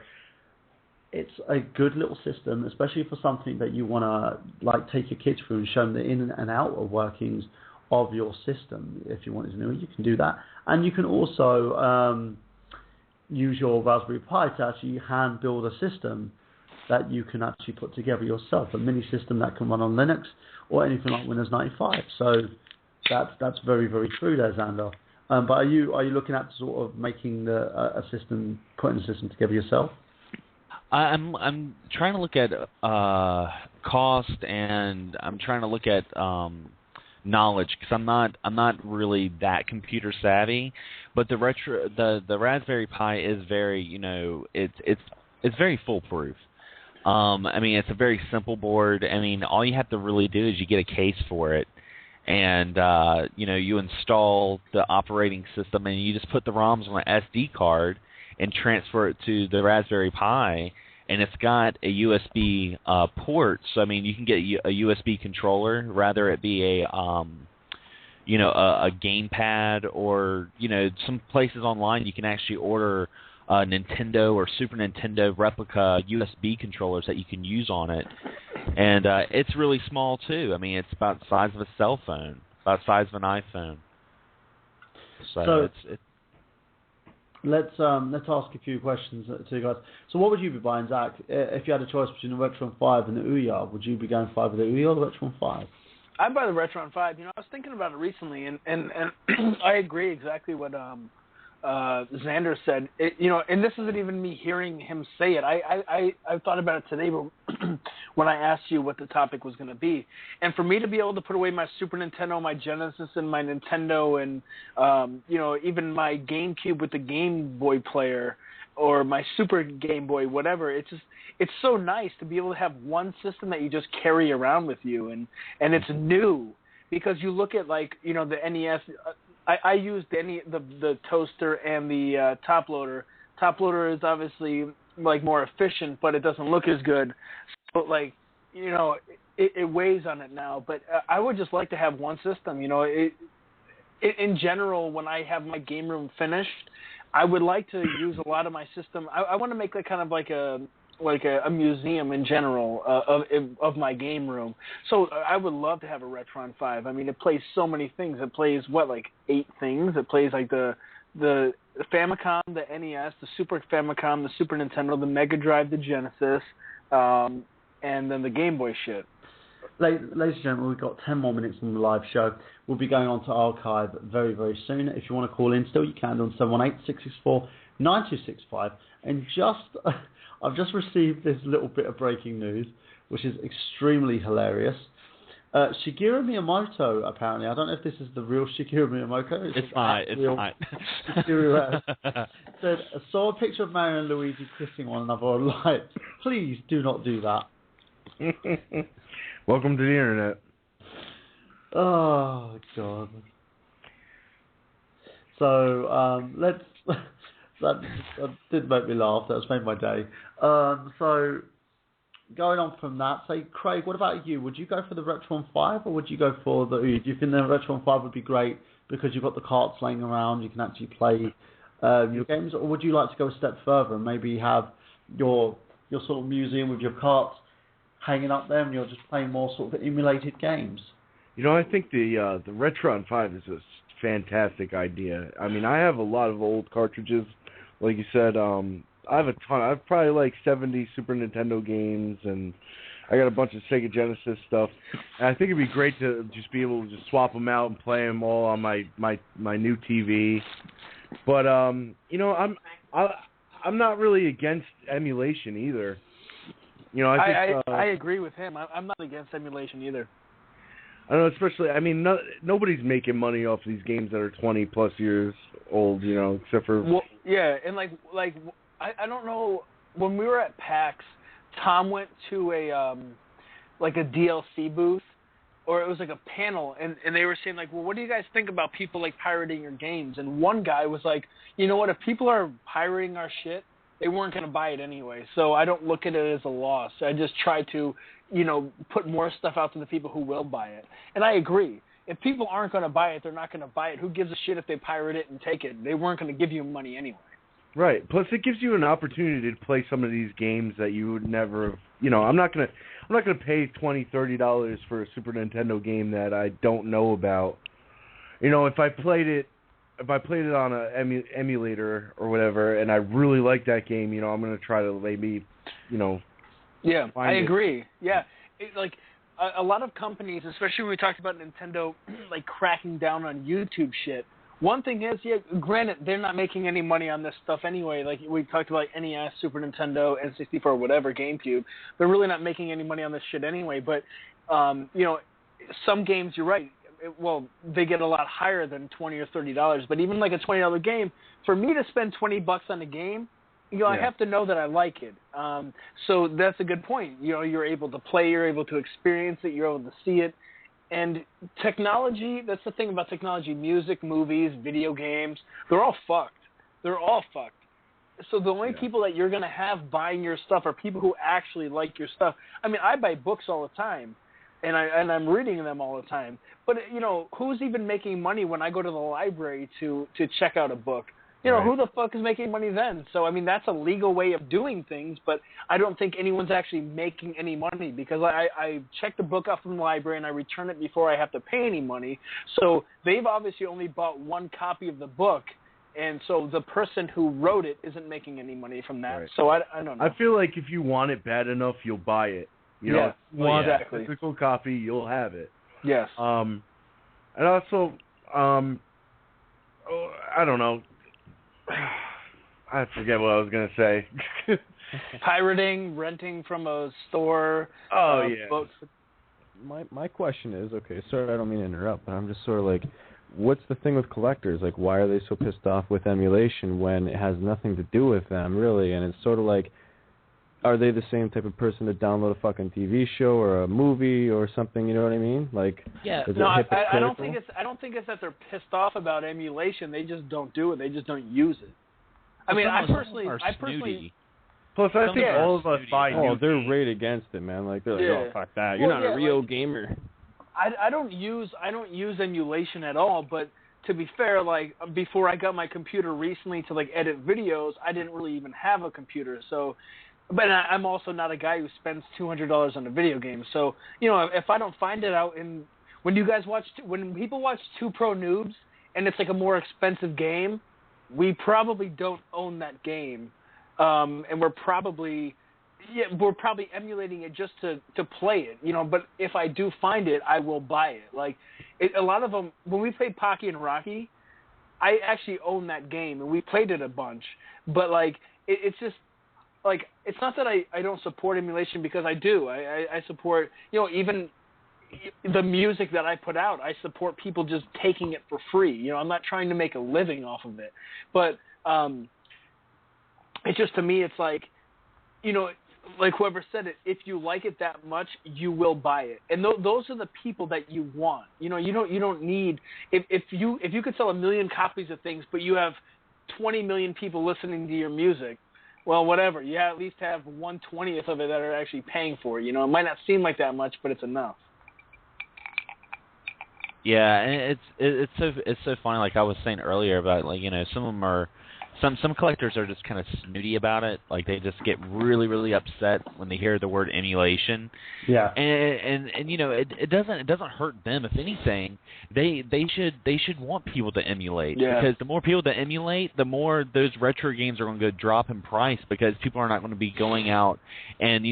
it's a good little system, especially for something that you want to like take your kids through and show them the in and out of workings of your system. If you wanted to know, you can do that, and you can also use your Raspberry Pi to actually hand build a system that you can actually put together yourself, a mini system that can run on Linux or anything like Windows 95. So that's very, very true there, Xander. But are you looking at sort of making a system, putting a system together yourself? I'm trying to look at cost, and I'm trying to look at knowledge, because I'm not really that computer savvy. But the Raspberry Pi is very, you know, it's very foolproof. I mean, it's a very simple board. I mean, all you have to really do is you get a case for it, and you know, you install the operating system, and you just put the ROMs on an SD card and transfer it to the Raspberry Pi, and it's got a USB port. So I mean, you can get a USB controller, rather it be a you know, a gamepad, or, you know, some places online you can actually order Nintendo or Super Nintendo replica USB controllers that you can use on it, and it's really small too. I mean, it's about the size of a cell phone, about the size of an iPhone. So it's Let's ask a few questions to you guys. So what would you be buying, Zach? If you had a choice between the Retron 5 and the Ouya, would you be going 5 with the Ouya or the Retron 5? I'd buy the Retron 5. You know, I was thinking about it recently, and I agree exactly what Xander said. You know, and this isn't even me hearing him say it. I thought about it today when I asked you what the topic was going to be. And for me to be able to put away my Super Nintendo, my Genesis, and my Nintendo, and you know, even my GameCube with the Game Boy player, or my Super Game Boy, whatever, it's so nice to be able to have one system that you just carry around with you, and it's new, because you look at, like, you know, the NES. I used the toaster and the top loader Top loader is obviously like more efficient, but it doesn't look as good. So like, you know, it weighs on it now. But I would just like to have one system. You know, in general, when I have my game room finished, I would like to use a lot of my system. I want to make like kind of like a museum in general of my game room. So I would love to have a Retron 5. I mean, it plays so many things. It plays like 8 things. It plays like the Famicom, the NES, the Super Famicom, the Super Nintendo, the Mega Drive, the Genesis, and then the Game Boy shit. Ladies and gentlemen, we've got 10 more minutes on the live show. We'll be going on to archive very, very soon. If you want to call in still, you can on 718-664-9265. And I've just received this little bit of breaking news, which is extremely hilarious. Shigeru Miyamoto, apparently, I don't know if this is the real Shigeru Miyamoto. It's fine. Shigeru said, saw a picture of Mario and Luigi kissing one another online. Please do not do that. Welcome to the internet. Oh, God. So, that did make me laugh. That's made my day. So, going on from that, say, Craig, what about you? Would you go for the Retron 5 or would you go for the Do you think the Retron 5 would be great because you've got the carts laying around, you can actually play your games, or would you like to go a step further and maybe have your sort of museum with your carts hanging up there and you're just playing more sort of emulated games? You know, I think the Retron 5 is a fantastic idea. I mean, I have a lot of old cartridges, like you said. I have a ton. I have probably like 70 Super Nintendo games, and I got a bunch of Sega Genesis stuff. And I think it'd be great to just be able to just swap them out and play them all on my new TV. But you know, I'm not really against emulation either. You know, I agree with him. I'm not against emulation either. I don't know, especially, I mean, nobody's making money off these games that are 20 plus years old, you know, except for... Well, yeah, and like I don't know, when we were at PAX, Tom went to a DLC booth, or it was like a panel, and they were saying like, well, what do you guys think about people like pirating your games? And one guy was like, you know what, if people are pirating our shit, they weren't going to buy it anyway, so I don't look at it as a loss. I just try to, you know, put more stuff out to the people who will buy it. And I agree. If people aren't going to buy it, they're not going to buy it. Who gives a shit if they pirate it and take it? They weren't going to give you money anyway. Right. Plus, it gives you an opportunity to play some of these games that you would never have. You know, I'm not gonna pay $20-$30 for a Super Nintendo game that I don't know about. You know, if I played it on a emulator or whatever, and I really like that game, you know, I'm gonna try to maybe, you know. Yeah, I agree. Yeah, like a lot of companies, especially when we talked about Nintendo, like cracking down on YouTube shit. One thing is, yeah, granted, they're not making any money on this stuff anyway. Like we talked about NES, Super Nintendo, N64, whatever, GameCube. They're really not making any money on this shit anyway. But, you know, some games, you're right. They get a lot higher than $20 or $30. But even like a $20 game, for me to spend $20 on a game, you know, I have to know that I like it. So that's a good point. You know, you're able to play, you're able to experience it, you're able to see it. And technology, that's the thing about technology, music, movies, video games, they're all fucked. They're all fucked. So the only people that you're going to have buying your stuff are people who actually like your stuff. I mean, I buy books all the time, and I'm reading them all the time. But, you know, who's even making money when I go to the library to check out a book? You know, who the fuck is making money then? So, I mean, that's a legal way of doing things, but I don't think anyone's actually making any money because I check the book off from the library and I return it before I have to pay any money. So they've obviously only bought one copy of the book, and so the person who wrote it isn't making any money from that. Right. So I don't know. I feel like if you want it bad enough, you'll buy it. You know, if you want a physical copy, you'll have it. Yes. And also, I don't know. I forget what I was going to say. Pirating, renting from a store. Books. My question is, okay, sorry, I don't mean to interrupt, but I'm just sort of like, what's the thing with collectors? Like, why are they so pissed off with emulation when it has nothing to do with them, really? And it's sort of like, are they the same type of person to download a fucking TV show or a movie or something? You know what I mean? Like, no, I don't think it's that they're pissed off about emulation. They just don't do it. They just don't use it. I mean, I Some personally, are snooty. Plus, I think Yeah. all of us buy Oh, new they're games. right against it, man. Like they're like, Yeah. oh fuck that, you're Well, not yeah, a real like- gamer. I don't use emulation at all, but to be fair, like before I got my computer recently to like edit videos, I didn't really even have a computer. So, but I'm also not a guy who spends $200 on a video game. So, if I don't find it out when people watch Two Pro Noobs and it's like a more expensive game, we probably don't own that game, and we're probably emulating it just to play it, but if I do find it, I will buy it. Like, a lot of them, when we played Pocky and Rocky, I actually own that game, and we played it a bunch. But, like, it's just, like, it's not that I don't support emulation, because I do. I support, even the music that I put out, I support people just taking it for free. I'm not trying to make a living off of it. But it's just, to me, it's like, like whoever said it, if you like it that much, you will buy it, and those are the people that you want. You don't need if you could sell 1 million copies of things, but you have 20 million people listening to your music. Well, whatever. You at least have 1/20th of it that are actually paying for it. It might not seem like that much, but it's enough. Yeah, and it's so funny. Like I was saying earlier about, like, some of them are. Some collectors are just kind of snooty about it. Like, they just get really, really upset when they hear the word emulation. Yeah. And it doesn't hurt them. If anything, they should want people to emulate. Yeah. Because the more people that emulate, the more those retro games are going to go drop in price, because people are not going to be going out and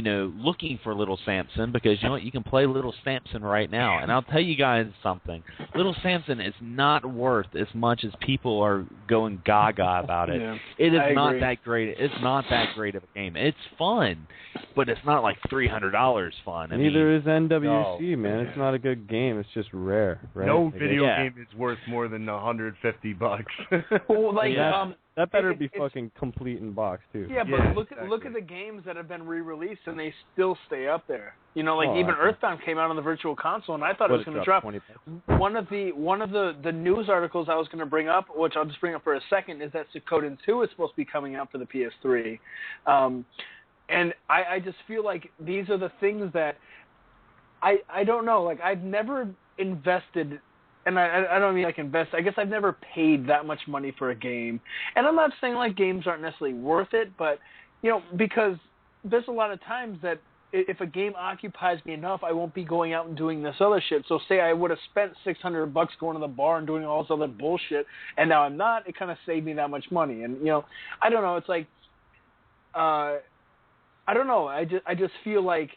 looking for Little Samson, because you can play Little Samson right now. And I'll tell you guys something. Little Samson is not worth as much as people are going gaga about it. Yeah, it is I not agree. that great. It's not that great of a game. It's fun, but it's not like $300 fun. Neither is NWC, no. man. It's not a good game. It's just rare, right? No Like, video yeah. game is worth more than $150. Well, like, Yeah. That better be it's- fucking complete in box too. Yeah, but Yeah, look exactly. at the games that have been re-released, and they still stay up there. Even okay. Earthbound came out on the Virtual Console, and I thought it was going to drop. $20. One of the news articles I was going to bring up, which I'll just bring up for a second, is that Suikoden 2 is supposed to be coming out for the PS3, and I just feel like these are the things that I don't know. Like, I've never invested. And I don't mean like invest. I guess I've never paid that much money for a game. And I'm not saying like games aren't necessarily worth it, but because there's a lot of times that if a game occupies me enough, I won't be going out and doing this other shit. So say I would have spent $600 going to the bar and doing all this other bullshit, and now I'm not. It kind of saved me that much money. And I don't know. It's like I don't know. I just feel like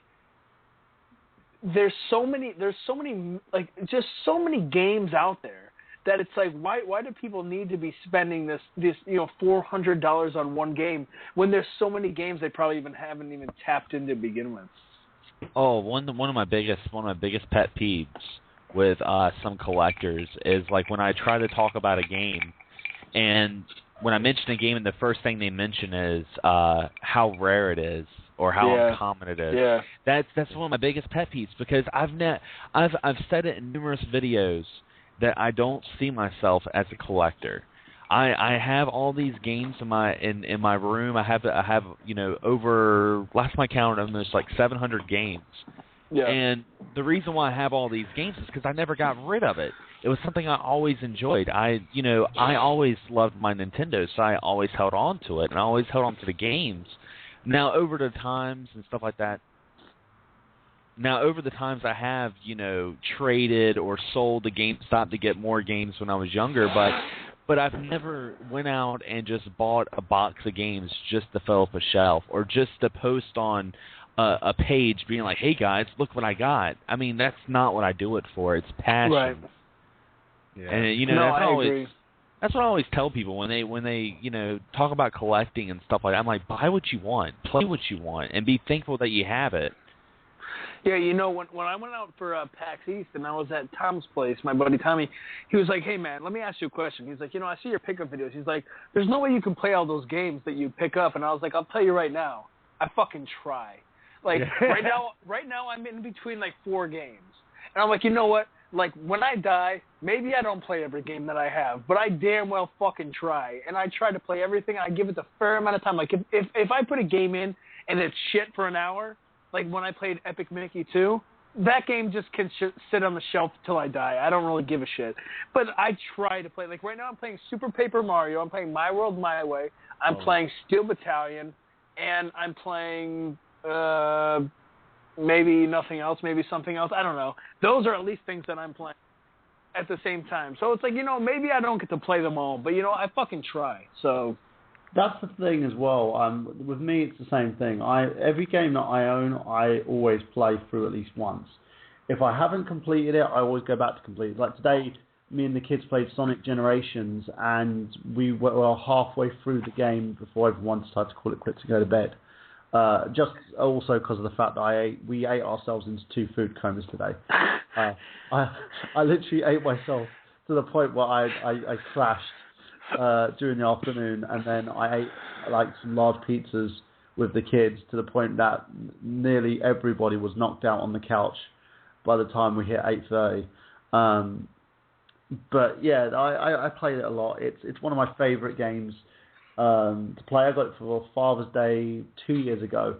there's so many like just so many games out there that it's like why do people need to be spending this $400 on one game when there's so many games they probably haven't even tapped into to begin with. Oh, one of my biggest pet peeves with some collectors is like when I try to talk about a game, and when I mention a game and the first thing they mention is how rare it is or how uncommon it is. Yeah. That's one of my biggest pet peeves, because I've said it in numerous videos that I don't see myself as a collector. I have all these games in my room. I have over, last my count, almost like 700 games. Yeah. And the reason why I have all these games is because I never got rid of it. It was something I always enjoyed. I always loved my Nintendo, so I always held on to it, and I always held on to the games. Now, over the times and stuff like that, I have, traded or sold to GameStop to get more games when I was younger, but I've never went out and just bought a box of games just to fill up a shelf or just to post on a page being like, hey guys, look what I got. I mean, that's not what I do it for. It's passion. Right. Yeah. And No, that's I always agree. that's what I always tell people when they talk about collecting and stuff like that. I'm like, buy what you want, play what you want, and be thankful that you have it. Yeah, when I went out for PAX East and I was at Tom's place, my buddy Tommy, he was like, hey, man, let me ask you a question. He's like, I see your pickup videos. He's like, there's no way you can play all those games that you pick up. And I was like, I'll tell you right now, I fucking try. Like, right now I'm in between like 4 games. And I'm like, you know what? like, when I die, maybe I don't play every game that I have, but I damn well fucking try. And I try to play everything, and I give it the fair amount of time. Like, if I put a game in and it's shit for an hour, like when I played Epic Mickey 2, that game just can sit on the shelf till I die. I don't really give a shit. But I try to play. Like, right now I'm playing Super Paper Mario. I'm playing My World, My Way. I'm playing Steel Battalion. And I'm playing maybe nothing else, maybe something else. I don't know. Those are at least things that I'm playing at the same time. So it's like, maybe I don't get to play them all, but, I fucking try. So that's the thing as well. With me, it's the same thing. Every game that I own, I always play through at least once. If I haven't completed it, I always go back to complete it. Like today, me and the kids played Sonic Generations, and we were halfway through the game before everyone decided to call it quits and go to bed. Just also because of the fact that we ate ourselves into 2 food comas today. I literally ate myself to the point where I crashed during the afternoon, and then I ate like some large pizzas with the kids to the point that nearly everybody was knocked out on the couch by the time we hit 8:30. But yeah, I played it a lot. It's one of my favourite games to play. I got it for Father's Day 2 years ago.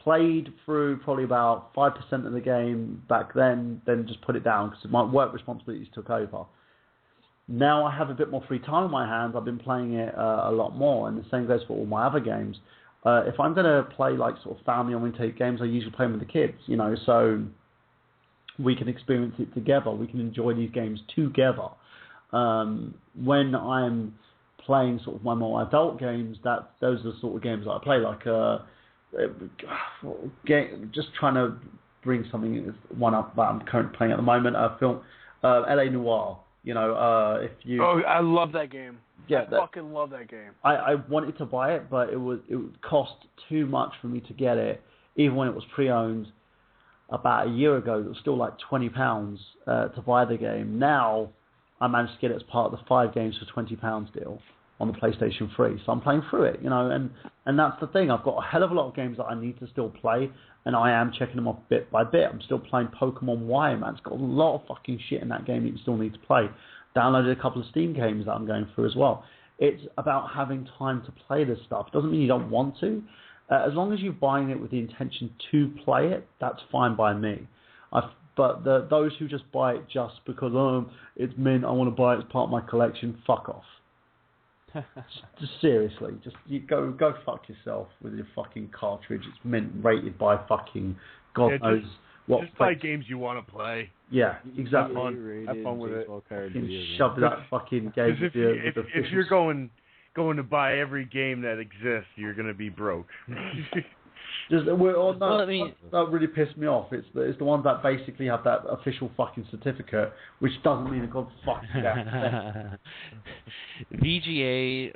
Played through probably about 5% of the game back then just put it down because my work responsibilities took over. Now I have a bit more free time in my hands. I've been playing it a lot more, and the same goes for all my other games. If I'm going to play like sort of family-oriented games, I usually play them with the kids, so we can experience it together. We can enjoy these games together. When I'm playing sort of my more adult games, those are the sort of games that I play. Like just trying to bring one up that I'm currently playing at the moment. A film, LA Noire. If you. Oh, I love that game. Yeah, I fucking love that game. I wanted to buy it, but it would cost too much for me to get it, even when it was pre-owned. About a year ago, it was still like £20 to buy the game. Now, I managed to get it as part of the 5 games for £20 deal on the PlayStation 3. So I'm playing through it, and that's the thing. I've got a hell of a lot of games that I need to still play, and I am checking them off bit by bit. I'm still playing Pokemon Y, man. It's got a lot of fucking shit in that game that you still need to play. Downloaded a couple of Steam games that I'm going through as well. It's about having time to play this stuff. Doesn't mean you don't want to. As long as you're buying it with the intention to play it, that's fine by me. But those who just buy it just because it's mint, I want to buy it as part of my collection, fuck off. Just seriously, you go fuck yourself with your fucking cartridge. It's mint rated by fucking God knows what. Just buy games you want to play. Yeah, exactly. Have fun with it. Shove that fucking game. If you're going to buy every game that exists, you're going to be broke. That really pissed me off. It's the ones that basically have that official fucking certificate, which doesn't mean a god fucking damn. VGA,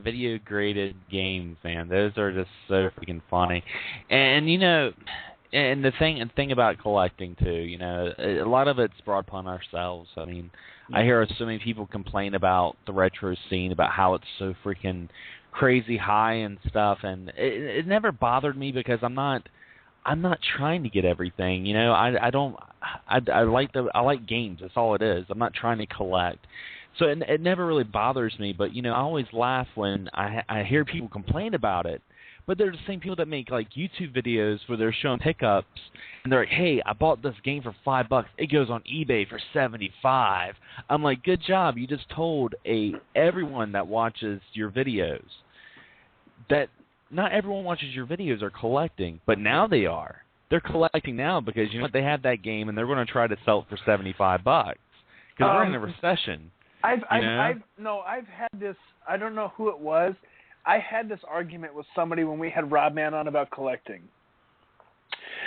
video graded games, man. Those are just so freaking funny. And and the thing about collecting too, a lot of it's brought upon ourselves. I mean, I hear so many people complain about the retro scene, about how it's so freaking crazy high and stuff, and it never bothered me because I'm not trying to get everything. I like games. That's all it is. I'm not trying to collect. So it never really bothers me, but I always laugh when I hear people complain about it. But they're the same people that make like YouTube videos where they're showing pickups, and they're like, "Hey, I bought this game for $5. It goes on eBay for $75." I'm like, "Good job! You just told everyone that watches your videos that not everyone watches your videos are collecting, but now they are. They're collecting now because they have that game and they're going to try to sell it for $75 because we're in a recession." I've had this. I don't know who it was. I had this argument with somebody when we had Rob Man on about collecting.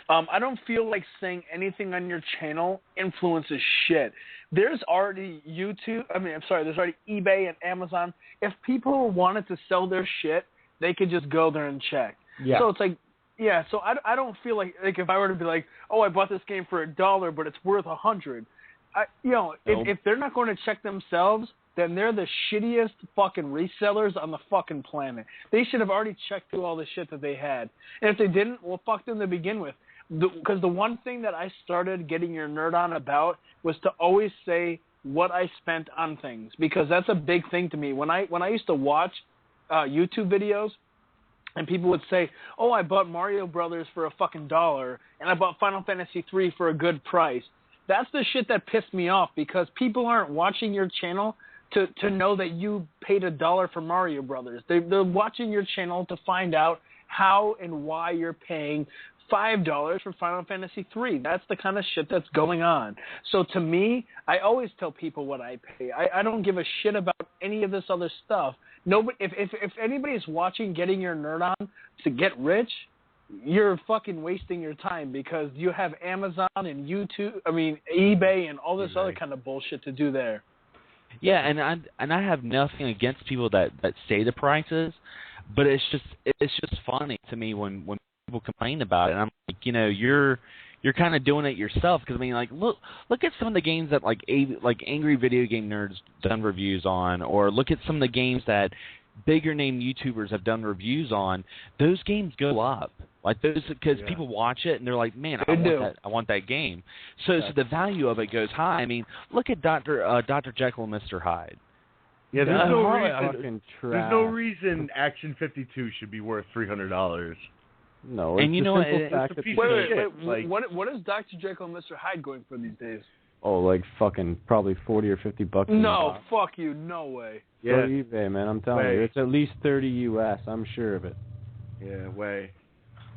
I don't feel like saying anything on your channel influences shit. There's already there's already eBay and Amazon. If people wanted to sell their shit, they could just go there and check. Yeah. So it's like, yeah, so I don't feel like if I were to be like, oh, I bought this game for $1, but it's worth $100. If they're not going to check themselves, then they're the shittiest fucking resellers on the fucking planet. They should have already checked through all the shit that they had. And if they didn't, well, fuck them to begin with. because the one thing that I started getting your nerd on about was to always say what I spent on things, because that's a big thing to me. When I used to watch YouTube videos, and people would say, "Oh, I bought Mario Brothers for $1, and I bought Final Fantasy 3 for a good price." That's the shit that pissed me off, because people aren't watching your channel to know that you paid $1 for Mario Brothers. They're watching your channel to find out how and why you're paying $5 for Final Fantasy 3. That's the kind of shit that's going on. So to me, I always tell people what I pay. I don't give a shit about any of this other stuff. Nobody, if anybody's watching Getting Your Nerd On to get rich, you're fucking wasting your time, because you have Amazon and eBay and all this other kind of bullshit to do there. Yeah, and I have nothing against people that say the prices, but it's just funny to me when people complain about it. And I'm like, you're kind of doing it yourself, because I mean, like, look at some of the games that like Angry Video Game Nerds done reviews on, or look at some of the games that bigger name YouTubers have done reviews on. Those games go up, like those, because people watch it and they're like, man, I want that game. So the value of it goes high. I mean, look at Dr. Jekyll and Mr. Hyde. Yeah, there's no reason Action 52 should be worth $300. No, and you know wait, what is Dr. Jekyll and Mr. Hyde going for these days? Oh, like fucking probably $40 or $50. No, fuck you, no way. Yeah, go to eBay, man. I'm telling you, it's at least $30 US. I'm sure of it. Yeah, way.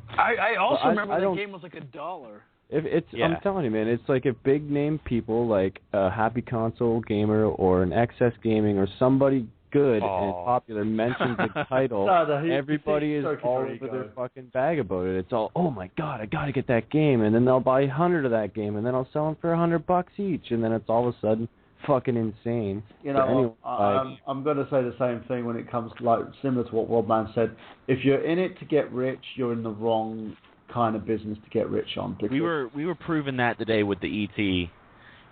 I also remember the game was like $1. I'm telling you, man, it's like if big name people like a Happy Console Gamer or an XS Gaming or somebody good and popular mentions the title, everybody is all over their fucking bag about it. It's all, oh my god, I gotta get that game, and then they'll buy 100 of that game, and then I'll sell them for $100 each, and then it's all of a sudden fucking insane. I'm going to say the same thing when it comes to, like, similar to what Rodman said. If you're in it to get rich, you're in the wrong kind of business to get rich on. We were proving that today with the ET.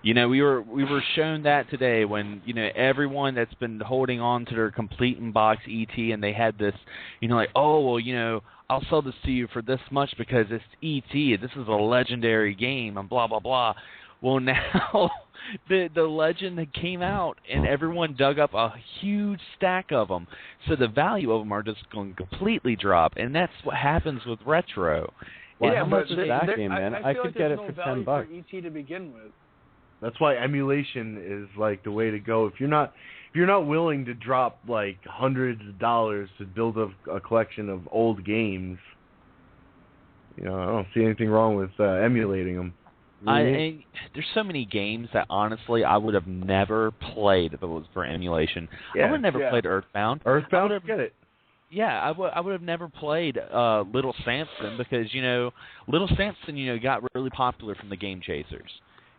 We were shown that today when everyone that's been holding on to their complete in box ET, and they had this, like, oh well, I'll sell this to you for this much because it's ET. This is a legendary game and blah blah blah. Well, now the legend that came out, and everyone dug up a huge stack of them. So the value of them are just going to completely drop, and that's what happens with retro. Well, how much is that game, man? I could get it for $10. For ET to begin with. That's why emulation is like the way to go. If you're not willing to drop like hundreds of dollars to build a collection of old games, I don't see anything wrong with emulating them. And there's so many games that honestly I would have never played if it was for emulation. I would have never played Earthbound. Get it. Yeah, I would have never played Little Samson, because Little Samson got really popular from the Game Chasers.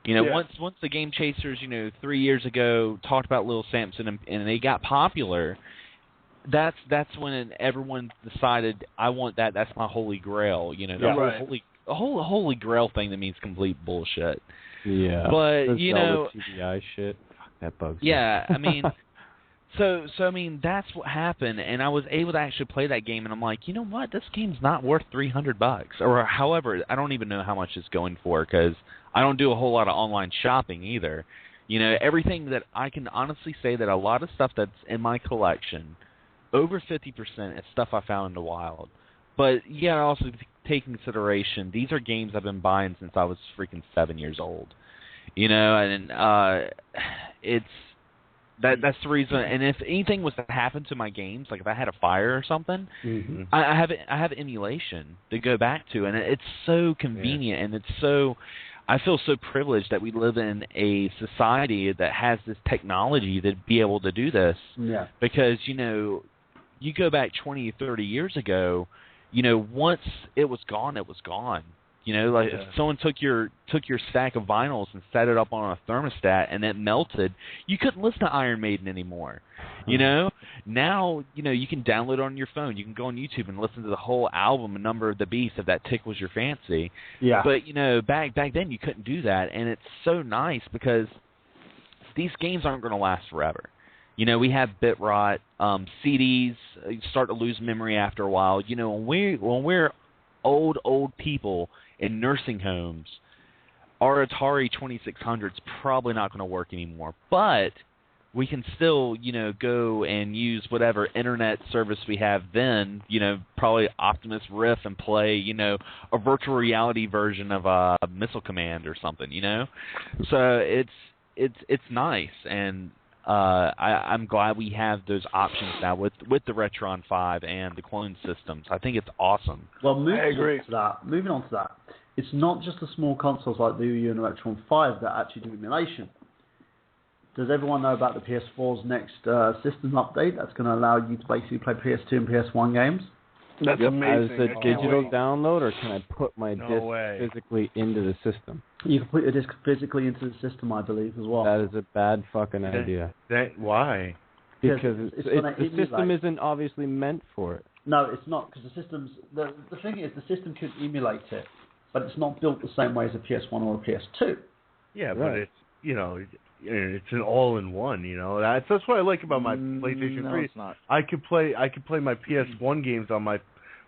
Once the Game Chasers 3 years ago talked about Little Samson and they got popular, that's when everyone decided, I want that. That's my holy grail. The whole holy grail thing that means complete bullshit. Yeah. But TBI shit. Fuck, that bugs me. Yeah, I mean, so I mean that's what happened, and I was able to actually play that game, and I'm like, you know what? This game's not worth $300, or however. I don't even know how much it's going for, because I don't do a whole lot of online shopping either. Everything that I can honestly say that a lot of stuff that's in my collection, over 50% is stuff I found in the wild. But you gotta also take into consideration, these are games I've been buying since I was freaking 7 years old. And it's that's the reason. And if anything was to happen to my games, like if I had a fire or something, I have emulation to go back to, and it's so convenient, and it's so. I feel so privileged that we live in a society that has this technology to be able to do this. Yeah. Because you go back 20 or 30 years ago. Once it was gone, it was gone. If someone took your stack of vinyls and set it up on a thermostat and it melted, you couldn't listen to Iron Maiden anymore. Now, you can download it on your phone. You can go on YouTube and listen to the whole album, A Number of the Beast, if that tickles your fancy. Yeah. But, back then you couldn't do that, and it's so nice because these games aren't going to last forever. We have bit rot, CDs start to lose memory after a while. When we're old people in nursing homes, our Atari 2600 is probably not going to work anymore. But we can still, go and use whatever internet service we have then, probably Optimus Rift and play, a virtual reality version of Missile Command or something, So it's nice, and I'm glad we have those options now with the Retron 5 and the clone systems. I think it's awesome. Well, moving on to that, it's not just the small consoles like the Wii U and the Retron 5 that actually do emulation. Does everyone know about the PS4's next system update that's going to allow you to basically play PS2 and PS1 games? That's amazing. As a digital download, or can I put my disc physically into the system? You can put your disc physically into the system, I believe, as well. That is a bad fucking idea. Why? Because the system isn't obviously meant for it. No, it's not, because the system's... The thing is, the system could emulate it, but it's not built the same way as a PS1 or a PS2. Yeah, but it's, it's an all-in-one, That's what I like about my PlayStation 3. It's not. I could play my PS1 games on my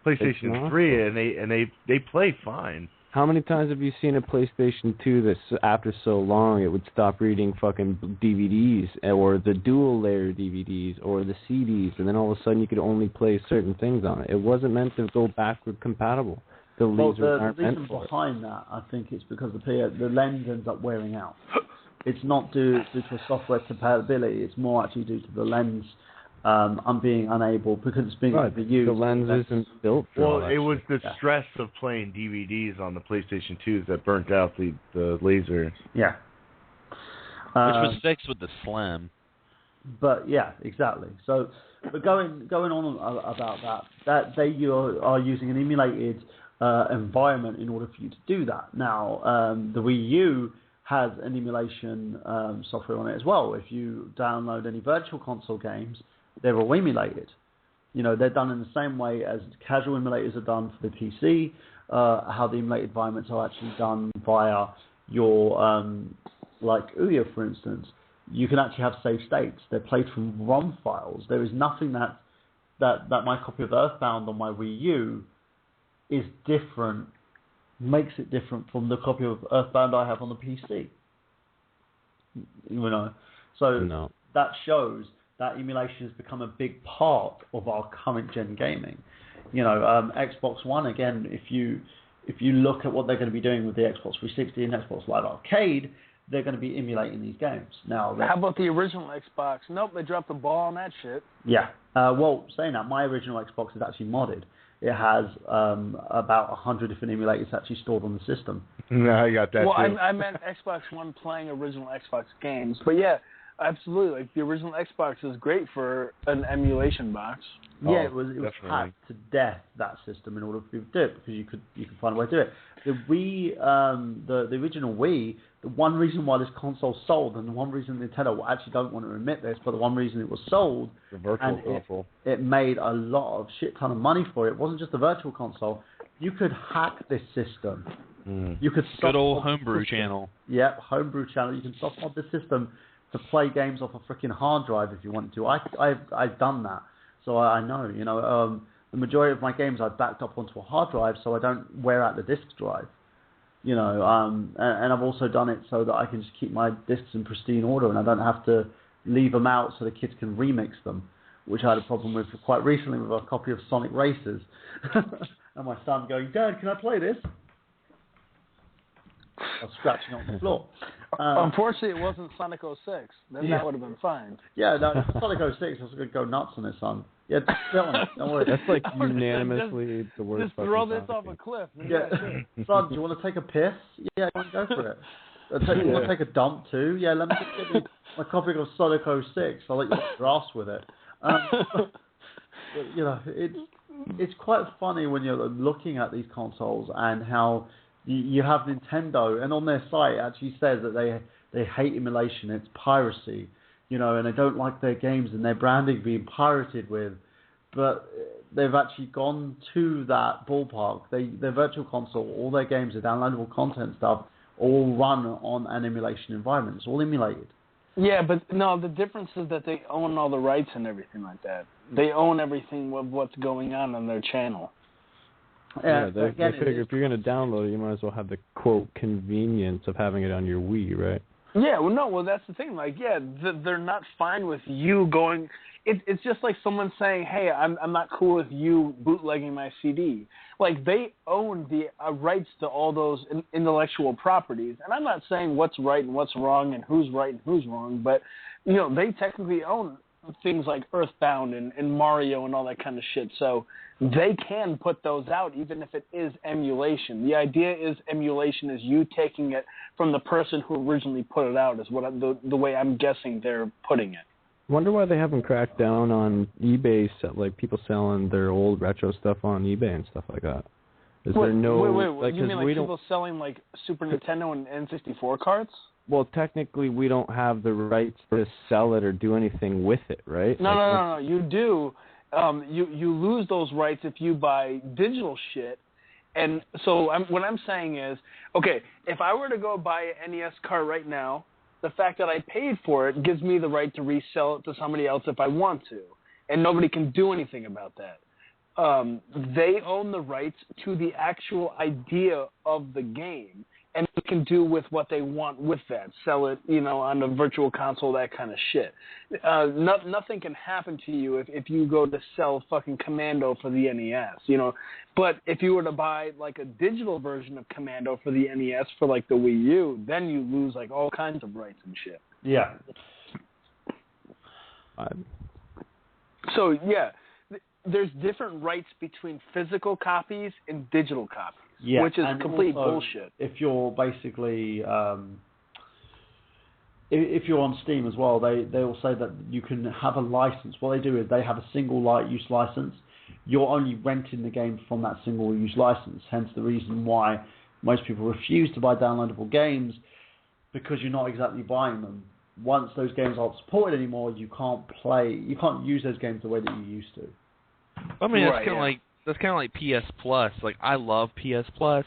PlayStation 3, and they play fine. How many times have you seen a PlayStation 2 that after so long it would stop reading fucking DVDs, or the dual-layer DVDs, or the CDs, and then all of a sudden you could only play certain things on it? It wasn't meant to go backward compatible. The reason behind that, I think, is because the lens ends up wearing out. It's not due to software compatibility. It's more actually due to the lens being unable, because it's being used. The lens isn't built for Well, it was the stress of playing DVDs on the PlayStation 2s that burnt out the laser. Yeah. Which was fixed with the Slim. But yeah, exactly. So, but going on about that they are using an emulated environment in order for you to do that. Now, the Wii U has an emulation software on it as well. If you download any virtual console games, they're all emulated. They're done in the same way as casual emulators are done for the PC, how the emulated environments are actually done via your, like Ouya, for instance. You can actually have save states. They're played from ROM files. There is nothing that my copy of Earthbound on my Wii U is different, makes it different from the copy of Earthbound I have on the PC. So that shows that emulation has become a big part of our current gen gaming. Xbox One, again, if you look at what they're going to be doing with the Xbox 360 and Xbox Live Arcade, they're going to be emulating these games. Now, how about the original Xbox? Nope, they dropped the ball on that shit. Yeah. Saying that, my original Xbox is actually modded. It has about 100 different emulators actually stored on the system. No, I got that too. I meant Xbox One playing original Xbox games. But yeah, absolutely. Like, the original Xbox is great for an emulation box. Yeah, it was hacked to death, that system, in order for people to do it, because you could find a way to do it. The Wii, the original Wii, the one reason why this console sold, and the one reason Nintendo actually don't want to admit this, but the one reason it was sold, the virtual console, it made a lot of shit ton of money for it. It wasn't just a virtual console. You could hack this system. You could good old homebrew channel. Yep, homebrew channel. You can soft mod the system to play games off a freaking hard drive if you wanted to. I've done that, so I know. The majority of my games I've backed up onto a hard drive, so I don't wear out the disk drive. And I've also done it so that I can just keep my discs in pristine order, and I don't have to leave them out so the kids can remix them, which I had a problem with quite recently with a copy of Sonic Racers, and my son going, "Dad, can I play this?" I was scratching on the floor. Unfortunately, it wasn't Sonic 06. Then that would have been fine. Yeah, no, Sonic 06, I was going to go nuts on this, son. Yeah, don't worry. That's like unanimously the worst. Just throw this off a cliff. Yeah. Son, do you want to take a piss? Yeah, go for it. You want to take a dump too? Yeah, let me just get my copy of Sonic 06. I'll let you grass with it. It's quite funny when you're looking at these consoles and how you have Nintendo, and on their site it actually says that they hate emulation. It's piracy. And they don't like their games and their branding being pirated with, but they've actually gone to that ballpark. Their virtual console, all their games, their downloadable content stuff, all run on an emulation environment. It's all emulated. Yeah, but no, the difference is that they own all the rights and everything like that. They own everything with what's going on their channel. They figure if you're going to download it, you might as well have the quote convenience of having it on your Wii, right? Yeah, well, that's the thing. Like, yeah, they're not fine with you going. It's just like someone saying, "Hey, I'm not cool with you bootlegging my CD." Like, they own the rights to all those intellectual properties, and I'm not saying what's right and what's wrong and who's right and who's wrong, but they technically own things like Earthbound and Mario and all that kind of shit. So they can put those out even if it is emulation. The idea is emulation is you taking it from the person who originally put it out is what the way I'm guessing they're putting it. I wonder why they haven't cracked down on eBay, like people selling their old retro stuff on eBay and stuff like that. Is there no... Wait, like, you mean like people don't... selling like Super Nintendo and N64 cards? Well, technically, we don't have the rights to sell it or do anything with it, right? No. You do. You lose those rights if you buy digital shit. And so what I'm saying is, okay, if I were to go buy an NES card right now, the fact that I paid for it gives me the right to resell it to somebody else if I want to. And nobody can do anything about that. They own the rights to the actual idea of the game. And they can do with what they want with that. Sell it, on a virtual console, that kind of shit. Nothing can happen to you if you go to sell fucking Commando for the NES, But if you were to buy, like, a digital version of Commando for the NES for, like, the Wii U, then you lose, like, all kinds of rights and shit. Yeah. So, yeah, there's different rights between physical copies and digital copies. Yeah, which is and complete also, bullshit. If you're basically, if you're on Steam as well, they will say that you can have a license. What they do is they have a single use license. You're only renting the game from that single use license. Hence the reason why most people refuse to buy downloadable games, because you're not exactly buying them. Once those games aren't supported anymore, you can't use those games the way that you used to. I mean, that's kind of like PS Plus. Like, I love PS Plus,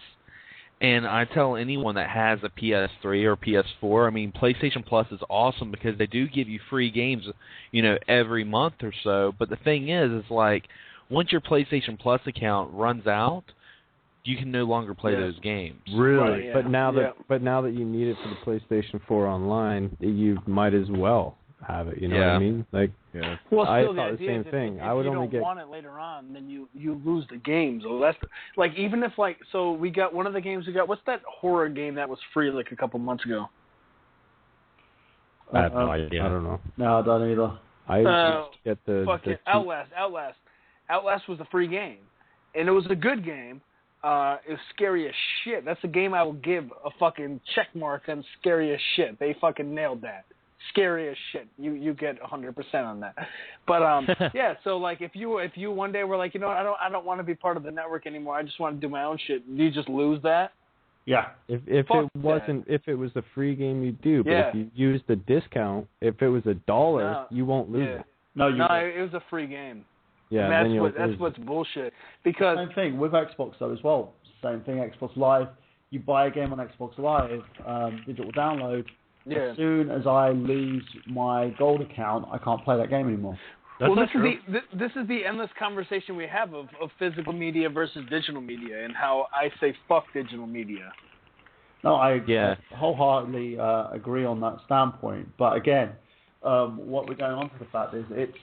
and I tell anyone that has a PS3 or PS4, I mean, PlayStation Plus is awesome because they do give you free games, every month or so. But the thing is like, once your PlayStation Plus account runs out, you can no longer play those games. Really? Right, yeah. But now that you need it for the PlayStation 4 online, you might as well have it. You know what I mean? Like, well, I still, thought the same thing. If I would you only don't want it later on, then you lose the game. So that's like, even if so we got one of the games we got. What's that horror game that was free like a couple months ago? I have no idea. I don't know. No, I don't either. I just get the Outlast. Outlast was a free game, and it was a good game. It was scary as shit. That's a game I will give a fucking check mark on. Scary as shit. They fucking nailed that. Scary as shit. You get 100% on that. But yeah. So like, if you one day were like, I don't want to be part of the network anymore. I just want to do my own shit. Do you just lose that? Yeah. If it was a free game, you do. But if you use the discount, if it was $1, you won't lose it. No, it was a free game. Yeah, and that's what's bullshit. Because same thing with Xbox though as well. Same thing, Xbox Live. You buy a game on Xbox Live, digital download. Yeah. As soon as I lose my gold account, I can't play that game anymore. Well, this is the endless conversation we have of physical media versus digital media, and how I say fuck digital media. No, I wholeheartedly agree on that standpoint. But again, what we're going on to the fact is it's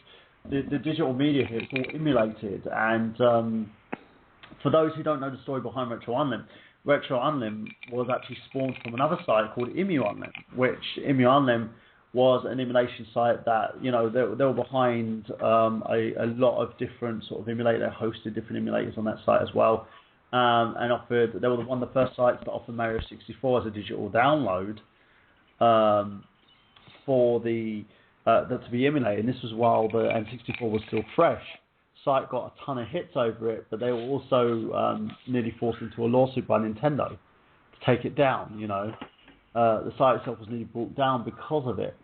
the digital media here is all emulated. And for those who don't know the story behind Retron was actually spawned from another site called Emulation, which Emulation was an emulation site that, they were behind a lot of different sort of emulators. They hosted different emulators on that site as well, and they were one of the first sites that offered Mario 64 as a digital download for to be emulated. And this was while the N64 was still fresh. Site got a ton of hits over it, but they were also nearly forced into a lawsuit by Nintendo to take it down. The site itself was nearly brought down because of it.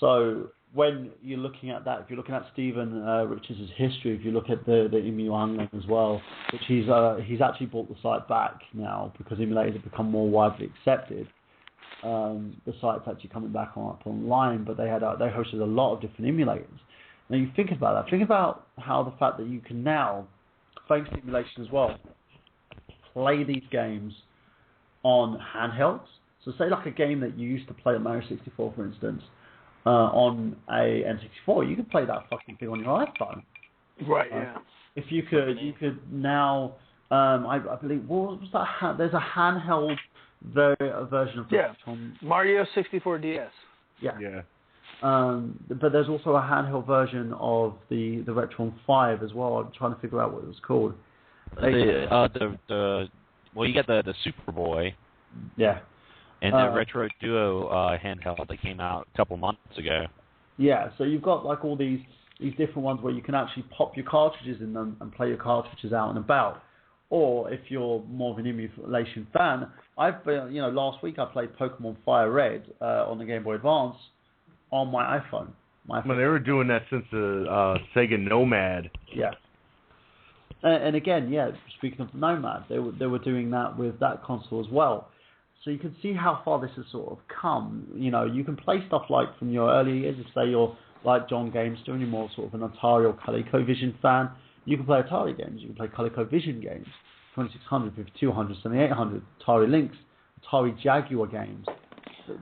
So when you're looking at that, if you're looking at Stephen Richards' history, if you look at the Emulation as well, which he's actually brought the site back now because emulators have become more widely accepted. The site's actually coming back online, but they hosted a lot of different emulators. Now you think about that. Think about how the fact that you can now, thanks to emulation as well, play these games on handhelds. So say like a game that you used to play at Mario 64, for instance, on a N64, you could play that fucking thing on your iPhone. Right. Yeah. If you could now, I believe, what was that? There's a handheld version of the Mario 64 DS. Yeah. But there's also a handheld version of the Retron 5 as well. I'm trying to figure out what it was called. You got the Superboy. Yeah. And the Retro Duo handheld that came out a couple months ago. Yeah, so you've got like all these different ones where you can actually pop your cartridges in them and play your cartridges out and about. Or if you're more of an emulation fan, last week I played Pokemon Fire Red on the Game Boy Advance on my iPhone. Well, they were doing that since the Sega Nomad. Yeah. And again, speaking of Nomad, they were doing that with that console as well. So you can see how far this has sort of come. You can play stuff like from your early years, if say you're like John Gamester and you're more sort of an Atari or ColecoVision fan, you can play Atari games, you can play ColecoVision games, 2600, 5200, 7800, Atari Lynx, Atari Jaguar games,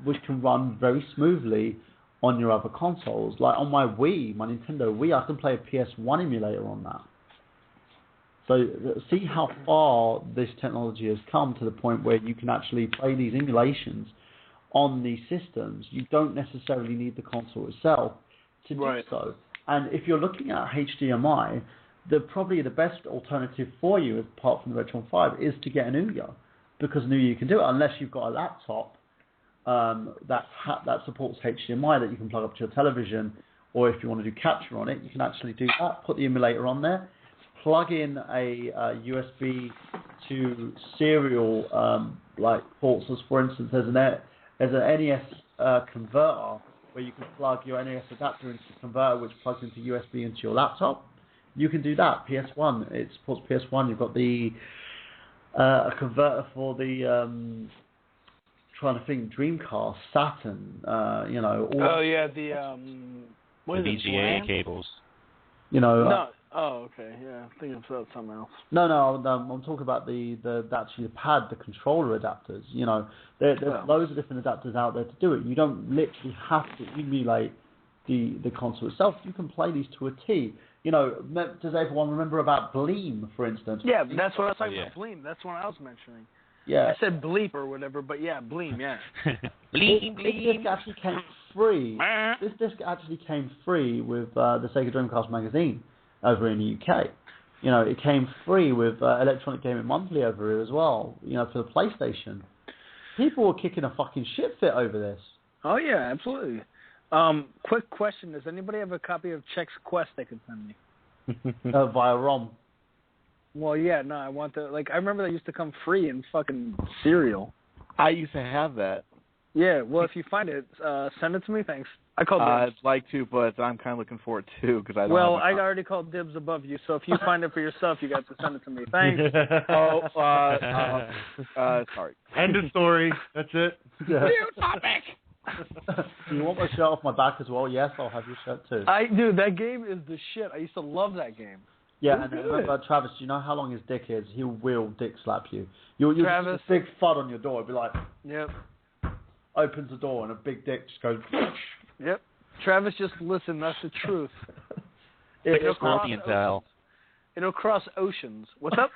which can run very smoothly on your other consoles. Like on my Nintendo Wii, I can play a PS1 emulator on that. So see how far this technology has come to the point where you can actually play these emulations on these systems. You don't necessarily need the console itself to do so. And if you're looking at HDMI, probably the best alternative for you, apart from the Retron 5, is to get an Ouya, because an Ouya you can do it unless you've got a laptop that supports HDMI that you can plug up to your television, or if you want to do capture on it, you can actually do that. Put the emulator on there. Plug in a USB to serial like ports. As for instance, there's an NES converter where you can plug your NES adapter into the converter, which plugs into USB into your laptop. You can do that. PS1, it supports PS1. You've got the a converter for the trying to think, Dreamcast, Saturn. The VGA cables. Oh, okay. Yeah, I'm thinking of something else. No, I'm talking about the pad, the controller adapters. There's loads of different adapters out there to do it. You don't literally have to emulate the console itself. You can play these to a T. Does everyone remember about Bleem, for instance? Yeah, that's what I was talking about. Bleem. That's what I was mentioning. Yeah. I said bleep or whatever, but yeah, Bleem. Yeah. Bleem. This disc actually came free. This disc actually came free with the Sega Dreamcast magazine over in the UK. It came free with Electronic Gaming Monthly over here as well, for the PlayStation. People were kicking a fucking shit fit over this. Oh, yeah, absolutely. Quick question. Does anybody have a copy of Chex Quest they could send me? Via ROM. Well, yeah, no, I want the... I remember that used to come free in fucking cereal. I used to have that. Yeah, well, if you find it, send it to me, thanks. I called dibs. I'd like to, but I'm kind of looking for it, too, because I don't I already called dibs above you, so if you find it for yourself, you got to send it to me. Thanks. Sorry. End of story. That's it. Yeah. New topic! Do you want my shirt off my back as well? Yes, I'll have your shirt too. Dude, that game is the shit. I used to love that game. Yeah, and remember, Travis, do you know how long his dick is? He will dick slap you. You'll Travis. just a big thud on your door. It'll be like, yep. Opens the door and a big dick just goes. Yep. Travis, just listen. That's the truth. It'll scorpion tail. It'll cross oceans. What's up?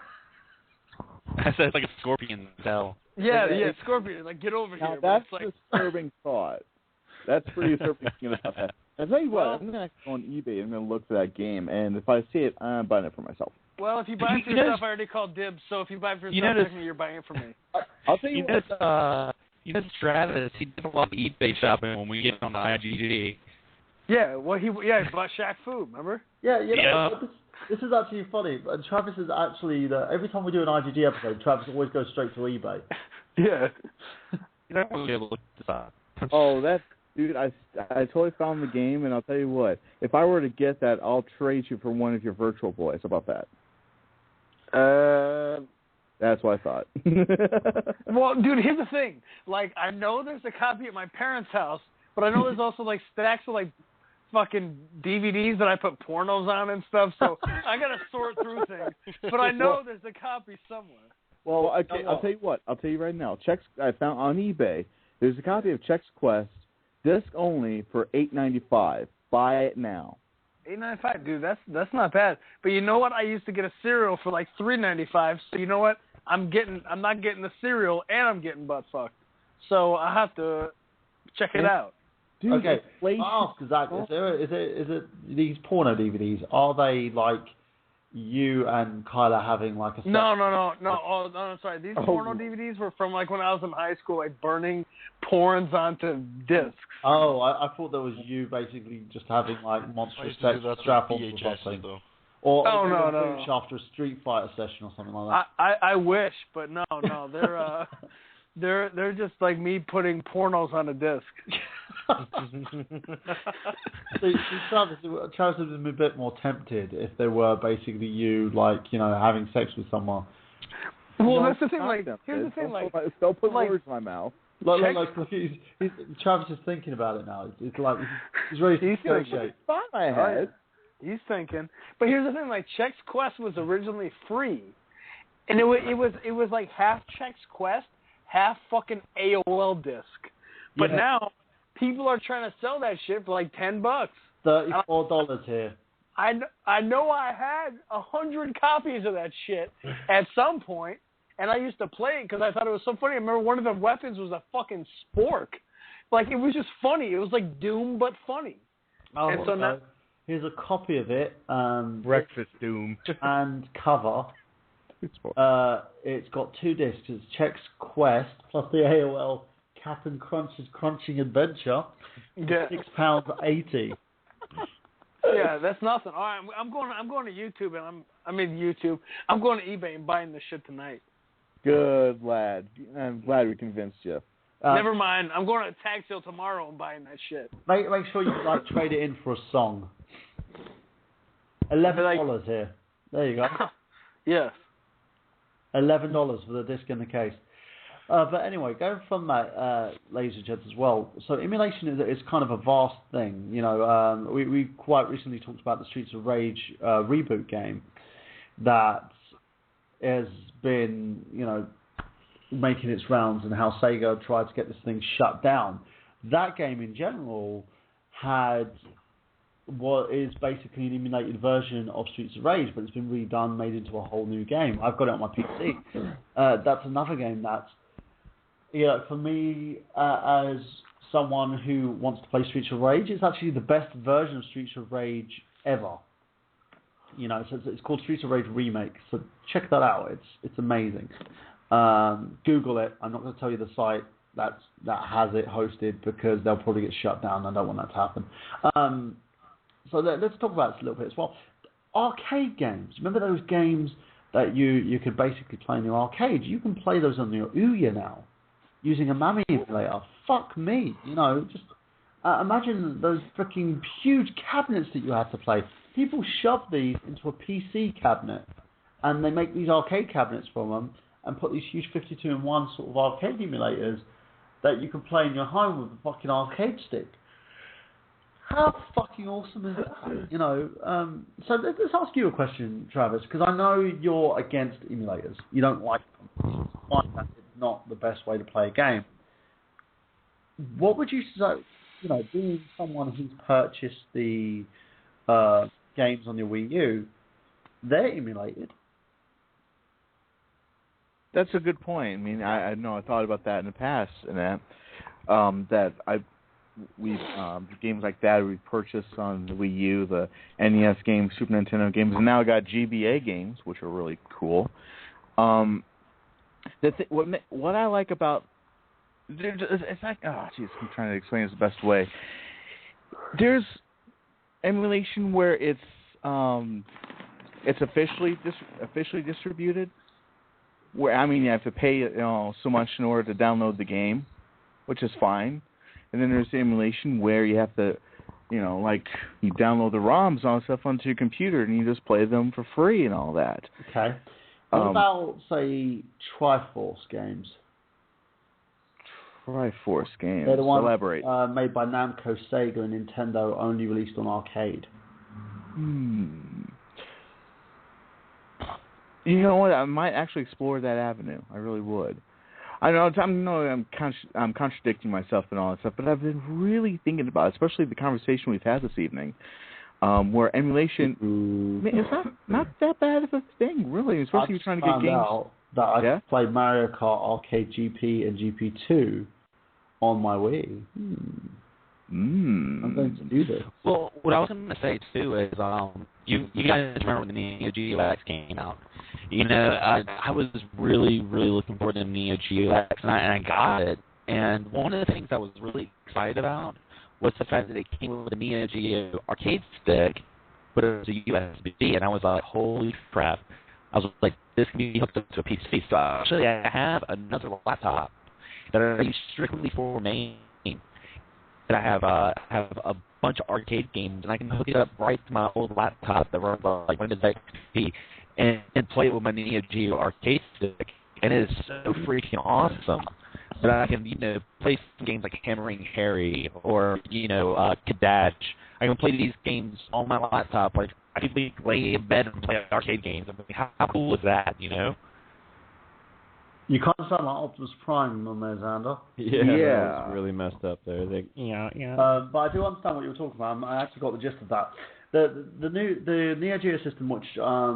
I said it's like a scorpion tail. Yeah, scorpion. Get over now here. That's a disturbing thought. That's pretty disturbing about that. I'll tell you what, I'm going to go on eBay and I'm going to look for that game, and if I see it, I'm buying it for myself. Well, if you buy it for yourself, I already called dibs, so if you buy it for yourself, technically you're buying it for me. I'll tell you what. Travis, he did a lot of eBay shopping when we get on the IGG. Yeah, well, he bought Shaq Fu, remember? Yeah. This is actually funny. Travis is actually, every time we do an IGG episode, Travis always goes straight to eBay. Yeah. You don't really look this up. Oh, dude, I totally found the game, and I'll tell you what. If I were to get that, I'll trade you for one of your Virtual Boys. How about that? That's what I thought. Well, dude, here's the thing. I know there's a copy at my parents' house, but I know there's also, stacks of, fucking DVDs that I put pornos on and stuff, so I gotta sort through things. But I know there's a copy somewhere. Well, okay, I'll tell you what. I'll tell you right now. I found on eBay. There's a copy of Chex Quest, disc only, for $8.95. Buy it now. $8.95, dude. That's not bad. But you know what? I used to get a cereal for like $3.95. So you know what? I'm not getting the cereal, and I'm getting butt fucked. So I have to check it out. Dude, okay. Ask Zach, is it these porno DVDs? Are they like you and Kyla having like a? No. Oh, no, I'm sorry. These porno DVDs were from like when I was in high school, like burning porns onto discs. Oh, I thought that was you basically just having like monstrous sex strap-ons or something. Though. Or no. After a Street Fighter session or something like that. I wish, but no, they're just like me putting pornos on a disc. See, Travis would have been a bit more tempted if they were basically you, like, you know, having sex with someone. Well, that's the thing. Like, here's the thing. Don't put words in my mouth. Look, Travis is thinking about it now. It's like he's ready to negotiate. He's thinking. But here's the thing. Like, Chex Quest was originally free, and it was like half Chex Quest, half fucking AOL disc. But now people are trying to sell that shit for like $10. $34 here. I know I had 100 copies of that shit at some point, and I used to play it because I thought it was so funny. I remember one of the weapons was a fucking spork. Like, it was just funny. It was like Doom, but funny. Oh, and so now, here's a copy of it. Breakfast Doom. And cover. It's got 2 discs. It's Chex Quest plus the AOL Captain Crunch's Crunching Adventure. Yeah. £6.80. Yeah, that's nothing. All right, I'm going to YouTube, and I'm going to eBay and buying this shit tonight. Good lad. I'm glad we convinced you. Never mind. I'm going to tag sale tomorrow and buying that shit. Make sure you like trade it in for a song. $11 here. There you go. Yes. $11 for the disc and the case. But anyway, going from that, ladies and gents, as well. So emulation is kind of a vast thing. You know, we quite recently talked about the Streets of Rage reboot game that has been, you know, making its rounds, and how Sega tried to get this thing shut down. That game in general had what is basically an emulated version of Streets of Rage, but it's been redone, made into a whole new game. I've got it on my PC. That's another game that's, for me, as someone who wants to play Streets of Rage, it's actually the best version of Streets of Rage ever. You know, so it's called Streets of Rage Remake. So check that out. It's amazing. Google it. I'm not going to tell you the site that has it hosted because they'll probably get shut down. I don't want that to happen. So let's talk about this a little bit as well. Arcade games. Remember those games that you could basically play in your arcade? You can play those on your Ouya now using a Mami emulator. Fuck me. You know, just imagine those freaking huge cabinets that you had to play. People shove these into a PC cabinet, and they make these arcade cabinets from them and put these huge 52-in-1 sort of arcade emulators that you can play in your home with a fucking arcade stick. How fucking awesome is that? You know, so let's ask you a question, Travis, because I know you're against emulators. You don't like them. You find that it's not the best way to play a game. What would you say, you know, being someone who's purchased the games on your Wii U, they're emulated. That's a good point. I mean, I know I thought about that in the past, and games like that we purchased on the Wii U, the NES games, Super Nintendo games, and now I got GBA games, which are really cool. What I like about it's like, oh jeez, I'm trying to explain this the best way. There's emulation where it's officially distributed. Where you have to pay so much in order to download the game, which is fine. And then there's the emulation where you have to, you download the ROMs and all that stuff onto your computer and you just play them for free and all that. Okay. What about, say, Triforce games? Triforce games. They're the ones Elaborate. Made by Namco, Sega, and Nintendo, only released on arcade. You know what? I might actually explore that avenue. I really would. I know I'm contradicting myself and all that stuff, but I've been really thinking about it, especially the conversation we've had this evening, where emulation it's not that bad of a thing, really, especially if you're trying to get games. Out that I could play Mario Kart Arcade GP and GP2 on my Wii. I'm going to do this. Well, what I was going to say too is, you guys remember when the Neo Geo X came out? You know, I was really looking forward to the Neo Geo X, and I got it. And one of the things I was really excited about was the fact that it came with a Neo Geo arcade stick, but it was a USB, and I was like, holy crap! I was like, this can be hooked up to a PC. So actually, I have another laptop that I use strictly for main. That I have a bunch of arcade games, and I can hook it up right to my old laptop that runs like Windows XP and play it with my Neo Geo arcade stick, and it is so freaking awesome that I can, you know, play some games like Hammering Harry or, you know, Kadach. I can play these games on my laptop. Like, I could lay in bed and play arcade games. I mean, how cool is that, you know? You kind of sound like Optimus Prime on there, Xander. Yeah. That was really messed up there. But I do understand what you were talking about. I actually got the gist of that. The Neo Geo system, which I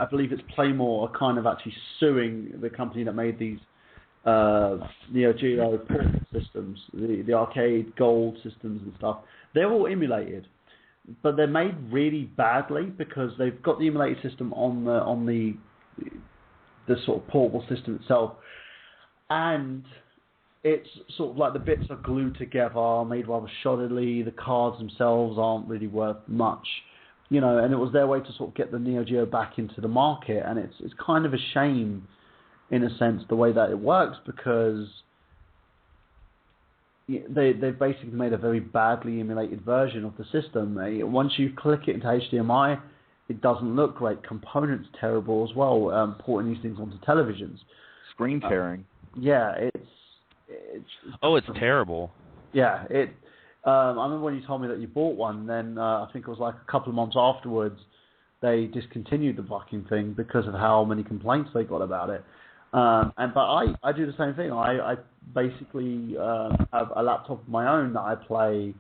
believe it's Playmore, are kind of actually suing the company that made these Neo Geo port systems, the arcade gold systems and stuff. They're all emulated, but they're made really badly because they've got the emulated system on the sort of portable system itself, and it's sort of like the bits are glued together, made rather shoddily. The cards themselves aren't really worth much, you know. And it was their way to sort of get the Neo Geo back into the market, and it's kind of a shame, in a sense, the way that it works, because they've basically made a very badly emulated version of the system. Once you click it into HDMI, it doesn't look great. Components terrible as well. Porting these things onto televisions. Screen tearing. Yeah, it's terrible. Yeah, I remember when you told me that you bought one. Then I think it was like a couple of months afterwards, they discontinued the fucking thing because of how many complaints they got about it. But I do the same thing. I basically have a laptop of my own that I play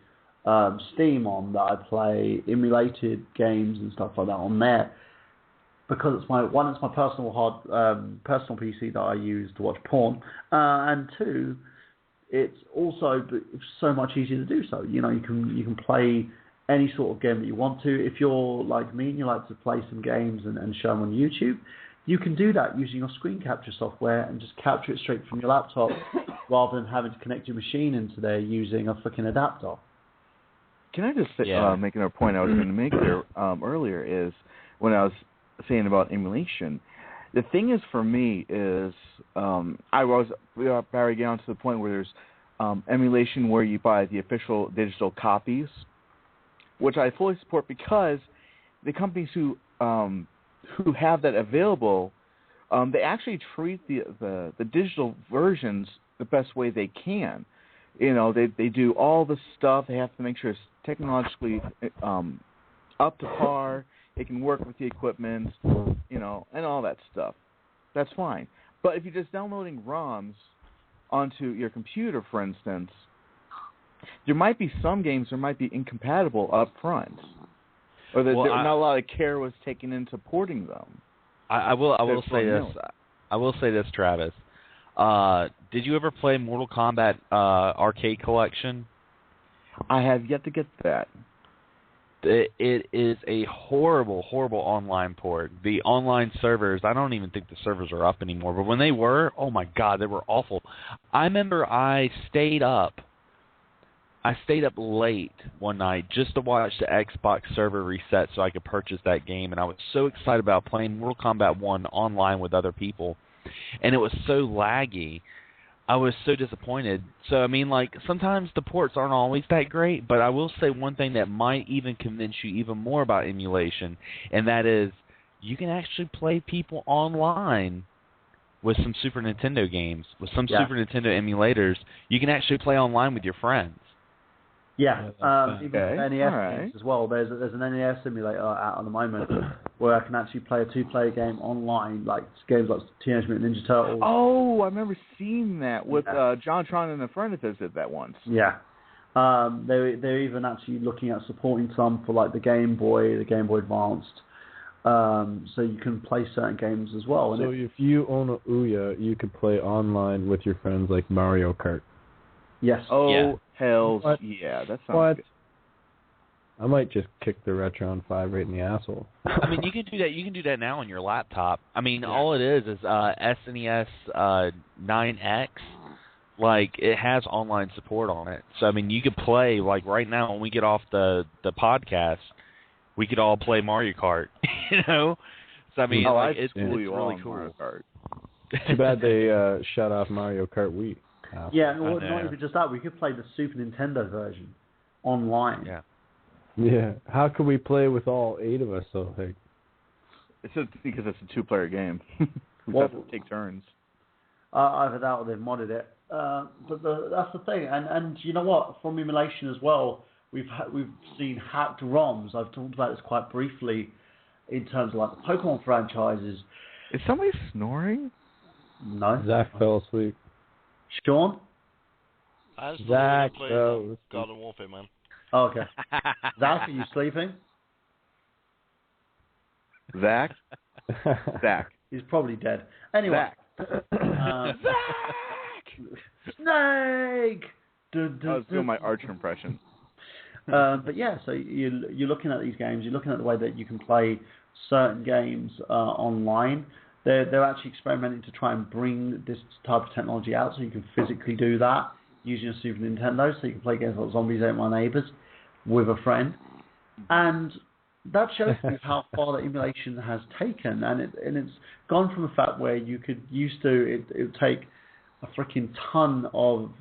Steam on, that I play emulated games and stuff like that on there, because it's my personal personal PC that I use to watch porn, and two, it's also so much easier to do so. You know, you can play any sort of game that you want to. If you're like me and you like to play some games and show them on YouTube, you can do that using your screen capture software and just capture it straight from your laptop rather than having to connect your machine into there using a freaking adapter. Can I just make another point I was going to make there earlier is when I was saying about emulation. The thing is, for me, is Barry, get on to the point where there's emulation where you buy the official digital copies, which I fully support, because the companies who have that available, they actually treat the digital versions the best way they can. You know, they do all the stuff. They have to make sure it's technologically up to par. It can work with the equipment, you know, and all that stuff. That's fine. But if you're just downloading ROMs onto your computer, for instance, there might be some games that might be incompatible up front, or that not a lot of care was taken into porting them. I will say this. I will say this, Travis. Did you ever play Mortal Kombat Arcade Collection? I have yet to get that. It is a horrible online port. The online servers, I don't even think the servers are up anymore. But when they were, oh my God, they were awful. I remember I stayed up late one night just to watch the Xbox server reset so I could purchase that game. And I was so excited about playing Mortal Kombat 1 online with other people. And it was so laggy. I was so disappointed. So, I mean, like, sometimes the ports aren't always that great, but I will say one thing that might even convince you even more about emulation, and that is you can actually play people online with some Super Nintendo games, with some Super Nintendo emulators. You can actually play online with your friends. Yeah, even Okay. NES Alright. games as well. There's an NES simulator out at the moment where I can actually play a 2-player game online, like games like Teenage Mutant Ninja Turtles. Oh, I remember seeing that with JonTron and the Furnaces did that once. Yeah. They're even actually looking at supporting some for like the Game Boy Advanced. So you can play certain games as well. So if you own a Ouya, you could play online with your friends like Mario Kart. Yes. Oh, Yeah. hell What? yeah. That sounds What? good. I might just kick the Retron 5 right in the asshole. I mean, you can do that. You can do that now on your laptop. I mean, all it is SNES 9X. Like, it has online support on it. So I mean, you could play like right now when we get off the podcast, we could all play Mario Kart. You know. So I mean, like, it's really cool. Mario Kart. Too bad they shut off Mario Kart Wii. Yeah, well, not even just that. We could play the Super Nintendo version online. Yeah. Yeah. How could we play with all 8 of us, though? Like, It's just because it's a 2-player game. We Well, have to take turns. Either that or they've modded it. But that's the thing. And you know what? From Emulation as well, we've seen hacked ROMs. I've talked about this quite briefly in terms of like the Pokemon franchises. Is somebody snoring? No. Zach fell asleep. Sean? I just Zach, playing oh, Garden Warfare, man. Oh, okay. Zach, are you sleeping? Zach? Zach. He's probably dead. Anyway. Zach. Snake! I was doing my Archer impression. But yeah, so you're looking at these games. You're looking at the way that you can play certain games online. They're actually experimenting to try and bring this type of technology out, so you can physically do that using a Super Nintendo. So you can play games like Zombies Ate My Neighbors with a friend, and that shows you how far the emulation has taken, and it's gone from a fact where you could used to it would take a freaking ton of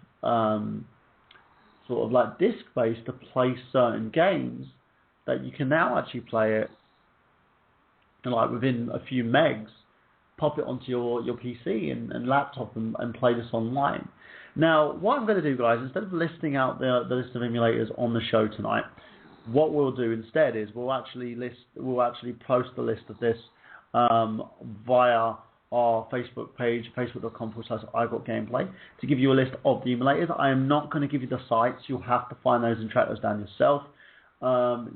sort of like disc base to play certain games, that you can now actually play it like within a few megs, pop it onto your PC and laptop and play this online. Now, what I'm going to do, guys, instead of listing out the list of emulators on the show tonight, what we'll do instead is we'll actually post the list of this via our Facebook page, facebook.com/IGotGameplay, to give you a list of the emulators. I am not going to give you the sites. You'll have to find those and track those down yourself.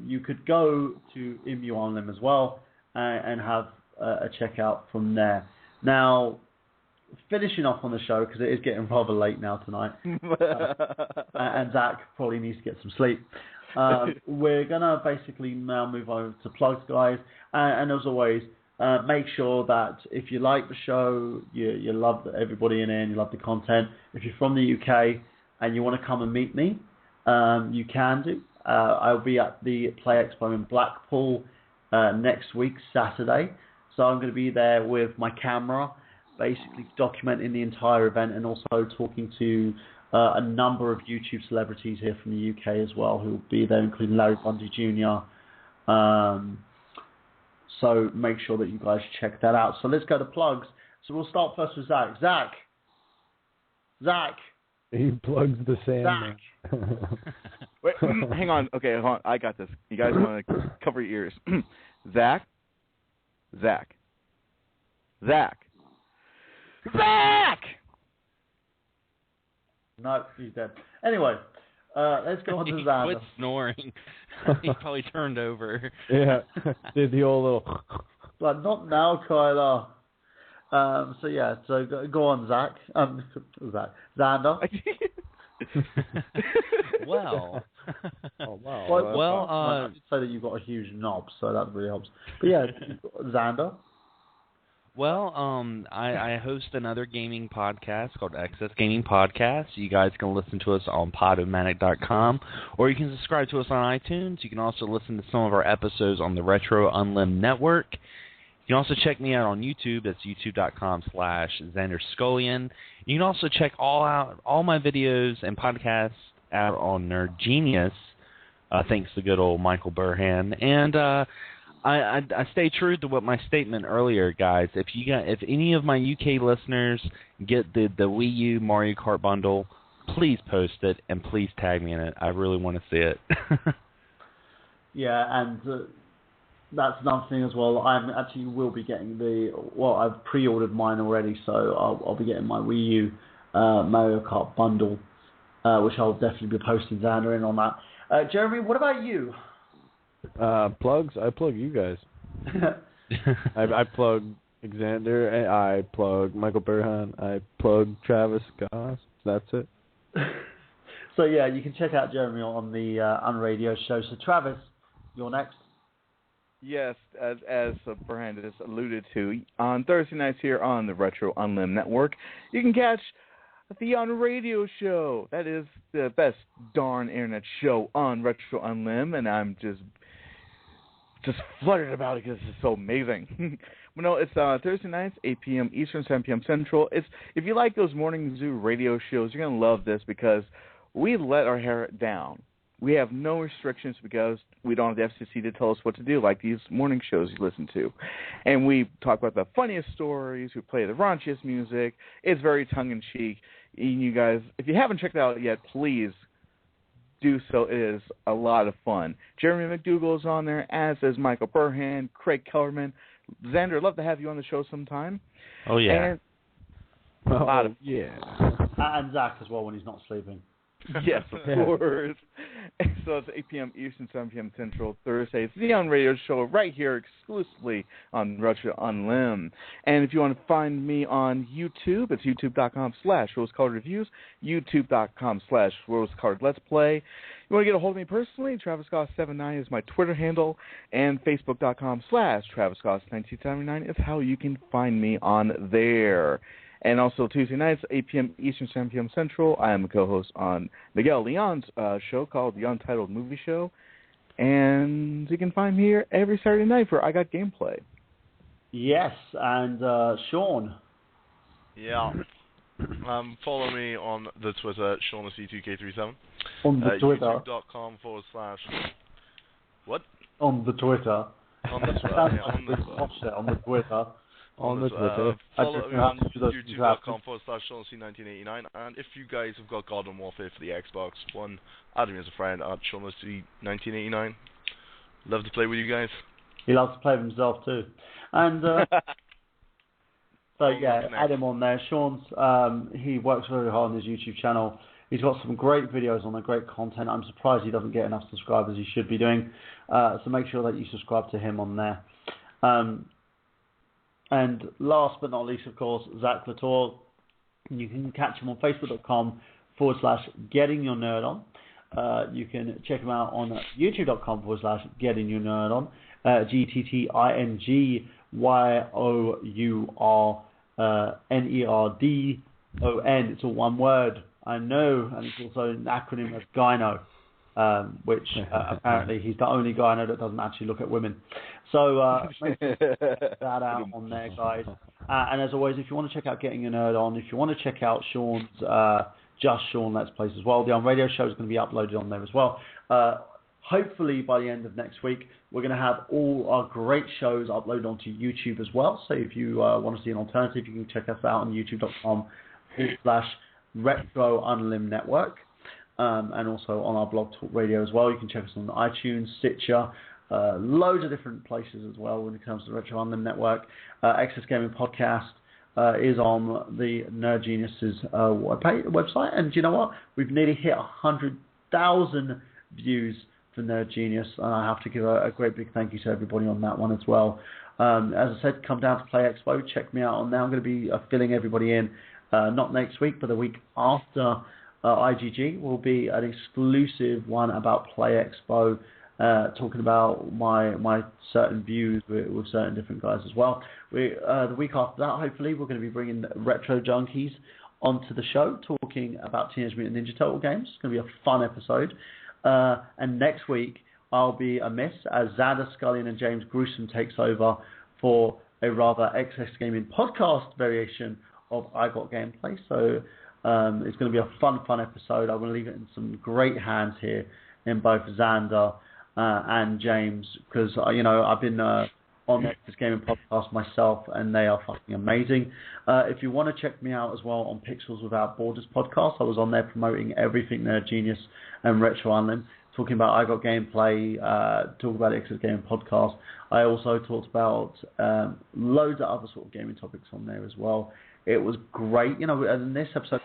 You could go to Emu on them as well and have a checkout from there. Now, finishing off on the show, because it is getting rather late now tonight, and Zach probably needs to get some sleep. We're going to basically now move over to plugs, guys. And as always, make sure that if you like the show, you love everybody in it, and you love the content. If you're from the UK and you want to come and meet me, you can do. I'll be at the Play Expo in Blackpool next week, Saturday. So I'm going to be there with my camera, basically documenting the entire event, and also talking to a number of YouTube celebrities here from the UK as well who will be there, including Larry Bundy Jr. So make sure that you guys check that out. So let's go to plugs. So we'll start first with Zach. Zach. He plugs the Sandman. Wait, hang on. Okay, hold on. I got this. You guys want to cover your ears. Zach. No, he's dead. Anyway, let's go on to He Xander. quit snoring. He probably turned over. Yeah, did the old little... Like, not now, Kyler. So go on, Zach. Xander. Well. Oh, wow. Well, I did say that you've got a huge knob, so that really helps. But yeah, Xander. Well, I host another gaming podcast called Excess Gaming Podcast. You guys can listen to us on podomatic.com, or you can subscribe to us on iTunes. You can also listen to some of our episodes on the Retro Unlim Network. You can also check me out on YouTube. That's youtube.com/XanderScullion. You can also check all my videos and podcasts out on Nerd Genius, thanks to good old Michael Burhan. And I stay true to what my statement earlier, guys. If any of my UK listeners get the Wii U Mario Kart bundle, please post it and please tag me in it. I really want to see it. Yeah, and that's another thing as well. I actually will be getting I've pre-ordered mine already, so I'll be getting my Wii U Mario Kart bundle, which I'll definitely be posting Xander in on that. Jeremy, what about you? Plugs? I plug you guys. I plug Xander, I plug Michael Burhan, I plug Travis Goss. That's it. So yeah, you can check out Jeremy on the Unradio show. So Travis, you're next. Yes, as Burhan has alluded to, on Thursday nights here on the Retro Unlim Network, you can catch the Unradio show. That is the best darn internet show on Retro Unlim, and I'm just fluttered about it because it's so amazing. But no, it's Thursday nights, 8 p.m. Eastern, 7 p.m. Central. If you like those morning zoo radio shows, you're going to love this because we let our hair down. We have no restrictions because we don't have the FCC to tell us what to do, like these morning shows you listen to. And we talk about the funniest stories. We play the raunchiest music. It's very tongue-in-cheek. And you guys, if you haven't checked it out yet, please do so. It is a lot of fun. Jeremy McDougall is on there, as is Michael Burhan, Craig Kellerman. Xander, I'd love to have you on the show sometime. Oh, yeah. And a lot of yeah. And Zach as well when he's not sleeping. Yes, of course. So it's 8 p.m. Eastern, 7 p.m. Central, Thursday. It's the On Radio show right here exclusively on Retro Unlim. And if you want to find me on YouTube, it's youtube.com/rose-colored-reviews, youtube.com/rose-colored-let's-play. You want to get a hold of me personally, TravisGoss79 is my Twitter handle, and Facebook.com/TravisGoss1979 is how you can find me on there. And also Tuesday nights, 8 p.m. Eastern, 7 p.m. Central, I am a co-host on Miguel Leon's show called The Untitled Movie Show. And you can find me here every Saturday night for I Got Gameplay. Yes, and Sean. Yeah. Follow me on the Twitter, SeanC2K37. On the Twitter. YouTube.com/ What? On the Twitter. On the Twitter, yeah, on the Twitter. On the Twitter. Follow me on youtube.com/SeanC1989. And if you guys have got Garden Warfare for the Xbox One, add me as a friend at SeanC1989. Love to play with you guys. He loves to play with himself too. And so yeah, add him on there. Sean's he works very hard on his YouTube channel. He's got some great videos on there, great content. I'm surprised he doesn't get enough subscribers. He should be doing. So make sure that you subscribe to him on there. And last but not least, of course, Zach Latour. You can catch him on Facebook.com/GettingYourNerdOn. You can check him out on YouTube.com/GettingYourNerdOn. GettingYourNerdon. It's all one word. I know, and it's also an acronym of Gyno, which apparently he's the only Gyno that doesn't actually look at women. So make sure to check that out on there, guys. And as always, if you want to check out Getting Your Nerd On, if you want to check out Sean's Just Sean Let's Plays as well, the On Radio show is going to be uploaded on there as well. Hopefully by the end of next week, we're going to have all our great shows uploaded onto YouTube as well. So if you want to see an alternative, you can check us out on youtube.com/Retro Unlim Network. And also on our Blog Talk Radio as well. You can check us on iTunes, Stitcher, loads of different places as well when it comes to the Retro Unlim Network. Excess Gaming Podcast is on the Nerd Geniuses website. And do you know what? We've nearly hit 100,000 views for Nerd Genius. And I have to give a great big thank you to everybody on that one as well. As I said, come down to Play Expo. Check me out on there. I'm going to be filling everybody in, not next week, but the week after IGG will be an exclusive one about Play Expo, talking about my certain views with certain different guys as well. The week after that, hopefully, we're going to be bringing Retro Junkies onto the show, talking about Teenage Mutant Ninja Turtle games. It's going to be a fun episode. And next week, I'll be amiss as Xander Scullion and James Gruesome takes over for a rather excess gaming podcast variation of I Got Gameplay. So it's going to be a fun episode. I want to leave it in some great hands here in both Xander and James, because I've been on on this gaming podcast myself, and they are fucking amazing. If you want to check me out as well on Pixels Without Borders podcast, I was on there promoting everything there, Genius and Retron, talking about I Got Gameplay, talk about X's Gaming podcast. I also talked about loads of other sort of gaming topics on there as well. It was great, and in this episode,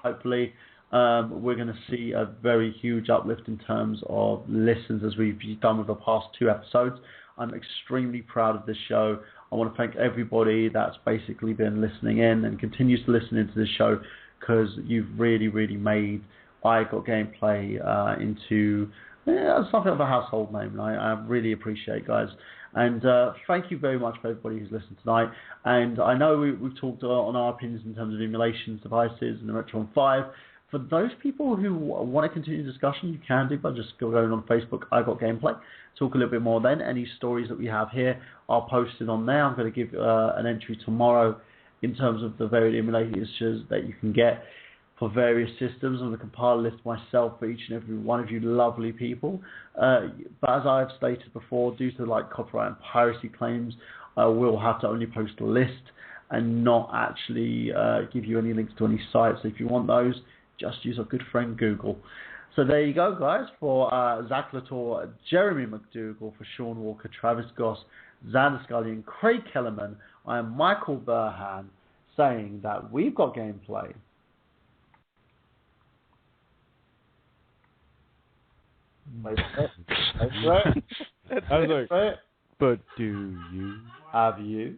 hopefully, we're going to see a very huge uplift in terms of listens as we've done with the past 2 episodes. I'm extremely proud of this show. I want to thank everybody that's basically been listening in and continues to listen into this show, because you've really, really made I Got Gameplay into something of a household name, and I really appreciate it, guys. And thank you very much for everybody who's listened tonight. And I know we've talked on our opinions in terms of emulations, devices, and the Retron 5. For those people who want to continue the discussion, you can do by just going on Facebook, I Got Gameplay. Talk a little bit more then. Any stories that we have here are posted on there. I'm going to give an entry tomorrow in terms of the varied emulators that you can get for various systems. I'm going to compile a list myself for each and every one of you lovely people. But as I've stated before, due to copyright and piracy claims, I will have to only post a list and not actually give you any links to any sites. So if you want those, just use our good friend Google. So there you go, guys, for Zach Latour, Jeremy McDougall, for Sean Walker, Travis Goss, Xander Scully, and Craig Kellerman. I am Michael Burhan, saying that we've got gameplay. Wait, I was like, but do you? Have you?